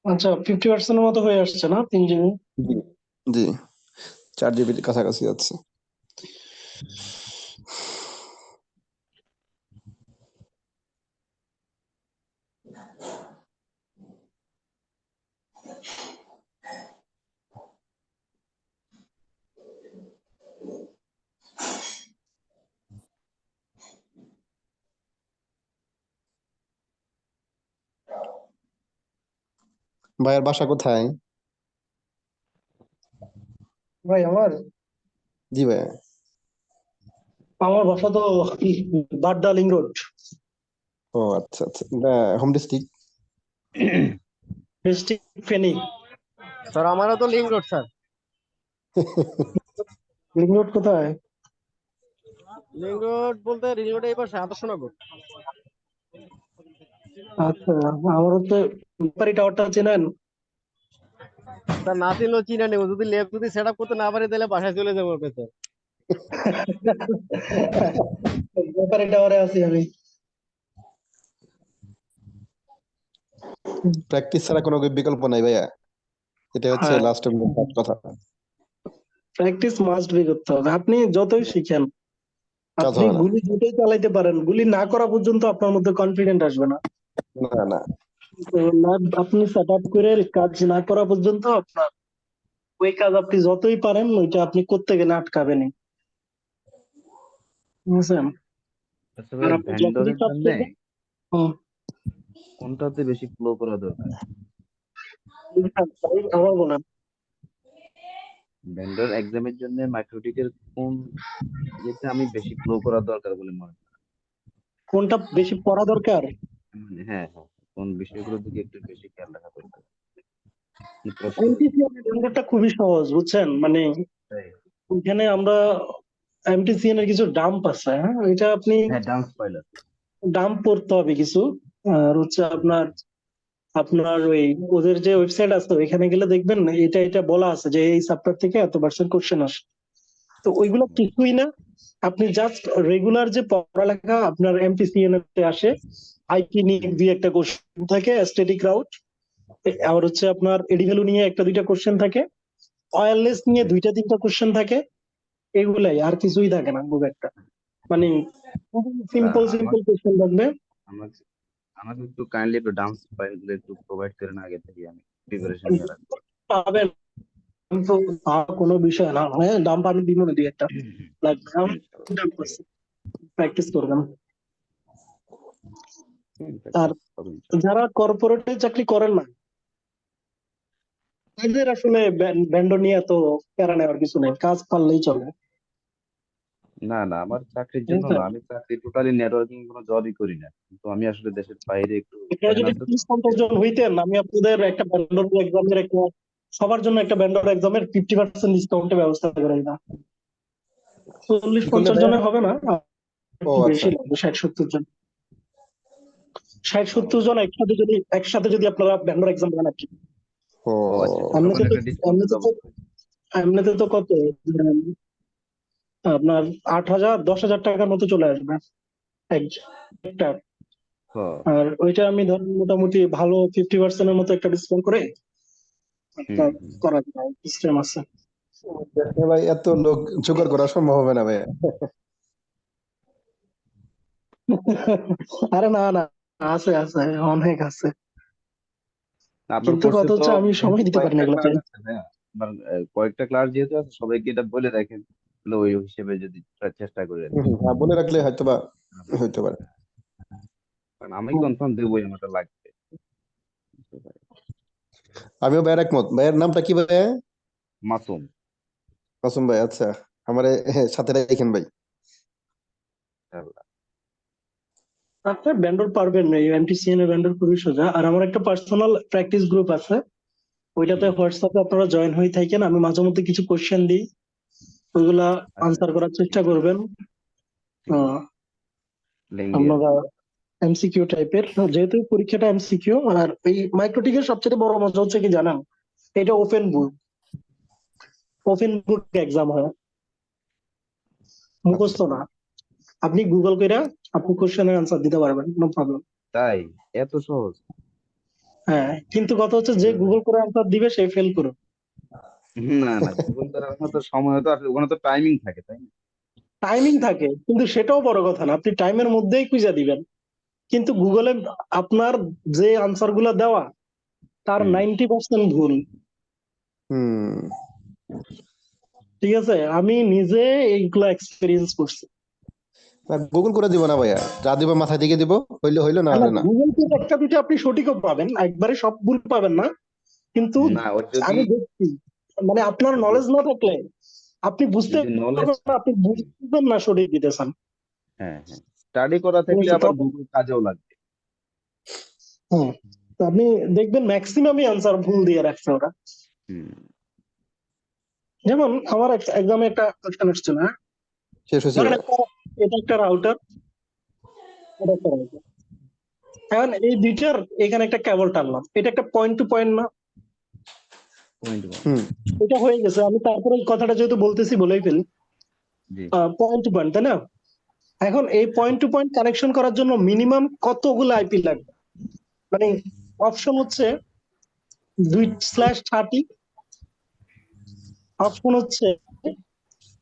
আচ্ছা, 50% মতো হয়ে আসছে না 3 জিবি? জি জি, 4 জিবির কাছাকাছি যাচ্ছে। ভাইয়ের বাসা কোথায়? ভাই জি ভাই। আমার বাসা তো বাড্ডা লিং রোড, ও আচ্ছা আচ্ছা, home district? District Feni. Sir আমারও তো link road sir. Link road কোথায়? লিংক রোড বলতে রিং রোড এই পাশে আদর্শনগর। আচ্ছা, আমার হচ্ছে ব্যাপারী টাওয়ারটা চেনেন? স্যার না চিনলেও চিনে নেবো, যদি ল্যাব যদি সেট আপ করতে না পারি তাহলে বাসায় চলে যাবো ওকে স্যার। ব্যাপারী টাওয়ারে আছি আমি। প্র্যাকটিস ছাড়া কোনো বিকল্প নাই ভাইয়া, এটা হচ্ছে হ্যাঁ, লাস্ট কথা। প্র্যাকটিস মাস্ট বি করতে হবে। আপনি যতই শিখেন, কাজ আপনি হবে না। গুলি যতই চালাইতে পারেন, গুলি না করা পর্যন্ত আপনার মধ্যে কনফিডেন্ট আসবে না। না না, তো আপনি সেট আপ করে কাজ না করা পর্যন্ত আপনার ওই কাজ আপনি যতই পারেন ওইটা আপনি করতে গেলে আটকাবেনই, বুঝছেন? আচ্ছা আর ভাই, আপনি যখনই ভেন্ডরের কাজ জন্য করবেন, হুম, কোনটাতে বেশি ফ্লো করা দরকার? আবার বলেন। ভেন্ডর এক্সামের জন্য মাইক্রোটিকের কোন ইয়েতে আমি বেশি ফ্লো করা দরকার বলে মনে করি? কোনটা বেশি পড়া দরকার? হ্যাঁ হ্যাঁ, কোন বিষয়গুলোর দিকে একটু বেশি খেয়াল রাখা দরকার? এমটিসিএন খুবই সহজ, বুঝছেন? মানে ওইখানে আমরা এমটিসিএন এর কিছু ডাম্প আছে, হ্যাঁ, এটা আপনি হ্যাঁ, ডান্স পাইলট। ডাম্প পড়তে হবে কিছু। আর হচ্ছে আপনার আপনার ওই ওদের যে ওয়েবসাইট আছে ওইখানে গেলে দেখবেন এটা বলা আছে যে এই চ্যাপ্টার থেকে এত পার্সেন্ট কোশ্চেন আসে। তো ওইগুলো কিছুই না, আপনি জাস্ট রেগুলার যে পড়ালেখা আপনার এমটিসিএন এ আসে, আইপি নিয়ে দুই একটা কোশ্চেন থাকে, স্ট্যাটিক রাউট, আর হচ্ছে আপনার এডি ভ্যালু নিয়ে একটা দুইটা কোশ্চেন থাকে, ওয়্যারলেস নিয়ে দুইটা তিনটা কোশ্চেন থাকে, এগুলাই, আর কিছুই থাকে না খুব একটা। মানে সিম্পল কোশ্চেন থাকবে। আমাকে আমাকে একটু কাইন্ডলি একটু ডান্স ফাইলগুলো একটু প্রোভাইড করেন আগে থেকে, আমি প্রিপারেশন নিয়ে রাখবো। পাবেন তো, কোনো বিষয় না, হ্যাঁ, ডাম্প আমি দিব না, দুই একটা লাগবে, প্র্যাকটিস করবেন। আর যারা কর্পোরেটে চাকরি করেন না, তাদের আসলে ভেন্ডর নিয়ে এত প্যারা নেওয়ার কিছু নেই, কাজ পারলেই চলে। না না, আমার চাকরির জন্য না, আমি চাকরি টোটালি নেটওয়ার্কিং কোনো জবই করি না, কিন্তু আমি আসলে দেশের বাইরে একটু আপনারা যদি 30-50 জন হইতেন, আমি আপনাদের একটা ভেন্ডর এক্সামের সবার জন্য একটা ভেন্ডর এক্সামের 50% ডিসকাউন্টের ব্যবস্থা করে দিতাম। 40-50 জনের হবে না, ও বেশি আচ্ছা, লাগবে, 60-70 জন। 60-70 জন একসাথে যদি আপনারা ভেন্ডর এক্সাম দেন আর কি। ও ও আচ্ছা, এমনিতে তখন তো একটা ডিসকাউন্টের এমনিতে তো ব্যবস্থা। এমনিতে তো কত আপনার 8,000-10,000 টাকার মতো চলে আসবে একটা। হ্যাঁ। আর ওইটা আমি ধরেন মোটামুটি ভালো 50% মতো একটা ডিসকাউন্ট করে একটা করা যায়, সিস্টেম আছে। ভাই এত লোক জোগাড় করা সম্ভব হবে না ভাই। আরে না না, আছে আছে, অনেক আছে, আপনার কিন্তু কোর্সে কথা তো হচ্ছে আমি সময় যেহেতু দিতে পারি না কয়েকটা এগুলো ক্লাস আছে, হ্যাঁ, আপনার কয়েকটা ক্লাস যেহেতু আছে, সবাইকে এটা বলে রাখেন, তাহলে ওই হিসেবে যদি চেষ্টা করি আর কি। হ্যাঁ, বলে রাখলে হয়তোবা হইতে পারে। কারণ আমি কনফার্ম দেবই, আমারটা লাগবে। আমিও ভাইয়ের একমত। ভাইয়ের নামটা কি ভাই? মাসুম। মাসুম ভাই, আচ্ছা আমার সাথে রাখেন ভাই। আপনার ভেন্ডর পারবেন না, এমটিসিএন এর ভেন্ডর খুবই সোজা। আর আমার একটা পার্সোনাল প্র্যাকটিস গ্রুপ আছে, ওইটাতে হোয়াটসঅ্যাপে আপনারা জয়েন হয়ে থাকেন। আমি মাঝে মধ্যে কিছু কোশ্চেন দিই, ওইগুলা আনসার করার চেষ্টা করবেন। লিঙ্ক দিয়ে আপনারা এমসিকিউ টাইপের, যেহেতু পরীক্ষাটা এমসিকিউ। আর এই মাইক্রোটিকের সবচেয়ে বড় মজা হচ্ছে কি জানেন, এটা ওপেন বুক এক্সাম হয়, মুখস্থ না। আপনি গুগল করে আপনি কোশ্চেনের আনসার দিতে পারবেন, নো প্রবলেম। তাই এত সহজ? হ্যাঁ, কিন্তু কথা হচ্ছে যে গুগল করে আনসার দিবে সে ফেল করবে। না না, গুগল করার মতো সময় তো আসলে ওখানে তো টাইমিং থাকে, তাই না? টাইমিং থাকে, কিন্তু সেটাও বড় কথা না, আপনি টাইমের মধ্যেই খুঁজে দিবেন। কিন্তু গুগলে আপনার যে আনসার গুলো দেওয়া তার 90% ভুল। ঠিক আছে, আমি নিজে এইগুলো এক্সপেরিয়েন্স করছি। গুগল করে দিব না ভাইয়া, যা দিব মাথায় দিকে দিব, হইলে হইলো, না হলে না। গুগল থেকে একটা দুটো আপনি সঠিকও পাবেন, একবারে সব ভুল পাবেন না, কিন্তু না, ওর যদি আমি দেখছি মানে আপনার নলেজ না থাকলে আপনি বুঝতে যদি নলেজ, পারবেন না, আপনি বুঝবেন না সঠিক দিতেছেন। হ্যাঁ হ্যাঁ, স্টাডি করা থাকলে আবার গুগল কাজেও লাগবে। হ্যাঁ, তো আপনি দেখবেন ম্যাক্সিমামই আনসার ভুল দিয়ে রাখছে ওরা। যেমন আমার এক্সামে একটা কোশ্চেন আসছে না, শেষ হয়েছে। ধরেন এটা একটা রাউটার, এটা একটা রাউটার। এখন এই দুইটার এখানে একটা কেবল টানলাম, এটা একটা পয়েন্ট টু পয়েন্ট না? এটা হয়ে গেছে, আমি তারপরে এই কথাটা যেহেতু বলতেছি বলেই ফেলি, পয়েন্ট টু পয়েন্ট, তাই না? এখন এই পয়েন্ট টু পয়েন্ট কানেকশন করার জন্য মিনিমাম কতগুলো আইপি লাগবে? মানে অপশন হচ্ছে 2/30, অপশন হচ্ছে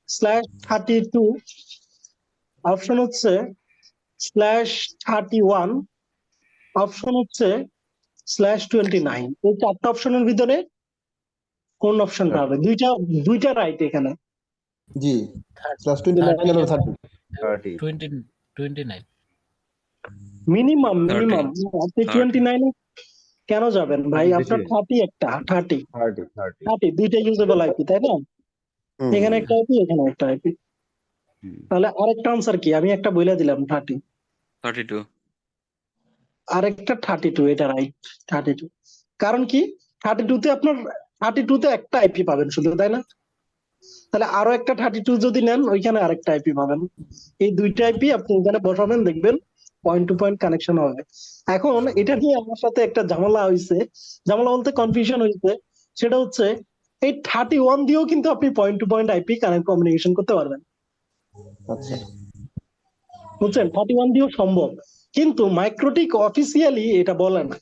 /32, অপশন হচ্ছে /31, অপশন হচ্ছে /29। এই চারটা অপশনের ভিতরে কোন অপশনটা হবে? দুইটা রাইট এখানে। জি, /29 29 মিনিমাম আপনি 29 কেন যাবেন ভাই? আপনার 30 দুইটা ইউজেবল আইপি, তাই না? এখানে একটা আইপি, এখানে একটা আইপি। তাহলে আরেকটা আনসার কি? আমি একটা বলে দিলাম 32। আরেকটা 32, এটা রাইট 32। কারণ কি 32 তে আপনার 32 তে একটা আইপি পাবেন শুধু, তাই না? তাহলে আরো একটা 32 যদি নেন, ওইখানে আরেকটা আইপি পাবেন। এই দুইটা আইপি আপনি এখানে বসাবেন, দেখবেন পয়েন্ট টু পয়েন্ট কানেকশন হবে। এখন এটা নিয়ে আমার সাথে একটা ঝামেলা হয়েছে, ঝামেলা বলতে কনফিউশন হয়েছে। সেটা হচ্ছে এই 31 দিয়েও কিন্তু আপনি point to point IP communication করতে পারবেন, বুঝছেন? 31 দিয়েও সম্ভব, কিন্তু মাইক্রোটিক অফিসিয়ালি এটা বলে না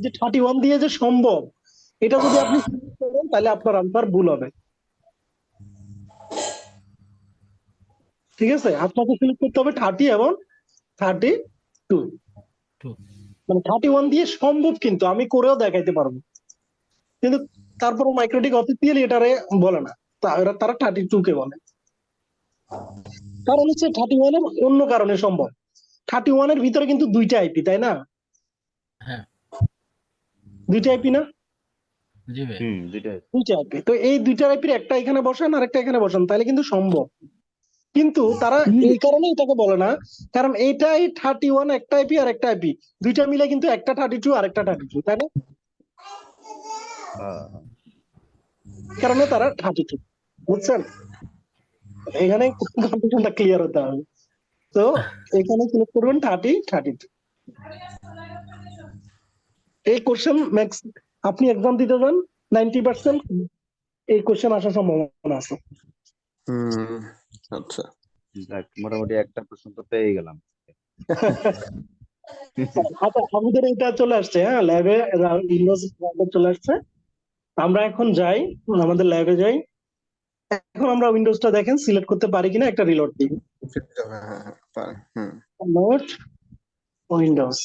যে 31 দিয়ে যে সম্ভব। এটা যদি আপনি করেন তাহলে আপনার আনসার ভুল হবে। ঠিক আছে, আপনাকে সিলেক্ট করতে হবে 30 এবং 32। মানে 31 দিয়ে সম্ভব, কিন্তু আমি করেও দেখাইতে পারবো, কিন্তু তারপরে মাইক্রোটিক অফিসিয়ালি এটারে বলে না, তারা 32 কে বলে। কারণ হচ্ছে 31 এর অন্য কারণে সম্ভব। 31 এর ভিতরে কিন্তু দুইটা আইপি, তাই না? হ্যাঁ, দুইটা আইপি না? জি ভাই, দুইটা আইপি। তো এই দুইটা আইপির একটা এখানে বসান আর একটা এখানে বসান, তাহলে কিন্তু সম্ভব। কিন্তু তারা এই কারণে এটাকে বলে না, কারণ এইটাই 31 একটা আইপি আর একটা আইপি, দুইটা মিলে কিন্তু একটা 32 আর একটা 32, তাই না? কারণে তারা 32, বুঝছেন? এখানে কনফিউশনটা ক্লিয়ার হতে হবে। তো এখানে সিলেক্ট করবেন 32। এই কোশ্চেন ম্যাক্স আপনি এক্সাম দিতে যান 90% এই কোশ্চেন আসার সম্ভাবনা আছে। আচ্ছা যাক, মোটামুটি একটা প্রশ্ন তো পেয়ে গেলাম। আচ্ছা আমাদের এটা চলে আসছে, হ্যাঁ ল্যাবে উইন্ডোজ চলে আসছে। আমরা এখন যাই, আমাদের ল্যাবে যাই। এখন আমরা উইন্ডোজটা দেখেন সিলেক্ট করতে পারি কিনা, একটা রিলোড দিই। নোট উইন্ডোজ,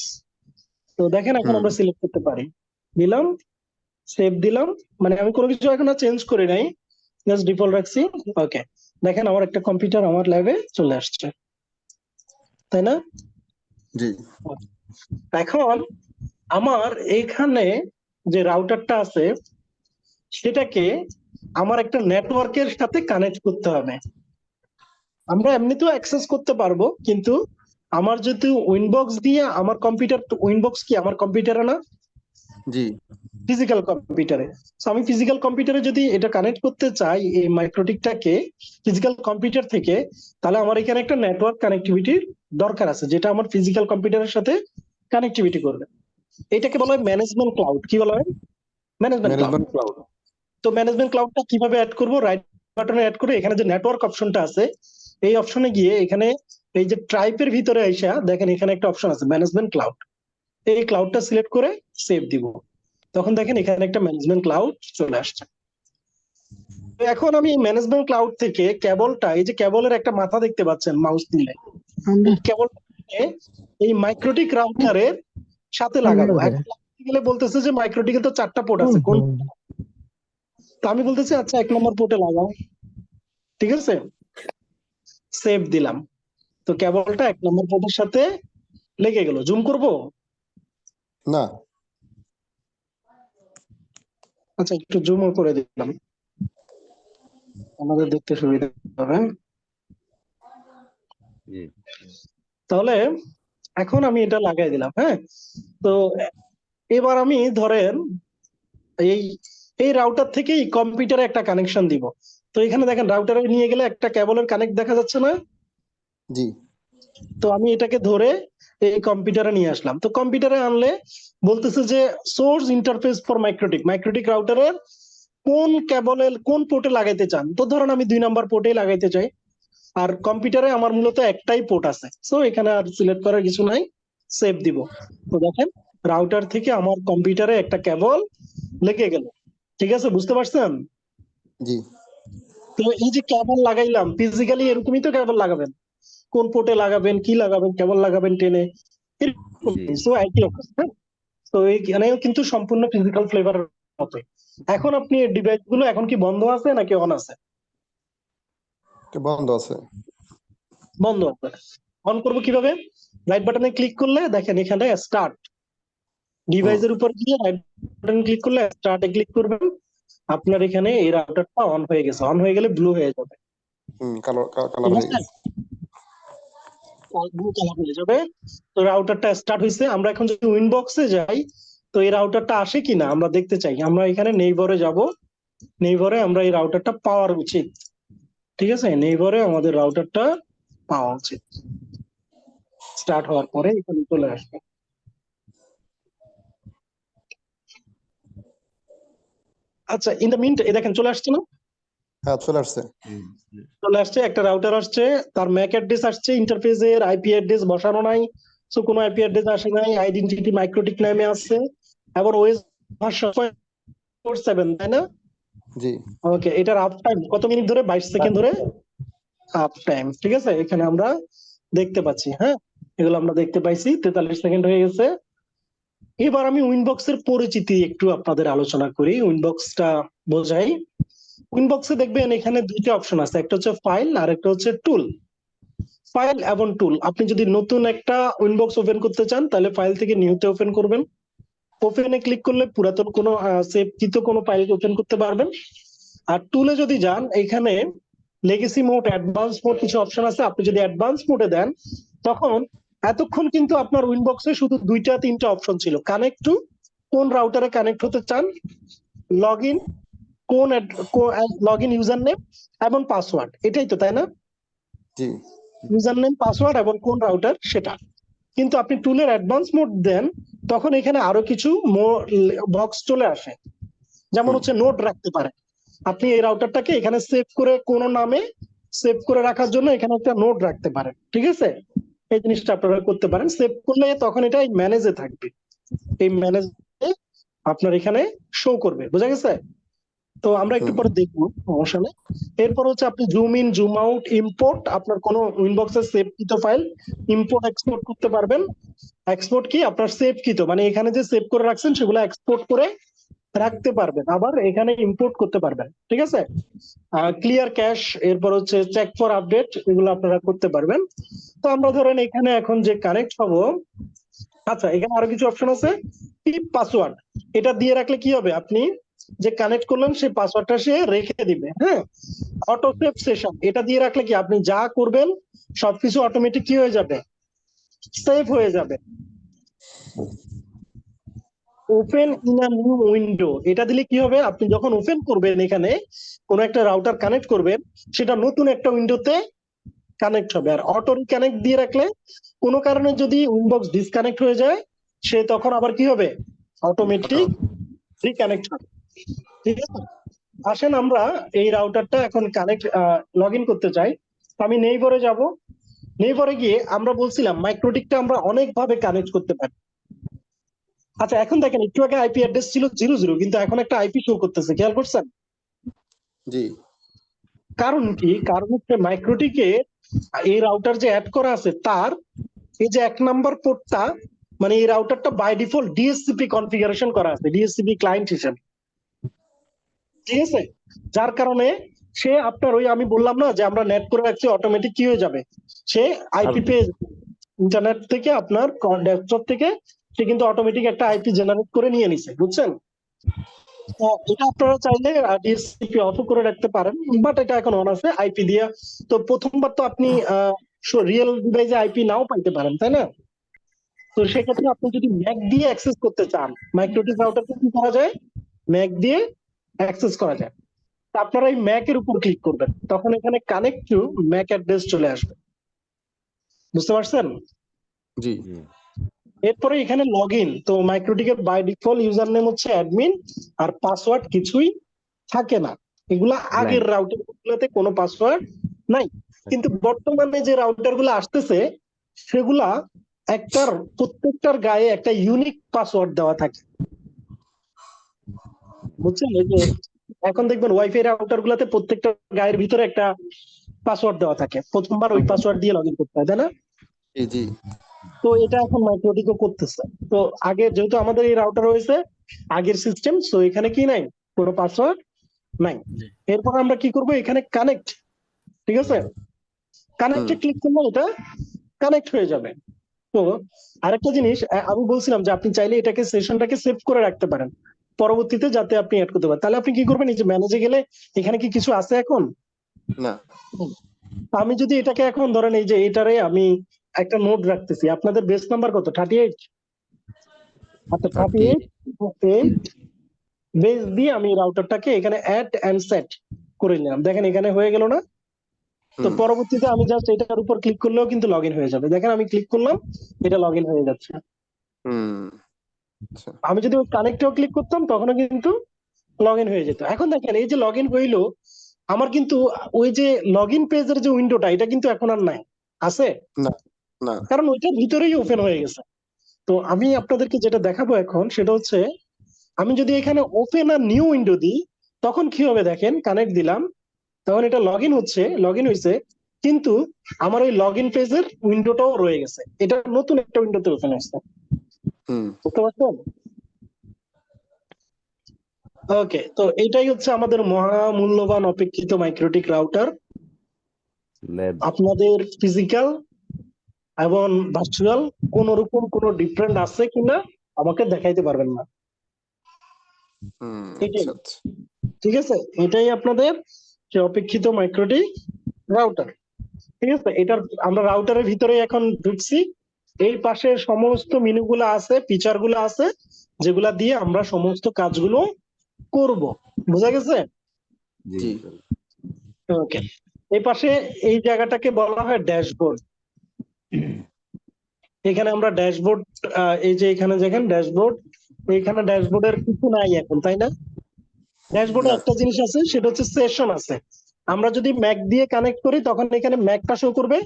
তো দেখেন এখন আমরা সিলেক্ট করতে পারি। দিলাম, সেভ দিলাম, মানে আমি কোনো কিছু এখন আর চেঞ্জ করি নাই, জাস্ট ডিফল্ট রাখছি। ওকে, দেখেন আমার একটা কম্পিউটার আমার ল্যাবে চলে আসছে, তাই না? জি। এখন আমার এইখানে যে রাউটারটা আছে সেটাকে আমার একটা নেটওয়ার্কের সাথে কানেক্ট করতে হবে। আমরা এমনিতেও অ্যাক্সেস করতে পারবো, কিন্তু আমার যদি উইনবক্স দিয়ে আমার কম্পিউটার, উইনবক্স কি আমার কম্পিউটারে না? জি। ফিজিক্যাল কম্পিউটারে। আমি ফিজিক্যাল কম্পিউটারে যদি এটা কানেক্ট করতে চাই এই মাইক্রোটিকটাকে ফিজিক্যাল কম্পিউটার থেকে, তাহলে আমার এখানে একটা নেটওয়ার্ক কানেক্টিভিটির দরকার আছে, যেটা আমার ফিজিক্যাল কম্পিউটারের সাথে কানেক্টিভিটি করবে। এটাকে বলা হয় ম্যানেজমেন্ট ক্লাউড। কি বলা হয়? Management cloud. তো ম্যানেজমেন্ট ক্লাউডটা কিভাবে অ্যাড করব? রাইট বাটনে অ্যাড করে এখানে যে নেটওয়ার্ক অপশনটা আছে এই অপশনে গিয়ে এখানে এই যে ট্রাইপের ভিতরে আইসা দেখেন এখানে একটা অপশন আছে ম্যানেজমেন্ট ক্লাউড। এই ক্লাউডটা সিলেক্ট করে সেভ দিব, তখন দেখেন এখানে একটা ম্যানেজমেন্ট ক্লাউড চলে আসছে। এখন আমি ম্যানেজমেন্ট ক্লাউড থেকে কেবলটা, এই যে কেবলের একটা মাথা দেখতে পাচ্ছেন মাউস দিলে, এই কেবলটাকে এই মাইক্রোটিক রাউটারের সাথে লাগাবো। এখন লাগাতে গেলে বলতেছে যে মাইক্রোটিকে তো 4টা পোর্ট আছে, কোন? তো আমি বলতেছি আচ্ছা 1 নম্বর পোর্টে লাগাও, ঠিক আছে, সেভ দিলাম। তো কেবলটা 1 নম্বর পোর্টের সাথে লেগে গেল। জুম করব না? আচ্ছা একটু জুমও করে দিলাম, আমাদের দেখতে সুবিধা হবে। তাহলে এখন আমি এটা লাগাই দিলাম, হ্যাঁ। তো এবার আমি ধরেন এই এই রাউটার থেকেই কম্পিউটারে একটা কানেকশন দিব। তো এখানে দেখেন রাউটারে নিয়ে গেলে একটা কেবলের কানেক্ট দেখা যাচ্ছে না? জি। তো আমি এটাকে ধরে এই কম্পিউটারে নিয়ে আসলাম। তো কম্পিউটারে আনলে বলতেছে যে source interface for MikroTik, MikroTik রাউটারের কোন কেবলে কোন পোর্টে লাগাইতে চান। তো ধরেন আমি 2 নম্বর পোর্টেই লাগাইতে চাই, আর কম্পিউটারে আমার মূলত একটাই পোর্ট আছে, সো এখানে আর সিলেক্ট করার কিছু নাই, সেভ দিব। তো দেখেন রাউটার থেকে আমার কম্পিউটারে একটা কেবল লেগে গেল, ঠিক আছে, বুঝতে পারছেন? জি। তো এই যে কেবল লাগাইলাম ফিজিক্যালি, এরকমই তো কেবল লাগাবেন, কোন পোর্টে লাগাবেন, কি লাগাবেন, কেবল লাগাবেন টেনে, সো একই অবস্থা। তো এইখানেও কিন্তু সম্পূর্ণ ফিজিক্যাল ফ্লেভার মতো। এখন আপনি ডিভাইস গুলো এখন কি বন্ধ আছে নাকি অন আছে? বন্ধ আছে। বন্ধ আছে। অন করব কিভাবে? রাইট বাটনে ক্লিক করলে দেখেন এখানে স্টার্ট, ডিভাইসের উপর গিয়ে রাইট বাটন ক্লিক করলে স্টার্টে ক্লিক করবেন, আপনার এখানে এই রাউটারটা অন হয়ে গেছে। অন হয়ে গেলে ব্লু হয়ে যাবে, কালার হয়ে গেছে, ব্লু কালার হয়ে যাবে। তো রাউটারটা স্টার্ট হয়েছে। আমরা এখন যদি উইনবক্সে যাই তো এই রাউটারটা আসে কিনা আমরা দেখতে চাই। আমরা এখানে নেইবরে যাব, নেইবরে আমরা এই রাউটারটা পাওয়ার উচিত, ঠিক আছে, নেইবরে আমাদের রাউটারটা পাওয়া উচিত। স্টার্ট হওয়ার পরে এখানে চলে আসবে। আচ্ছা ইন দ্য মিন দেখেন চলে আসছে না? হ্যাঁ চলে আসছে। চলে আসছে, একটা রাউটার আসছে, তার ম্যাক অ্যাড্রেস আসছে, ইন্টারফেসের আইপি অ্যাড্রেস বসানো নাই, সো কোনো আইপি অ্যাড্রেস আসে নাই, আইডেন্টিটি মাইক্রোটিক নামে আছে, এবং ওএস ভার্সন 4.7, তাই না? জি। ওকে, এটার আপ টাইম কত মিনিট ধরে? 22 সেকেন্ড ধরে আপ টাইম, ঠিক আছে, এখানে আমরা দেখতে পাচ্ছি। হ্যাঁ, এগুলো আমরা দেখতে পাইছি, 43 সেকেন্ড হয়ে গেছে। এবার আমি উইনবক্সের পরিচিতি একটু আপনাদের আলোচনা করি, উইনবক্সটা বোঝাই। উইনবক্সে দেখবেন এখানে 2টা অপশন আছে, একটা হচ্ছে ফাইল আর একটা হচ্ছে টুল। ফাইল এবং টুল, আপনি যদি নতুন একটা উইনবক্স ওপেন করতে চান তাহলে ফাইল থেকে নিউতে ওপেন করবেন, ওপেনে ক্লিক করলে পুরাতন কোনো সেভকৃত কোনো ফাইল ওপেন করতে পারবেন। আর টুলে যদি যান এখানে লেগেসি মোড, অ্যাডভান্স মোড কিছু অপশন আছে, আপনি যদি অ্যাডভান্স মোডে দেন তখন এতক্ষণ কিন্তু আপনার উইনবক্সে শুধু 2টা-3টা অপশন ছিল, কানেক্ট টু, কোন রাউটারে কানেক্ট হতে চান, লগইন, কোন লগইন ইউজার নেম এবং পাসওয়ার্ড, এটাই তো, তাই না? জি। ইউজার নেম, পাসওয়ার্ড এবং কোন রাউটার সেটা। কিন্তু আপনি টুলের অ্যাডভান্স মোড দেন, তখন এখানে আরো কিছু বক্স চলে আসে। যেমন হচ্ছে নোট রাখতে পারে, আপনি এই রাউটারটাকে এখানে সেভ করে কোন নামে সেভ করে রাখার জন্য এখানে একটা নোট রাখতে পারেন, ঠিক আছে? এই জিনিসটা আপনারা করতে পারেন। সেভ করলে তখন এটা ম্যানেজে থাকবে, এই ম্যানেজ আপনার এখানে শো করবে, বুঝা গেছে? তো আমরা একটু পরে দেখবো, সমস্যা নেই। এরপর হচ্ছে আপনি zoom in, zoom out, import, আপনার কোনো উইনবক্সে সেভ কৃত ফাইল ইম্পোর্ট এক্সপোর্ট করতে পারবেন। এক্সপোর্ট কি আপনার সেভ কৃত, মানে এখানে যে সেভ করে রাখছেন সেগুলো এক্সপোর্ট করে রাখতে পারবেন, আবার এখানে ইম্পোর্ট করতে পারবেন, ঠিক আছে? ক্লিয়ার ক্যাশ, এরপর হচ্ছে চেক ফর আপডেট, এগুলো আপনারা করতে পারবেন। তো আমরা ধরেন এখানে এখন যে কানেক্ট হবো, আচ্ছা এখানে আরো কিছু অপশন আছে, টিপ পাসওয়ার্ড, এটা দিয়ে রাখলে কি হবে, আপনি যে কানেক্ট করলেন সেই পাসওয়ার্ডটা সে রেখে দিবে। হ্যাঁ, অটো সেভ সেশন, এটা দিয়ে রাখলে কি আপনি যা করবেন সবকিছু অটোমেটিক কি হয়ে যাবে, সেভ হয়ে যাবে। Open in a new window, এটা দিলে কি হবে, আপনি যখন ওপেন করবেন এখানে কোন একটা রাউটার কানেক্ট করবেন, সেটা নতুন একটা উইন্ডোতে কানেক্ট হবে। আর অটো রিকানেক্ট দিয়ে রাখলে কোনো কারণে যদি উইনবক্স ডিসকানেক্ট হয়ে যায়, সে তখন আবার কি হবে, অটোমেটিক রিকানেক্ট হবে, ঠিক আছে? আসেন আমরা এই রাউটারটা এখন কানেক্ট লগ ইন করতে চাই। আমি নেইবরে যাব, নেইবরে গিয়ে আমরা বলছিলাম মাইক্রোটিকটা আমরা অনেক ভাবে কানেক্ট করতে পারি। আচ্ছা এখন দেখেন, একটু আগে আইপি অ্যাড্রেস ছিল 00, কিন্তু এখন একটা আইপি শো করতেছে, খেয়াল করছেন? জি। কারণ কি, কারণ হচ্ছে মাইক্রোটিকে এই রাউটার যে অ্যাড করা আছে তার এই যে 1 নাম্বার পোর্টটা, মানে এই রাউটারটা বাই ডিফল্ট ডিএসসিপি কনফিগারেশন করা আছে, ডিএসসিপি ক্লায়েন্ট হিসেবে, ঠিক আছে? যার কারণে সে আপনার ওই আমি বললাম না যে আমরা নেট করে রাখছি, অটোমেটিক কি হয়ে যাবে, সে আইপি পেয়ে ইন্টারনেট থেকে আপনার ডেস্কটপ থেকে সে কিন্তু অটোমেটিক একটা আইপি জেনারেট করে নিয়ে নিছে, বুঝছেন? তো এটা আপনারা চাইলে ডিএসসিপি অফ করে রাখতে পারেন, বাট এটা এখন অন আছে আইপি দিয়ে। তো প্রথমবার তো আপনি রিয়েল ডিভাইসে আইপি নাও পাইতে পারেন, তাই না? তো সেক্ষেত্রে আপনি যদি ম্যাক দিয়ে অ্যাক্সেস করতে চান, মাইক্রোটিক রাউটারকে কি করা যায়, ম্যাক দিয়ে অ্যাক্সেস করা যায়। তো আপনারা এই ম্যাক এর উপর ক্লিক করবেন, তখন এখানে কানেক্ট টু ম্যাক অ্যাড্রেস চলে আসবে, বুঝতে পারছেন? জি। এরপরে এখানে লগ ইন, তো মাইক্রোটিকের বাই ডিফল্ট ইউজার নেম হচ্ছে অ্যাডমিন, আর পাসওয়ার্ড কিছুই থাকে না। এগুলা আগের রাউটার গুলোতে কোনো পাসওয়ার্ড নাই, কিন্তু বর্তমানে যে রাউটার গুলো আসতেছে সেগুলা প্রত্যেকটার গায়ে একটা ইউনিক পাসওয়ার্ড দেওয়া থাকে, বুঝছেন? এই যে এখন দেখবেন ওয়াইফাই রাউটার গুলাতে প্রত্যেকটা গায়ের ভিতরে একটা পাসওয়ার্ড দেওয়া থাকে, প্রথমবার ওই পাসওয়ার্ড দিয়ে লগ ইন করতে হয়, তাই না? জি। তো এটা এখন মাইক্রোটিকও করতেছে। তো আগে যেহেতু আমাদের এই রাউটার হয়েছে আগের সিস্টেম, তো এখানে কি নাই, কোনো পাসওয়ার্ড নাই। এরপর আমরা কি করব, এখানে কানেক্ট, ঠিক আছে? কানেক্টে ক্লিক করলে এটা কানেক্ট হয়ে যাবে। তো আরেকটা জিনিস আমি বলছিলাম যে আপনি চাইলে এটাকে সেশনটাকে সেভ করে রাখতে পারেন পরবর্তীতে, যাতে আপনি অ্যাড করতে পারেন। তাহলে আপনি কি করবেন, এই যে ম্যানেজে গেলে এখানে কি কিছু আছে এখন না? আমি যদি এটাকে এখন ধরেন এই যে এটারে আমি একটা নোট রাখতেছি, আপনাদের বেস নাম্বার কত, 38? আচ্ছা 38 বেস দিয়ে আমি রাউটারটাকে এখানে অ্যাড এন্ড সেট করে নিলাম, দেখেন এখানে হয়ে গেল না? তো পরবর্তীতে আমি জাস্ট এটার উপর ক্লিক করলেও কিন্তু লগ ইন হয়ে যাবে, দেখেন আমি ক্লিক করলাম এটা লগ ইন হয়ে যাচ্ছে। আমি যদি ওই কানেক্টেও ক্লিক করতাম তখনও কিন্তু লগ ইন হয়ে যেত। এখন দেখেন এই যে লগ ইন হইলো, আমার কিন্তু ওই যে লগ ইন পেজের যে উইন্ডোটা এটা কিন্তু এখন আর নাই, আছে? না, কারণ ওইটার ভিতরেই ওপেন হয়ে গেছে। তো আমি আপনাদেরকে যেটা দেখাবো এখন সেটা হচ্ছে, আমি যদি এখানে ওপেন আর নিউ উইন্ডো দিই তখন কি হবে, দেখেন কানেক্ট দিলাম, তখন এটা লগ ইন হয়েছে, কিন্তু আমার ওই লগ ইন পেজের উইন্ডোটাও রয়ে গেছে, এটা নতুন একটা উইন্ডোতে ওপেন হয়েছে, বুঝতে পারছেন? ওকে, তো এটাই হচ্ছে আমাদের মহামূল্যবান অপেক্ষিত মাইক্রোটিক রাউটার। আপনাদের ফিজিক্যাল এবং ভার্চুয়াল কোন রকম কোনো ডিফারেন্ট আছে কিনা আমাকে দেখাইতে পারবেন না, এটাই, ঠিক আছে? এটাই আপনাদের যে অপেক্ষিত মাইক্রোটিক রাউটার, ঠিক আছে? এটার আমরা রাউটারের ভিতরে এখন ঢুকছি, এই পাশে সমস্ত মেনুগুলো আছে, ফিচার গুলো আছে, যেগুলা দিয়ে আমরা সমস্ত কাজগুলো করব, বোঝা গেছে? জি। ওকে, এই পাশে এই জায়গাটাকে বলা হয় ড্যাশবোর্ড। এখানে আমরা ড্যাশবোর্ড, এই যে এখানে দেখেন ড্যাশবোর্ড, এখানে ড্যাশবোর্ডের কিছু নাই এখন, তাই না? ড্যাশবোর্ডে না একটা জিনিস আছে, সেটা হচ্ছে সেশন আছে। আমরা যদি ম্যাক দিয়ে কানেক্ট করি তখন এখানে ম্যাকটা শো করবে,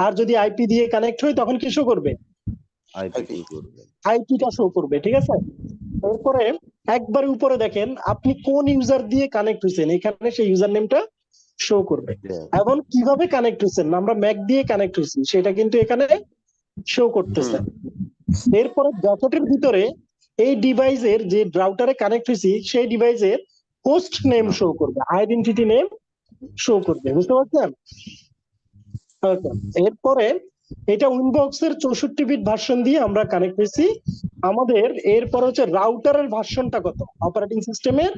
আর যদি আইপি দিয়ে কানেক্ট হই তখন কি শো করবে? আইপি করবে। আইপিটা শো করবে, ঠিক আছে? এরপরে একবারে উপরে দেখেন আপনি কোন ইউজার দিয়ে কানেক্ট হয়েছেন, এখানে সেই ইউজার নেমটা শো করবে। এখন কিভাবে কানেক্ট হয়েছেন, আমরা ম্যাক দিয়ে কানেক্ট হয়েছি সেটা কিন্তু এখানে শো করতেছে। এরপরে ব্র্যাকেটের ভিতরে এই ডিভাইসের যে রাউটারে কানেক্ট হয়েছি সেই ডিভাইসের হোস্ট নেম শো করবে, আইডেন্টিটি নেম শো করবে, বুঝতে পারছেন? Okay, এরপরে এটা উইনবক্স এর 64 বিট ভার্সন দিয়ে আমরা কানেক্ট হয়েছি। আমাদের এরপর হচ্ছে রাউটারের ভার্সনটা কত, অপারেটিং সিস্টেমের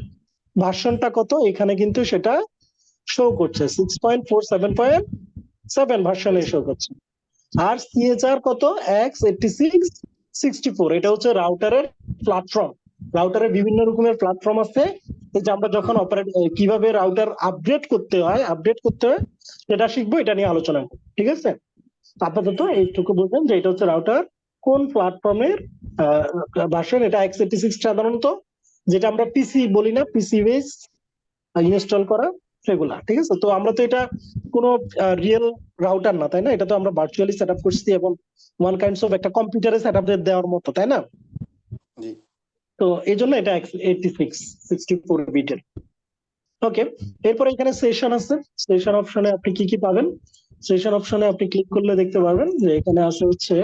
ভার্সনটা কত, এখানে কিন্তু সেটা শো করছে 6.4.7.7 ভার্সনে শো করছে। আর সিএচআর কত, x86-64, এটা হচ্ছে রাউটারের প্ল্যাটফর্ম। রাউটারের বিভিন্ন রকমের প্ল্যাটফর্ম আছে, এই যে আমরা যখন কিভাবে রাউটার আপডেট করতে হয় সেটা শিখবো, এটা নিয়ে আলোচনা করবো, ঠিক আছে? আপাতত এইটুকু বলবেন যে এটা হচ্ছে রাউটার কোন প্ল্যাটফর্মের ভার্সন। এটা x86 সাধারণত, যেটা আমরা পিসি বলি না, পিসি বেস ইনস্টল করা সেগুলা, ঠিক আছে? তো আমরা তো এটা কোনো রিয়েল রাউটার না, তাই না? এটা তো আমরা ভার্চুয়ালি সেট আপ করছি এবং ওয়ান কাইন্ডস অফ একটা কম্পিউটারে সেট আপ দেওয়ার মতো, তাই না? জি। তো এই জন্য এটা 86-64 বিটের। ওকে, এরপরে এখানে সেশন আছে। সেশন অপশনে আপনি কি কি পাবেন? সেশন অপশনে আপনি ক্লিক করলে দেখতে পারবেন যে এখানে আসে হচ্ছে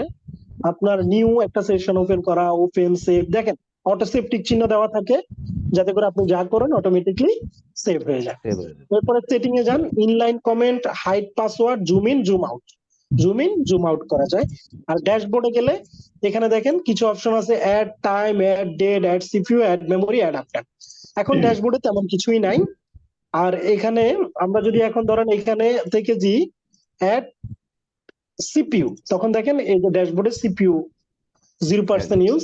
আপনার নিউ একটা সেশন ওপেন করা, ওপেন, সেভ। দেখেন অটো সেভ টিক চিহ্ন দেওয়া থাকে, যাতে করে আপনি যা করেন অটোমেটিকলি সেভ হয়ে যায়। এরপরে সেটিং এ যান, inline comment, hide password, zoom in, zoom out, zoom in, zoom out করা যায়। আর ড্যাশবোর্ডে গেলে এখানে দেখেন কিছু অপশন আছে, add time, add date, add CPU, add memory, add uptime. এখন ড্যাশবোর্ডে তেমন কিছুই নাই। আর এখানে আমরা যদি এখন ধরেন এখানে থেকে যে অ্যাড সিপিইউ, তখন দেখেন এই যে ড্যাশবোর্ডে সিপিইউ 0% ইউজ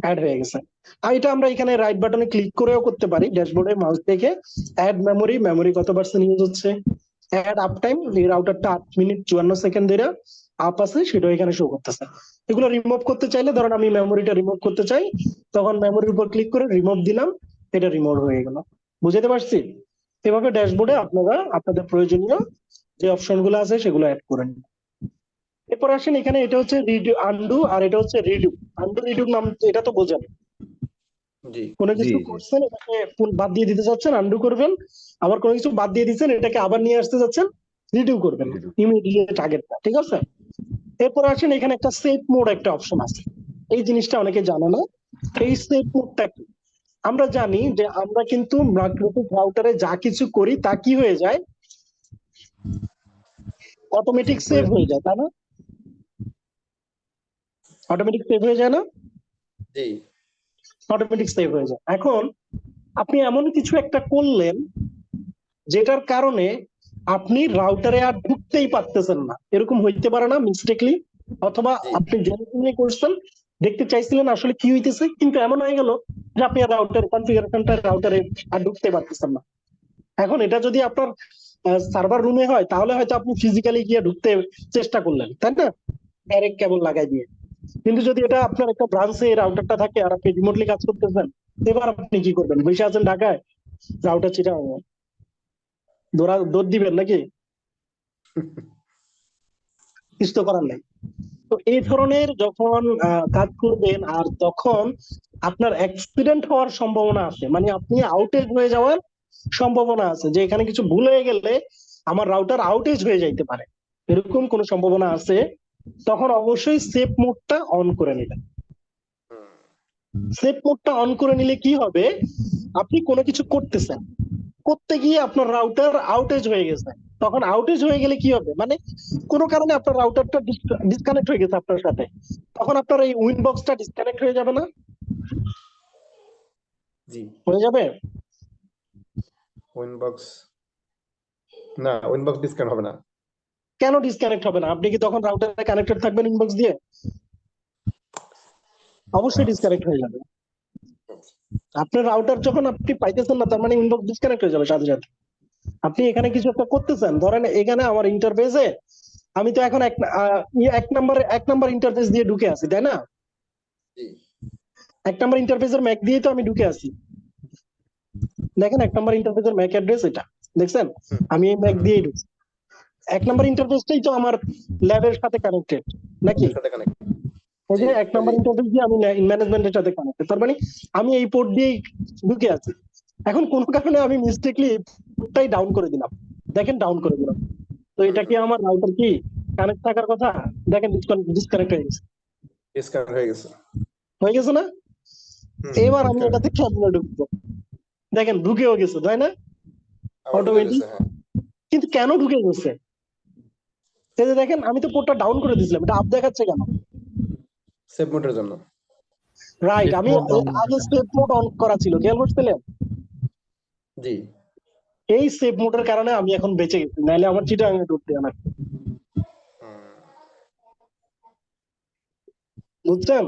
অ্যাড হয়ে গেছে। আর এটা আমরা এখানে রাইট বাটনে ক্লিক করেও করতে পারি, ড্যাশবোর্ডে মাউস থেকে অ্যাড মেমোরি, মেমোরি কত পার্সেন্ট ইউজ হচ্ছে, অ্যাড আপ টাইম, এই রাউটারটা 8 মিনিট 54 সেকেন্ড ধরে আপ আছে সেটা এখানে শো করতেছে। এগুলো রিমুভ করতে চাইলে ধরেন আমি মেমোরিটা রিমুভ করতে চাই, তখন মেমোরির উপর ক্লিক করে রিমুভ দিলাম, এটা রিমুভ হয়ে গেল। বুঝতে পারছি? এভাবে ড্যাশবোর্ডে আপনারা আপনাদের প্রয়োজনীয় যে অপশনগুলো আছে সেগুলো অ্যাড করেন। এরপর আসেন এখানে, এটা হচ্ছে রিডু আনডু, আর এটা হচ্ছে রিডু। আনডু রিডু নাম এটা তো বোঝেন, জি কোনো কিছু করছেন এটাকে বাদ দিয়ে দিতে চাচ্ছেন, আনডু করবেন। আবার কোনো কিছু বাদ দিয়ে দিচ্ছেন, এটাকে আবার নিয়ে আসতে যাচ্ছেন, রিডিউ করবেন ইমিডিয়েট আগেরটা, ঠিক আছে? এরপর আসেন এখানে একটা সেভ মোড একটা অপশন আছে, এই জিনিসটা অনেকে জানে না। এই সেভ মোডটা কি? আমরা জানি যে আমরা কিন্তু মাইক্রোসফট রাউটারে যা কিছু করি তা কি হয়ে যায়, অটোমেটিক সেভ হয়ে যায়, তাই না? অটোমেটিক সেভ হয়ে যায় না? জি। অটোমেটিক সেভ হয়ে যায়। এখন আপনি এমন কিছু একটা করলেন যেটার কারণে আপনি রাউটারে আর ঢুকতেই পারতেছেন না, এরকম হইতে পারে না মিস্টেকলি? অথবা আপনি জেনে করছেন, দেখতে চাইছিলেন আসলে কি হইতেছে, কিন্তু এমন হয়ে গেল যে আপনি আর রাউটার কনফিগারেশনটা রাউটারে আর ঢুকতে পারতেছেন না। এখন এটা যদি আপনার সার্ভার রুমে হয় তাহলে হয়তো আপনি ফিজিক্যালি গিয়ে ঢুকতে চেষ্টা করলেন, তাই না, ডাইরেক্ট কেবল লাগাই দিয়ে। কিন্তু যদি এটা আপনার একটা ব্রাঞ্চে রাউটারটা থাকে আর আপনি রিমোটলি কাজ করতেছেন, এবার আপনি কি করবেন? বসে আছেন ঢাকায়, রাউটার চিটা দৌড় দিবেন নাকি? কিছু তো করার নাই। তো এই ধরনের যখন কাজ করবেন আর তখন আপনার অ্যাক্সিডেন্ট হওয়ার সম্ভাবনা আছে, মানে আপনি আউটেজ হয়ে যাওয়ার সম্ভাবনা আছে, যে এখানে কিছু ভুল হয়ে গেলে আমার রাউটার আউটেজ হয়ে যাইতে পারে, এরকম কোনো সম্ভাবনা আছে, তখন অবশ্যই সেভ মোডটা অন করে নেবেন। সেভ মোডটা অন করে নিলে কি হবে, আপনি কোনো কিছু করতেছেন, করতে গিয়ে আপনার রাউটার আউটেজ হয়ে গেছে, তখন আউটেজ হয়ে গেলে কি হবে, মানে কোনো কারণে আপনার রাউটারটা ডিসকানেক্ট হয়ে গেছে আপনার সাথে, তখন আপনার এই উইনবক্সটা ডিসকানেক্ট হয়ে যাবে না? জি হয়ে যাবে। উইনবক্স, না উইনবক্স ডিসকানেক্ট হবে না। কেন ডিসকানেক্ট হবে না? আপনি কি তখন রাউটারে কানেক্টেড থাকবেন ইনবক্স দিয়ে? অবশ্যই ডিসকানেক্ট হয়ে যাবে। আপনার রাউটার যখন আপনি পাইতেছেন না, তার মানে ইনবক্স ডিসকানেক্ট হয়ে যাবে সাথে সাথে। আপনি এখানে কিছু একটা করতেছেন, ধরেন এখানে আমার ইন্টারফেসে আমি তো এখন এক নাম্বার ইন্টারফেস দিয়ে ঢুকে আছি, তাই না? এক নাম্বার ইন্টারফেসের ম্যাক দিয়ে তো আমি ঢুকে আছি। দেখেন এক নাম্বার ইন্টারফেসের ম্যাক অ্যাড্রেস এটা, দেখছেন? আমি এই ম্যাক দিয়েই ঢুকছি। এক নাম্বার ইন্টারফেসটাই তো আমার ল্যাবের সাথে কানেক্টেড, নাকি? এই যে এক নাম্বার ইন্টারফেস দিয়ে আমি ম্যানেজমেন্টের সাথে কানেক্টেড, তার মানে আমি এই পোর্ট দিয়েই ঢুকে আছি। এখন কোন কারণে আমি মিস্টেকলি পোর্টটাই ডাউন করে দিলাম, দেখেন ডাউন করে দিলাম। তো এটা কি আমার রাউটার কি কানেক্ট থাকার কথা? দেখেন ডিসকানেক্ট হয়ে গেছে, হয়ে গেছে না? এবার আমি এটাতে কেমনে ঢুকবো? দেখেন ঢুকেও গেছে, তাই না? অটোমেটিক। কিন্তু কেন ঢুকে গেছে? এই যে দেখেন আমি তো পোর্টটা ডাউন করে দিয়েছিলাম, এটা আপ দেখাচ্ছে কেন? সেভ মোডের জন্য। রাইট, আমি আগে সেভ মোড অন করা ছিল, খেয়াল করছিলেন? জি। এই সেভ মোডের কারণে আমি এখন বেঁচে গেছি, নাহলে আমার চিটাগাঙে ঢুকতে না। বুঝছেন?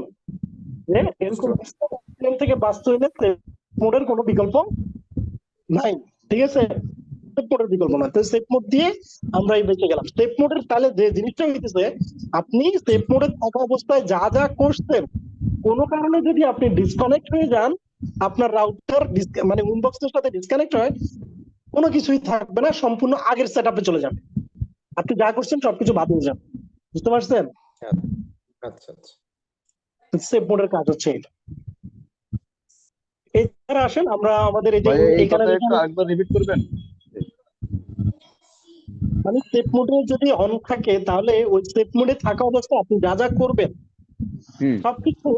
এরকম থেকে বাঁচতে হইলে সেভ মোডের কোনো বিকল্প নাই, ঠিক আছে? সেভ মোডের বিকল্প না, তো সেভ মোড দিয়ে আমরা এই বেঁচে গেলাম। সেভ মোডের তাহলে যে জিনিসটা হইতেছে, আপনি সেভ মোডে থাকা অবস্থায় যা যা করছেন, কোনো কারণে যদি আপনি ডিসকানেক্ট হয়ে যান, আপনার রাউটার মানে ইনবক্সের সাথে ডিসকানেক্ট হয়, কোনো কিছুই থাকবে না, সম্পূর্ণ আগের সেটআপে চলে যাবে। আপনি যা করছেন সবকিছু বাদ হয়ে যাবে, বুঝতে পারছেন? আচ্ছা আচ্ছা। সেভ মোডের কাজ হচ্ছে এটা। এছাড়া আসেন আমরা আমাদের এই যে ভাই এই এখানে কথা একটু আরেকবার রিপিট করবেন? মানে সেভ মোডে যদি অন থাকে, তাহলে ওই সেভ মোডে থাকা অবস্থায় আপনি যা যা করবেন সবকিছু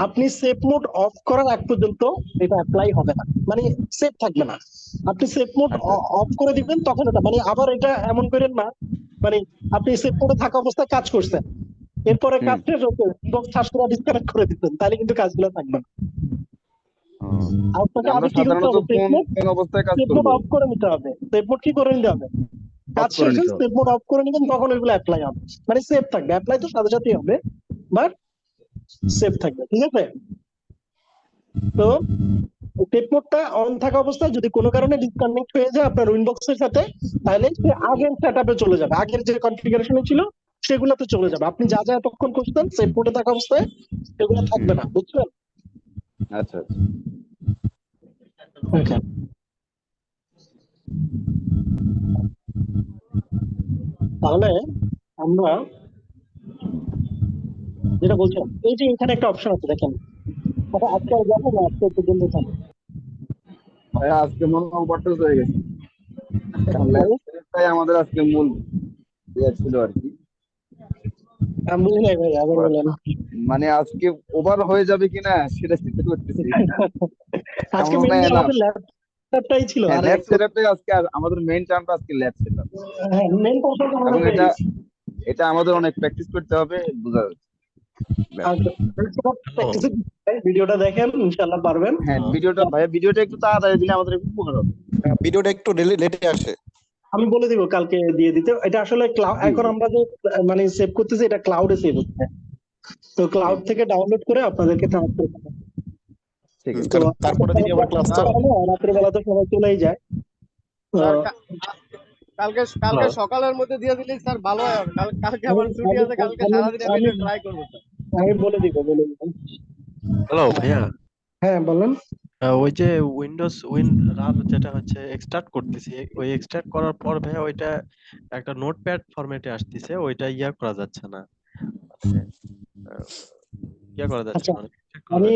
আপনি সেভ মোড অফ করার আগ পর্যন্ত এটা অ্যাপ্লাই হবে না, মানে সেভ থাকবে না। আপনি সেভ মোড অফ করে দিবেন, তখন এটা মানে আবার এটা এমন করেন না, মানে আপনি সেভ মোডে থাকা অবস্থায় কাজ করছেন, এরপরে কাজ শেষ হচ্ছে ইনবক্স ঠাস করে ডিসকানেক্ট করে দিচ্ছেন, তাহলে কিন্তু কাজগুলো থাকবে না। আপনাকে আমরা আগে কি করতে সাধারণত হবে? কোন অবস্থায় কাজ সেভ মোড করব? অফ করে নিতে হবে। সেভ মোড কি করে নিতে হবে? কাজ অফ করে শেষে নিতে হবে। সেভ মোড অফ করে নিবেন, তখন এগুলো অ্যাপ্লাই হবে, মানে সেভ থাকবে। অ্যাপ্লাই তো সাথে সাথেই হবে, বাট সেভ থাকবে, ঠিক আছে? তো সেভ মোডটা অন থাকা অবস্থায় যদি কোনো কারণে ডিসকানেক্ট হয়ে যায় আপনার উইনবক্সের সাথে, তাহলে সে আগের সেটআপে চলে যাবে, আগের যে কনফিগারেশনে ছিল সেগুলোতে চলে যাবে। আপনি যা যা এতক্ষণ করতেন সেভ মোডে থাকা অবস্থায় সেগুলো থাকবে না, বুঝছেন? আচ্ছা আচ্ছা। ওকে, তাহলে আমরা যেটা বলছিলাম, এই যে এখানে একটা অপশন আছে, দেখেন আজকে আর যাবো না, আজকে পর্যন্ত থাকবে। ভাই আজকে মনে হয় ওভারডোজ হয়ে গেছে। তাই আমাদের আজকে মূল ইয়ে ছিল আর কি। আমি বুঝি নাই ভাই, আবার বলেন। মানে আজকে ওভার হয়ে যাবে কিনা সেটা চিন্তা করতেছি। আজকে আমার মনে হয় মেইনলি না। আমাদের ল্যাপটপটাই ছিল, আর ল্যাব সেটআপে আজকে আমাদের মেইন টার্মটা আজকে ল্যাব সেটআপ, হ্যাঁ মেইন কনসেপ্ট আমাদের এবং হয়ে এটা গেছে। এটা আমাদের অনেক প্র্যাকটিস করতে হবে, বোঝা যাচ্ছে। ভিডিওটা দেখেন, ইনশাআল্লাহ পারবেন। হ্যাঁ ভিডিওটা একটু তাড়াতাড়ি দিলে আমাদের একটু উপকার হবে। ভিডিওটা একটু লেটে আসে। আমি বলে দিব কালকে দিয়ে দিতে। এটা আসলে এখন আমরা যে মানে সেভ করতেছি, এটা ক্লাউডে সেভ হচ্ছে, তো ক্লাউড থেকে ডাউনলোড করে আপনাদেরকে ট্রান্সফার করতে হবে। ঠিক আছে। তারপরে দিকে আবার ক্লাস তো রাত্রে বেলা তো সবাই চলেই যায়। কালকে সকালের মধ্যে দিয়ে দিলে স্যার ভালো হয়। কালকে আমার ছুটি আছে, কালকে সারাদিন আমি ট্রাই করবো স্যার। আমি বলে দিব। হ্যালো ভাইয়া, হ্যাঁ বলেন। ওই যে উইন্ডোজ রান যেটা হচ্ছে এক্সট্রাক্ট করতেছি, ওই এক্সট্রাক্ট করার পর ভাইয়া ওইটা একটা নোটপ্যাড ফরম্যাটে আসতেছে, ওইটা করা যাচ্ছে না, করা যাচ্ছে আচ্ছা, না। আমি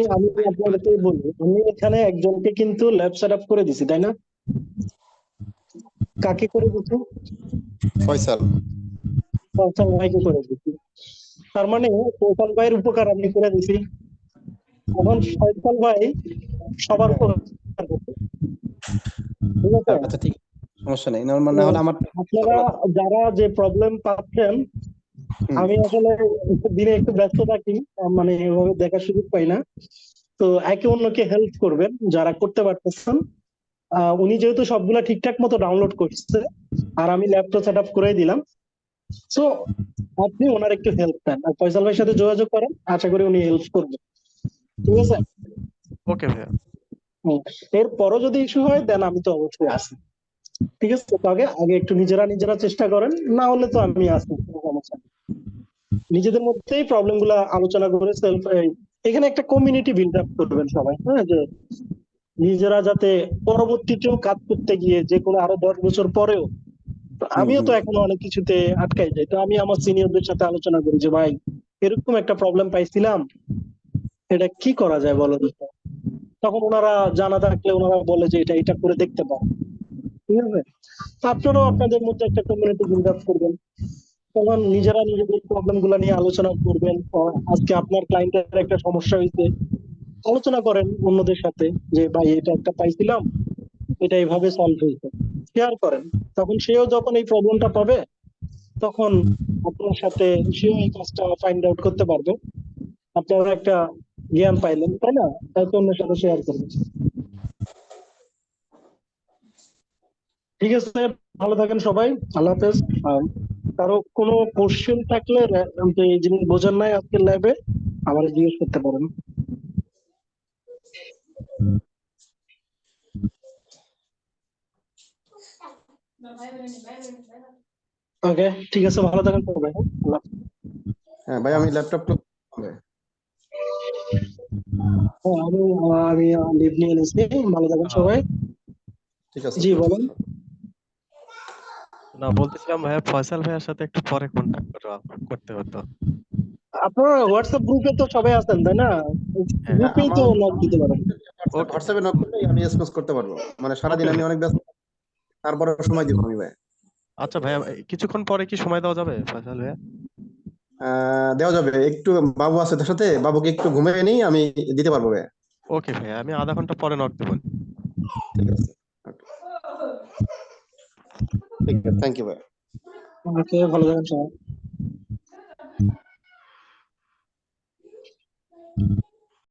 আপনাদেরকে বলি, আমি এখানে একজনকে কিন্তু ল্যাব সেটআপ করে দিছি, তাই না? কাকে করে দিছি? ফয়সাল ভাইকে করে দিছি। তার মানে ফয়সাল ভাইয়ের উপকার আমি করে দিছি। এখন ফয়সাল ভাই সবার উপকার করবে, ঠিক আছে? আচ্ছা ঠিক, সমস্যা নেই। মানে হলো আমার আপনারা যারা যে প্রবলেম পাচ্ছেন, আমি আসলে দিনে একটু ব্যস্ত থাকি, মানে এভাবে দেখার সুযোগ পাই না, তো একে অন্যকে হেল্প করবেন যারা করতে পারতেছেন। উনি যেহেতু সবগুলা ঠিকঠাক মতো ডাউনলোড করছে, আর আমি ল্যাপটপ সেট আপ করে দিলাম, সো আপনি ওনার একটু হেল্প দেন, আর ফয়সাল ভাইয়ের সাথে যোগাযোগ করেন, আশা করি উনি হেল্প করবেন, ঠিক আছে? ওকে ভাইয়া। এরপরও যদি ইস্যু হয় দেন আমি তো অবশ্যই আসি। ঠিক আছে, তো আগে আগে একটু নিজেরা চেষ্টা করেন, না হলে তো আমি আছি, কোনো সমস্যা নেই। নিজেদের মধ্যেই প্রবলেম গুলা আলোচনা করে এখানে একটা কমিউনিটি বিল্ড আপ করবেন সবাই, হ্যাঁ, যে নিজেরা যাতে পরবর্তীতেও কাজ করতে গিয়ে যে কোনো আরো 10 বছর পরেও, তো আমিও তো এখনো অনেক কিছুতে আটকাই যাই, তো আমি আমার সিনিয়রদের সাথে আলোচনা করি যে ভাই এরকম একটা প্রবলেম পাইছিলাম, এটা কি করা যায় বলো তো। তখন ওনারা জানা থাকলে ওনারা বলে যে এটা করে দেখতে পারো, ঠিক আছে। তো আপনারাও আপনাদের মধ্যে একটা কমিউনিটি বিল্ড আপ করবেন, তখন নিজেরা নিজেদের প্রবলেম গুলা নিয়ে আলোচনা করবেন। আজকে আপনার ক্লায়েন্টের একটা সমস্যা হয়েছে, আলোচনা করেন অন্যদের সাথে যে ভাই এটা একটা পাইছিলাম, এটা এইভাবে সলভ হয়েছে, শেয়ার করেন। তখন সেও যখন এই প্রবলেমটা পাবে, তখন আপনার সাথে সেও এই কাজটা ফাইন্ড আউট করতে পারবে, আপনারা একটা জ্ঞান পাইলেন, তাই না? তাই তো অন্যের সাথে শেয়ার করবেন। ঠিক আছে, ভালো থাকেন সবাই, আল্লাহ হাফেজ। আর কারো কোনো কোশ্চেন থাকলে যে এই জিনিস বোঝার নাই আজকের ল্যাবে, আমার জিজ্ঞেস করতে পারেন। ওকে, ঠিক আছে, ভালো থাকেন সবাই, হ্যাঁ? আল্লাহ হাফেজ। হ্যাঁ ভাই, আমি ল্যাপটপ হ্যাঁ, আমি আমি লিভ নিয়ে নিচ্ছি, ভালো থাকেন সবাই। ঠিক আছে। জি বলেন। না, বলতেছিলাম ভাইয়া, ফয়সাল ভাইয়ার সাথে একটু পরে কন্ট্যাক্ট করতে হতো। আপনারা হোয়াটসঅ্যাপ গ্রুপে তো সবাই আছেন, তাই না? হ্যাঁ, গ্রুপেই তো নক দিতে পারেন। ওকে হোয়াটসঅ্যাপে নক করলে আমি রেসপন্স করতে পারবো, মানে সারাদিন আমি অনেক ব্যস্ত, তারপরে সময় দিব আমি ভাই। আচ্ছা ভাইয়া, কিছুক্ষণ পরে কি সময় দেওয়া যাবে ফয়সাল ভাইয়া? দেওয়া যাবে, একটু বাবু আছে তার সাথে, বাবুকে একটু ঘুমিয়ে নিই, আমি দিতে পারবো ভাই। ওকে ভাইয়া, আমি আধা ঘন্টা পরে নক দেবো। ঠিক আছে, ঠিক আছে, থ্যাংক ইউ ভাই। ওকে, ভালো থাকেন সবাই।